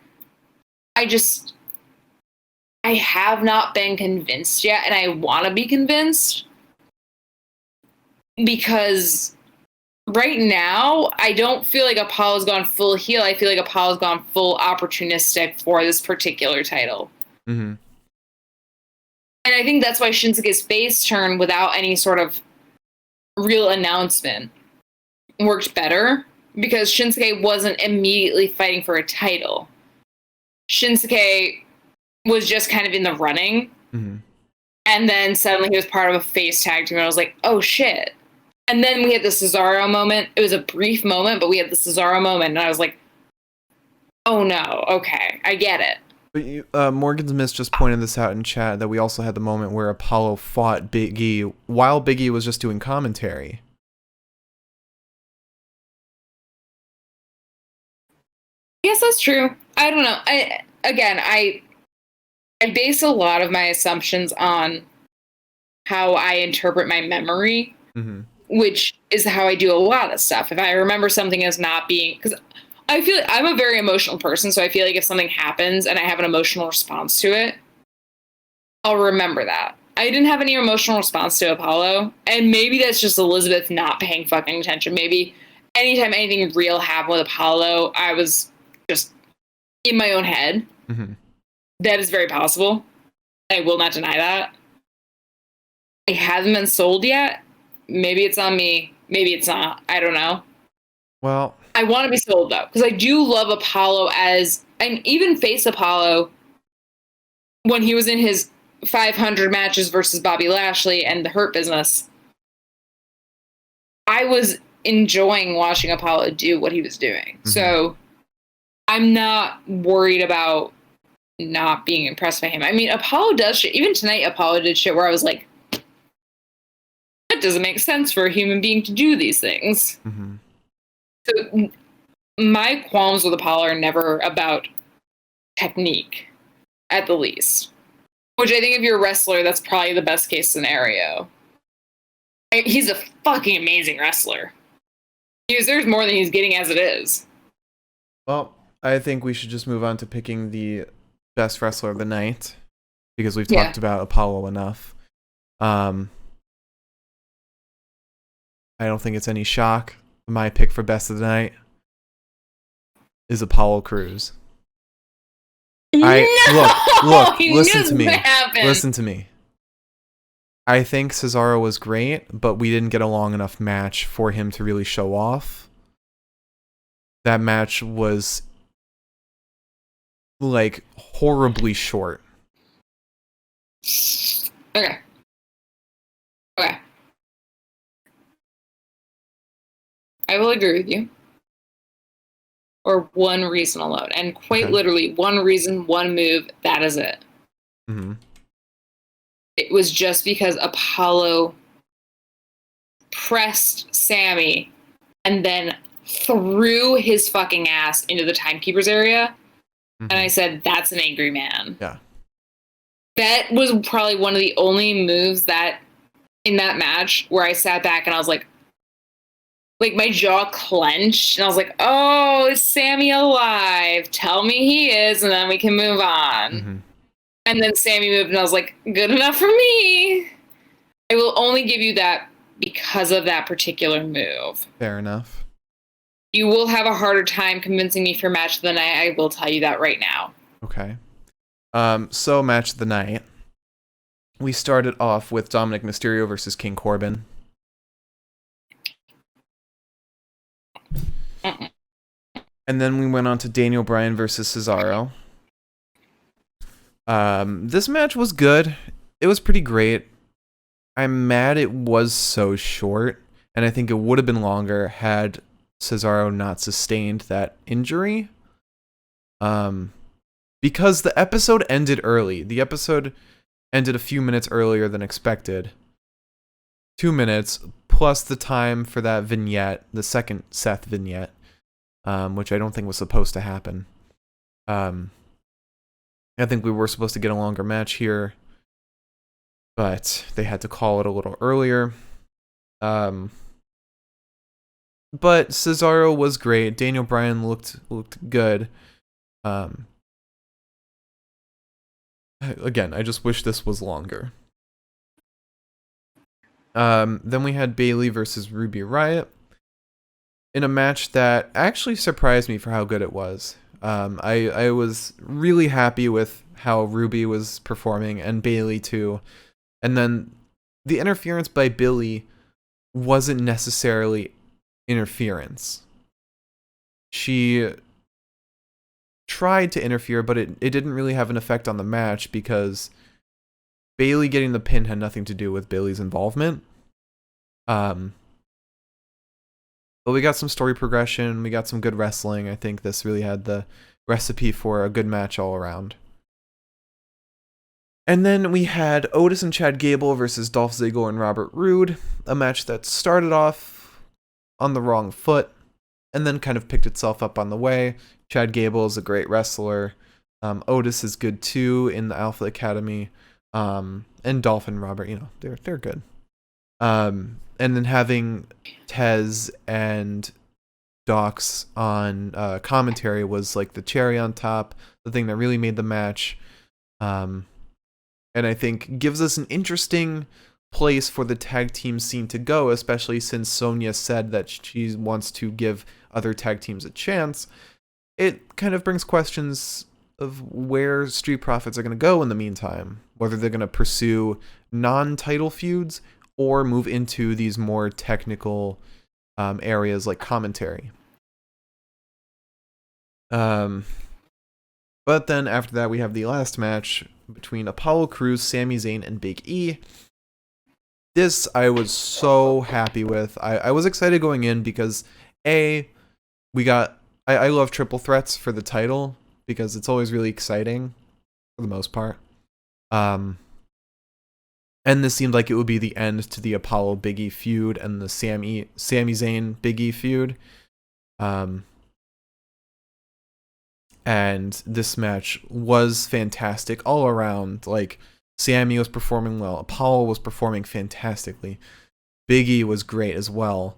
I have not been convinced yet, and I want to be convinced, because right now, I don't feel like Apollo's gone full heel. I feel like Apollo's gone full opportunistic for this particular title. Mm-hmm. And I think that's why Shinsuke's face turn without any sort of real announcement worked better, because Shinsuke wasn't immediately fighting for a title. Shinsuke was just kind of in the running. Mm-hmm. And then suddenly he was part of a face tag team, and I was like, oh shit. And then we had the Cesaro moment. It was a brief moment, but we had the Cesaro moment, and I was like, oh no, okay, I get it. But Morgan's Miss just pointed this out in chat, that we also had the moment where Apollo fought Big E while Big E was just doing commentary. Yes, that's true. I don't know. I base a lot of my assumptions on how I interpret my memory, mm-hmm. which is how I do a lot of stuff. If I remember something as not being, because I feel like I'm a very emotional person, so I feel like if something happens and I have an emotional response to it, I'll remember that. I didn't have any emotional response to Apollo, and maybe that's just Elizabeth not paying fucking attention. Maybe anytime anything real happened with Apollo, I was just in my own head. Mm-hmm. That is very possible. I will not deny that. It hasn't been sold yet. Maybe it's on me. Maybe it's not. I don't know. Well, I want to be sold, though, because I do love Apollo and even face Apollo when he was in his 500 matches versus Bobby Lashley and the Hurt Business. I was enjoying watching Apollo do what he was doing. Mm-hmm. So I'm not worried about not being impressed by him. I mean, Apollo does shit. Even tonight, Apollo did shit where I was like, that doesn't make sense for a human being to do these things. Mm-hmm. So my qualms with Apollo are never about technique, at the least. Which I think if you're a wrestler, that's probably the best case scenario. He's a fucking amazing wrestler. Because there's more than he's getting as it is. Well, I think we should just move on to picking the best wrestler of the night. Because we've talked about Apollo enough. I don't think it's any shock. My pick for best of the night is Apollo Crews. Look, listen to me. Listen to me. I think Cesaro was great, but we didn't get a long enough match for him to really show off. That match was like horribly short. Okay. I will agree with you. Or one reason alone. And quite literally, one reason, one move, that is it. Mm-hmm. It was just because Apollo pressed Sami and then threw his fucking ass into the timekeeper's area. Mm-hmm. And I said, that's an angry man. Yeah. That was probably one of the only moves that in that match where I sat back and I was like my jaw clenched and I was like, oh, is Sami alive? Tell me he is, and then we can move on. Mm-hmm. And then Sami moved and I was like, good enough for me. I will only give you that because of that particular move. Fair enough. You will have a harder time convincing me for match of the night. I will tell you that right now. Okay. So match of the night. We started off with Dominik Mysterio versus King Corbin. And then we went on to Daniel Bryan versus Cesaro. This match was good. It was pretty great. I'm mad it was so short, and I think it would have been longer had Cesaro not sustained that injury. Because the episode ended early. The episode ended a few minutes earlier than expected. 2 minutes, plus the time for that vignette, the second Seth vignette, which I don't think was supposed to happen. I think we were supposed to get a longer match here, but they had to call it a little earlier. But Cesaro was great. Daniel Bryan looked good. Again, I just wish this was longer. Then we had Bayley versus Riott in a match that actually surprised me for how good it was. I was really happy with how Ruby was performing, and Bayley too. And then the interference by Billy wasn't necessarily interference. She tried to interfere, but it didn't really have an effect on the match because Bayley getting the pin had nothing to do with Bayley's involvement. But we got some story progression, we got some good wrestling. I think this really had the recipe for a good match all around. And then we had Otis and Chad Gable versus Dolph Ziggler and Robert Roode, a match that started off on the wrong foot and then kind of picked itself up on the way. Chad Gable is a great wrestler. Otis is good too in the Alpha Academy. And Dolph and Robert, they're good. And then having Tez and Docs on commentary was like the cherry on top, the thing that really made the match. And I think gives us an interesting place for the tag team scene to go, especially since Sonya said that she wants to give other tag teams a chance. it kind of brings questions of where Street Profits are going to go in the meantime, whether they're going to pursue non-title feuds or move into these more technical areas like commentary. But then after that, we have the last match between Apollo Crews, Sami Zayn, and Big E. This I was so happy with. I was excited going in because I love triple threats for the title because it's always really exciting for the most part. And this seemed like it would be the end to the Apollo Big E feud and the Sami Zayn Big E feud. And this match was fantastic all around. Like, Sami was performing well. Apollo was performing fantastically. Big E was great as well.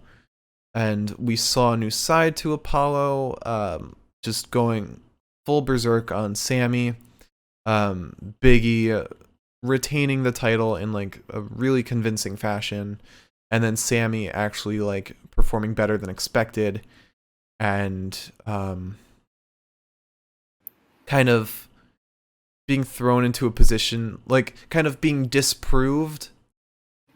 And we saw a new side to Apollo, just going full berserk on Sami. Big E retaining the title in like a really convincing fashion. And then Sami actually like performing better than expected. And kind of being thrown into a position, like kind of being disproved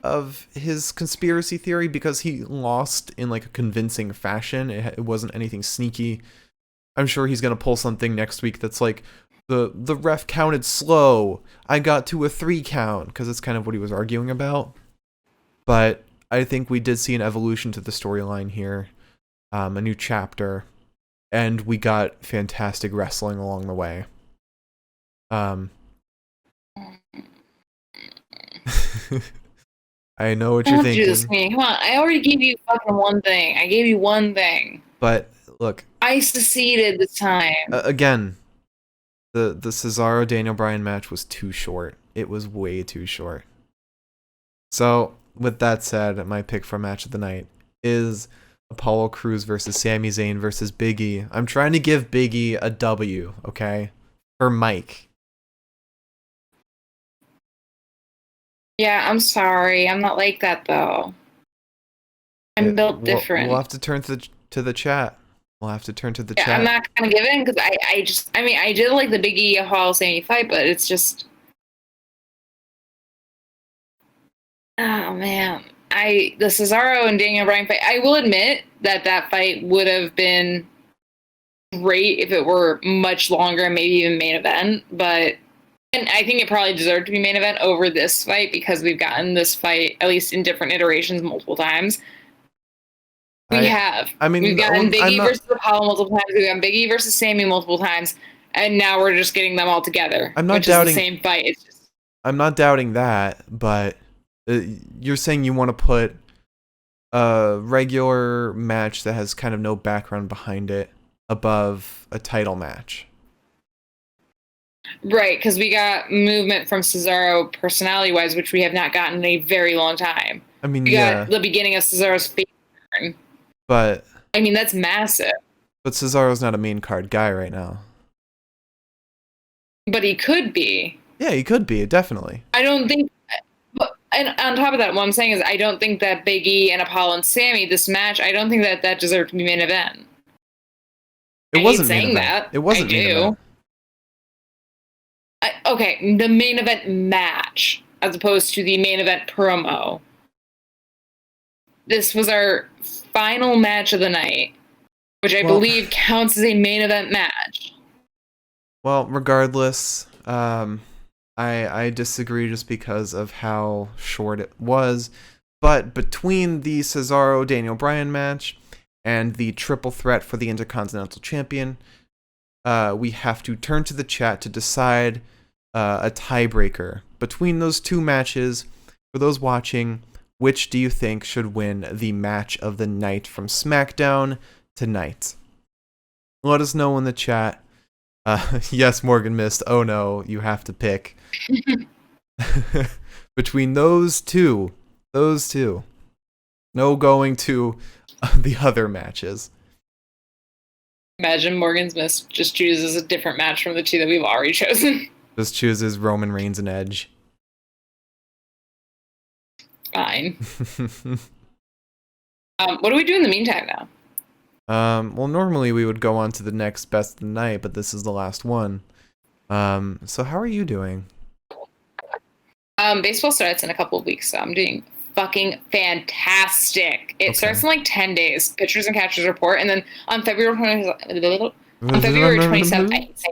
of his conspiracy theory because he lost in like a convincing fashion. It wasn't anything sneaky. I'm sure he's going to pull something next week that's like, the ref counted slow. I got to a 3 count, because it's kind of what he was arguing about. But I think we did see an evolution to the storyline here, a new chapter. And we got fantastic wrestling along the way. I know what you're thinking. Do this to me. Come on, I already gave you fucking one thing. I gave you one thing. But look, I seceded this time. Again, the Cesaro Daniel Bryan match was too short. It was way too short. So with that said, my pick for match of the night is Apollo Crews versus Sami Zayn versus Big E. I'm trying to give Big E a W, okay? For Mike. Yeah, I'm sorry. I'm not like that, though. I'm built different. We'll have to turn to the chat. We'll have to turn to the chat. I'm not going to give in because I did like the Big E Apollo Sami fight, but it's just... Oh, man. The Cesaro and Daniel Bryan fight, I will admit that fight would have been great if it were much longer and maybe even main event, and I think it probably deserved to be main event over this fight because we've gotten this fight, at least in different iterations, multiple times. We've gotten Big E versus Apollo multiple times, we've gotten Big E versus Sami multiple times, and now we're just getting them all together, which is the same fight. It's just... I'm not doubting that, but you're saying you want to put a regular match that has kind of no background behind it above a title match. Right, because we got movement from Cesaro personality-wise, which we have not gotten in a very long time. I mean, we got the beginning of Cesaro's face turn. But... I mean, that's massive. But Cesaro's not a main card guy right now. But he could be. Yeah, he could be, definitely. I don't think... And on top of that, what I'm saying is I don't think that Big E and Apollo and Sami, this match, I don't think that deserved to be main event. It wasn't main event. That. It wasn't main event. Okay, the main event match, as opposed to the main event promo. This was our final match of the night, which I believe counts as a main event match. Well, regardless, I disagree just because of how short it was. But between the Cesaro Daniel Bryan match and the triple threat for the Intercontinental Champion, we have to turn to the chat to decide a tiebreaker between those two matches. For those watching, which do you think should win the match of the night from Smackdown tonight? Let us know in the chat. Yes, Morgan missed. Oh no, you have to pick. Between those two. No going to the other matches. Imagine Morgan's missed just chooses a different match from the two that we've already chosen. Just chooses Roman Reigns and Edge. Fine. What do we do in the meantime now? Well, normally we would go on to the next best of the night, but this is the last one. So how are you doing? Baseball starts in a couple of weeks, so I'm doing fucking fantastic. It starts in like 10 days. Pitchers and catchers report, and then on February 27th,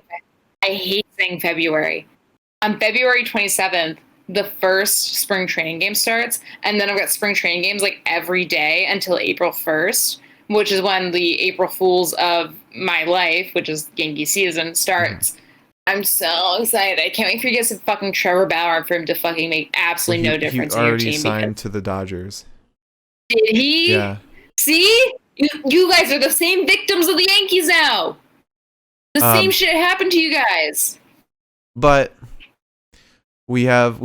I hate saying February. On February 27th, the first spring training game starts, and then I've got spring training games like every day until April 1st, which is when the April Fools of my life, which is Yankee season, starts. I'm so excited. I can't wait for you guys to fucking Trevor Bauer and for him to fucking make absolutely no difference in your team. He already signed to the Dodgers. Did he? Yeah. See? You guys are the same victims of the Yankees now. The same shit happened to you guys. But we have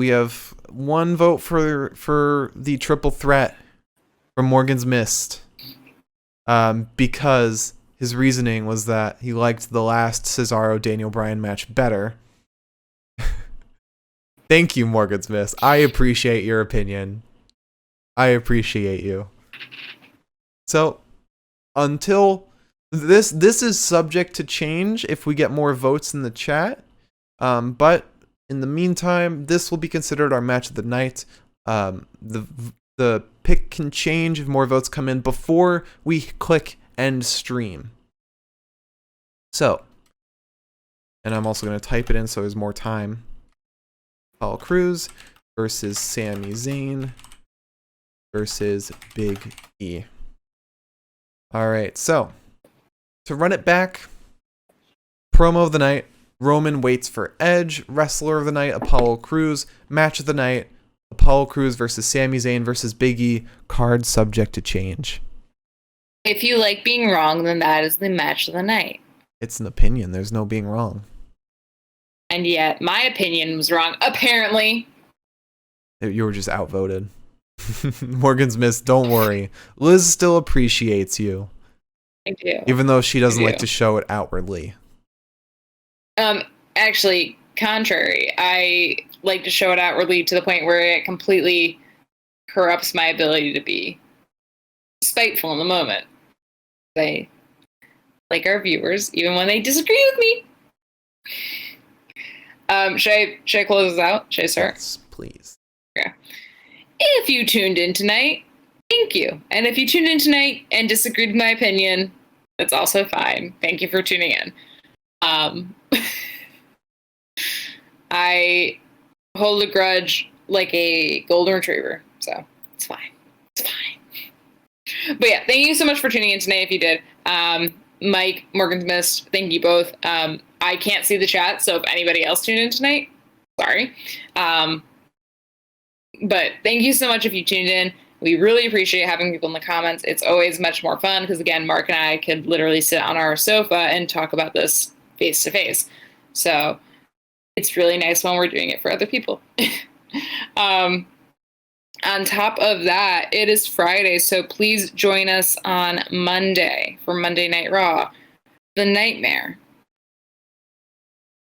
one vote for the triple threat from Morgan's Mist. Because his reasoning was that he liked the last Cesaro-Daniel Bryan match better. Thank you, Morgan Smith. I appreciate your opinion. I appreciate you. So, until this is subject to change if we get more votes in the chat. But in the meantime, this will be considered our match of the night. The pick can change if more votes come in before we click end stream. So, and I'm also going to type it in so there's more time. Paul Cruz versus Sami Zayn versus Big E. All right, so to run it back, promo of the night, Roman waits for Edge, wrestler of the night, Apollo Crews, match of the night, Apollo Crews versus Sami Zayn versus Big E, card subject to change. If you like being wrong, then that is the match of the night. It's an opinion. There's no being wrong. And yet, my opinion was wrong, apparently. You were just outvoted. Morgan's missed. Don't worry. Liz still appreciates you. Thank you. Even though she doesn't like to show it outwardly. Actually, contrary. I like to show it outwardly to the point where it completely corrupts my ability to be spiteful in the moment. They like our viewers, even when they disagree with me. Should I close this out? Should I start? Yes, please. Yeah. If you tuned in tonight, thank you. And if you tuned in tonight and disagreed with my opinion, that's also fine. Thank you for tuning in. I hold a grudge like a golden retriever, so it's fine. It's fine. But yeah, thank you so much for tuning in tonight if you did. Mike, Morgan's Mist, thank you both. I can't see the chat, so if anybody else tuned in tonight, sorry. But thank you so much if you tuned in. We really appreciate having people in the comments. It's always much more fun because, again, Mark and I could literally sit on our sofa and talk about this face to face. So it's really nice when we're doing it for other people. On top of that, it is Friday, so please join us on Monday for Monday Night Raw. The Nightmare.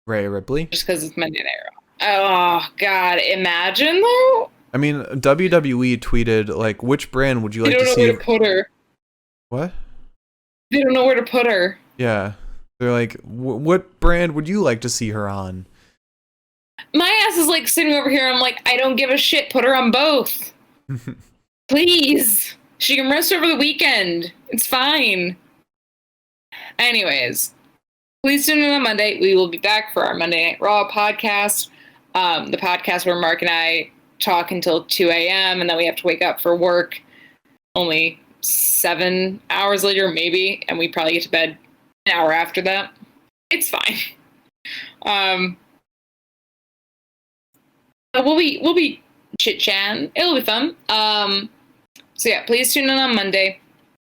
Rhea Ripley. Just because it's Monday Night Raw. Oh, God. Imagine, though. I mean, WWE tweeted, like, which brand would you like to see? They don't know where to put her. What? They don't know where to put her. Yeah. They're like, what brand would you like to see her on? My ass is, like, sitting over here. I'm like, I don't give a shit. Put her on both. Please. She can rest over the weekend. It's fine. Anyways. Please tune in on Monday. We will be back for our Monday Night Raw podcast. The podcast where Mark and I talk until 2 a.m. and then we have to wake up for work only 7 hours later, maybe, and we probably get to bed an hour after that. It's fine. We'll be chit-chatting. It'll be fun. So yeah, please tune in on Monday.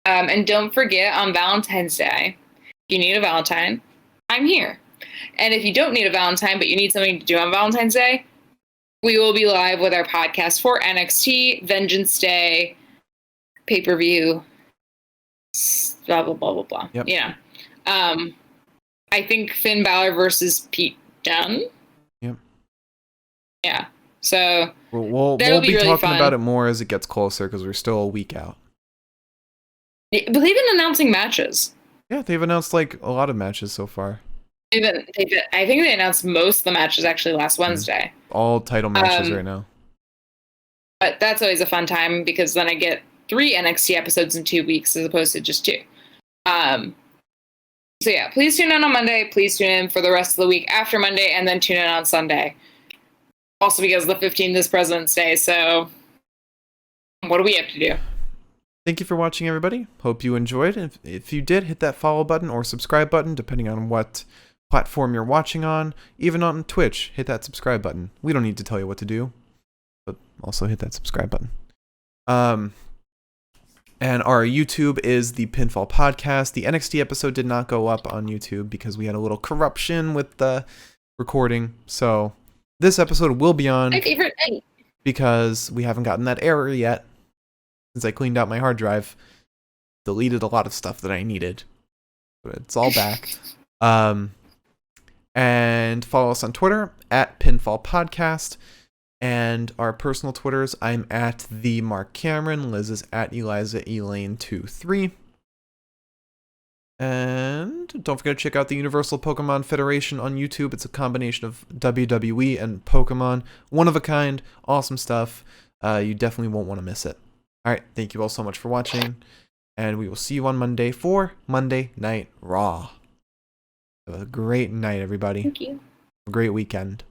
And don't forget, on Valentine's Day, if you need a Valentine, I'm here. And if you don't need a Valentine, but you need something to do on Valentine's Day, we will be live with our podcast for NXT, Vengeance Day, pay-per-view, blah, blah, blah, blah, blah. Yep. Yeah. I think Finn Balor versus Pete Dunne. Yep. Yeah. So we'll be really talking about it more as it gets closer because we're still a week out. But they've been announcing matches. Yeah, they've announced like a lot of matches so far. I think they announced most of the matches actually last Wednesday. All title matches right now. But that's always a fun time because then I get 3 NXT episodes in 2 weeks as opposed to just 2. So yeah, please tune in on Monday. Please tune in for the rest of the week after Monday, and then tune in on Sunday. Also because the 15th is President's Day, so what do we have to do? Thank you for watching, everybody. Hope you enjoyed. If you did, hit that follow button or subscribe button, depending on what platform you're watching on. Even on Twitch, hit that subscribe button. We don't need to tell you what to do, but also hit that subscribe button. And our YouTube is the Pinfall Podcast. The NXT episode did not go up on YouTube because we had a little corruption with the recording. So this episode will be on. My favorite thing. Because we haven't gotten that error yet. Since I cleaned out my hard drive, deleted a lot of stuff that I needed. But it's all back. And follow us on Twitter at Pinfall Podcast. And our personal Twitters, I'm at the Mark Cameron. Liz is at Eliza Elaine23. And don't forget to check out the Universal Pokemon Federation on YouTube. It's a combination of WWE and Pokemon. One of a kind. Awesome stuff. You definitely won't want to miss it. Alright, thank you all so much for watching. And we will see you on Monday for Monday Night Raw. Have a great night, everybody. Thank you. A great weekend.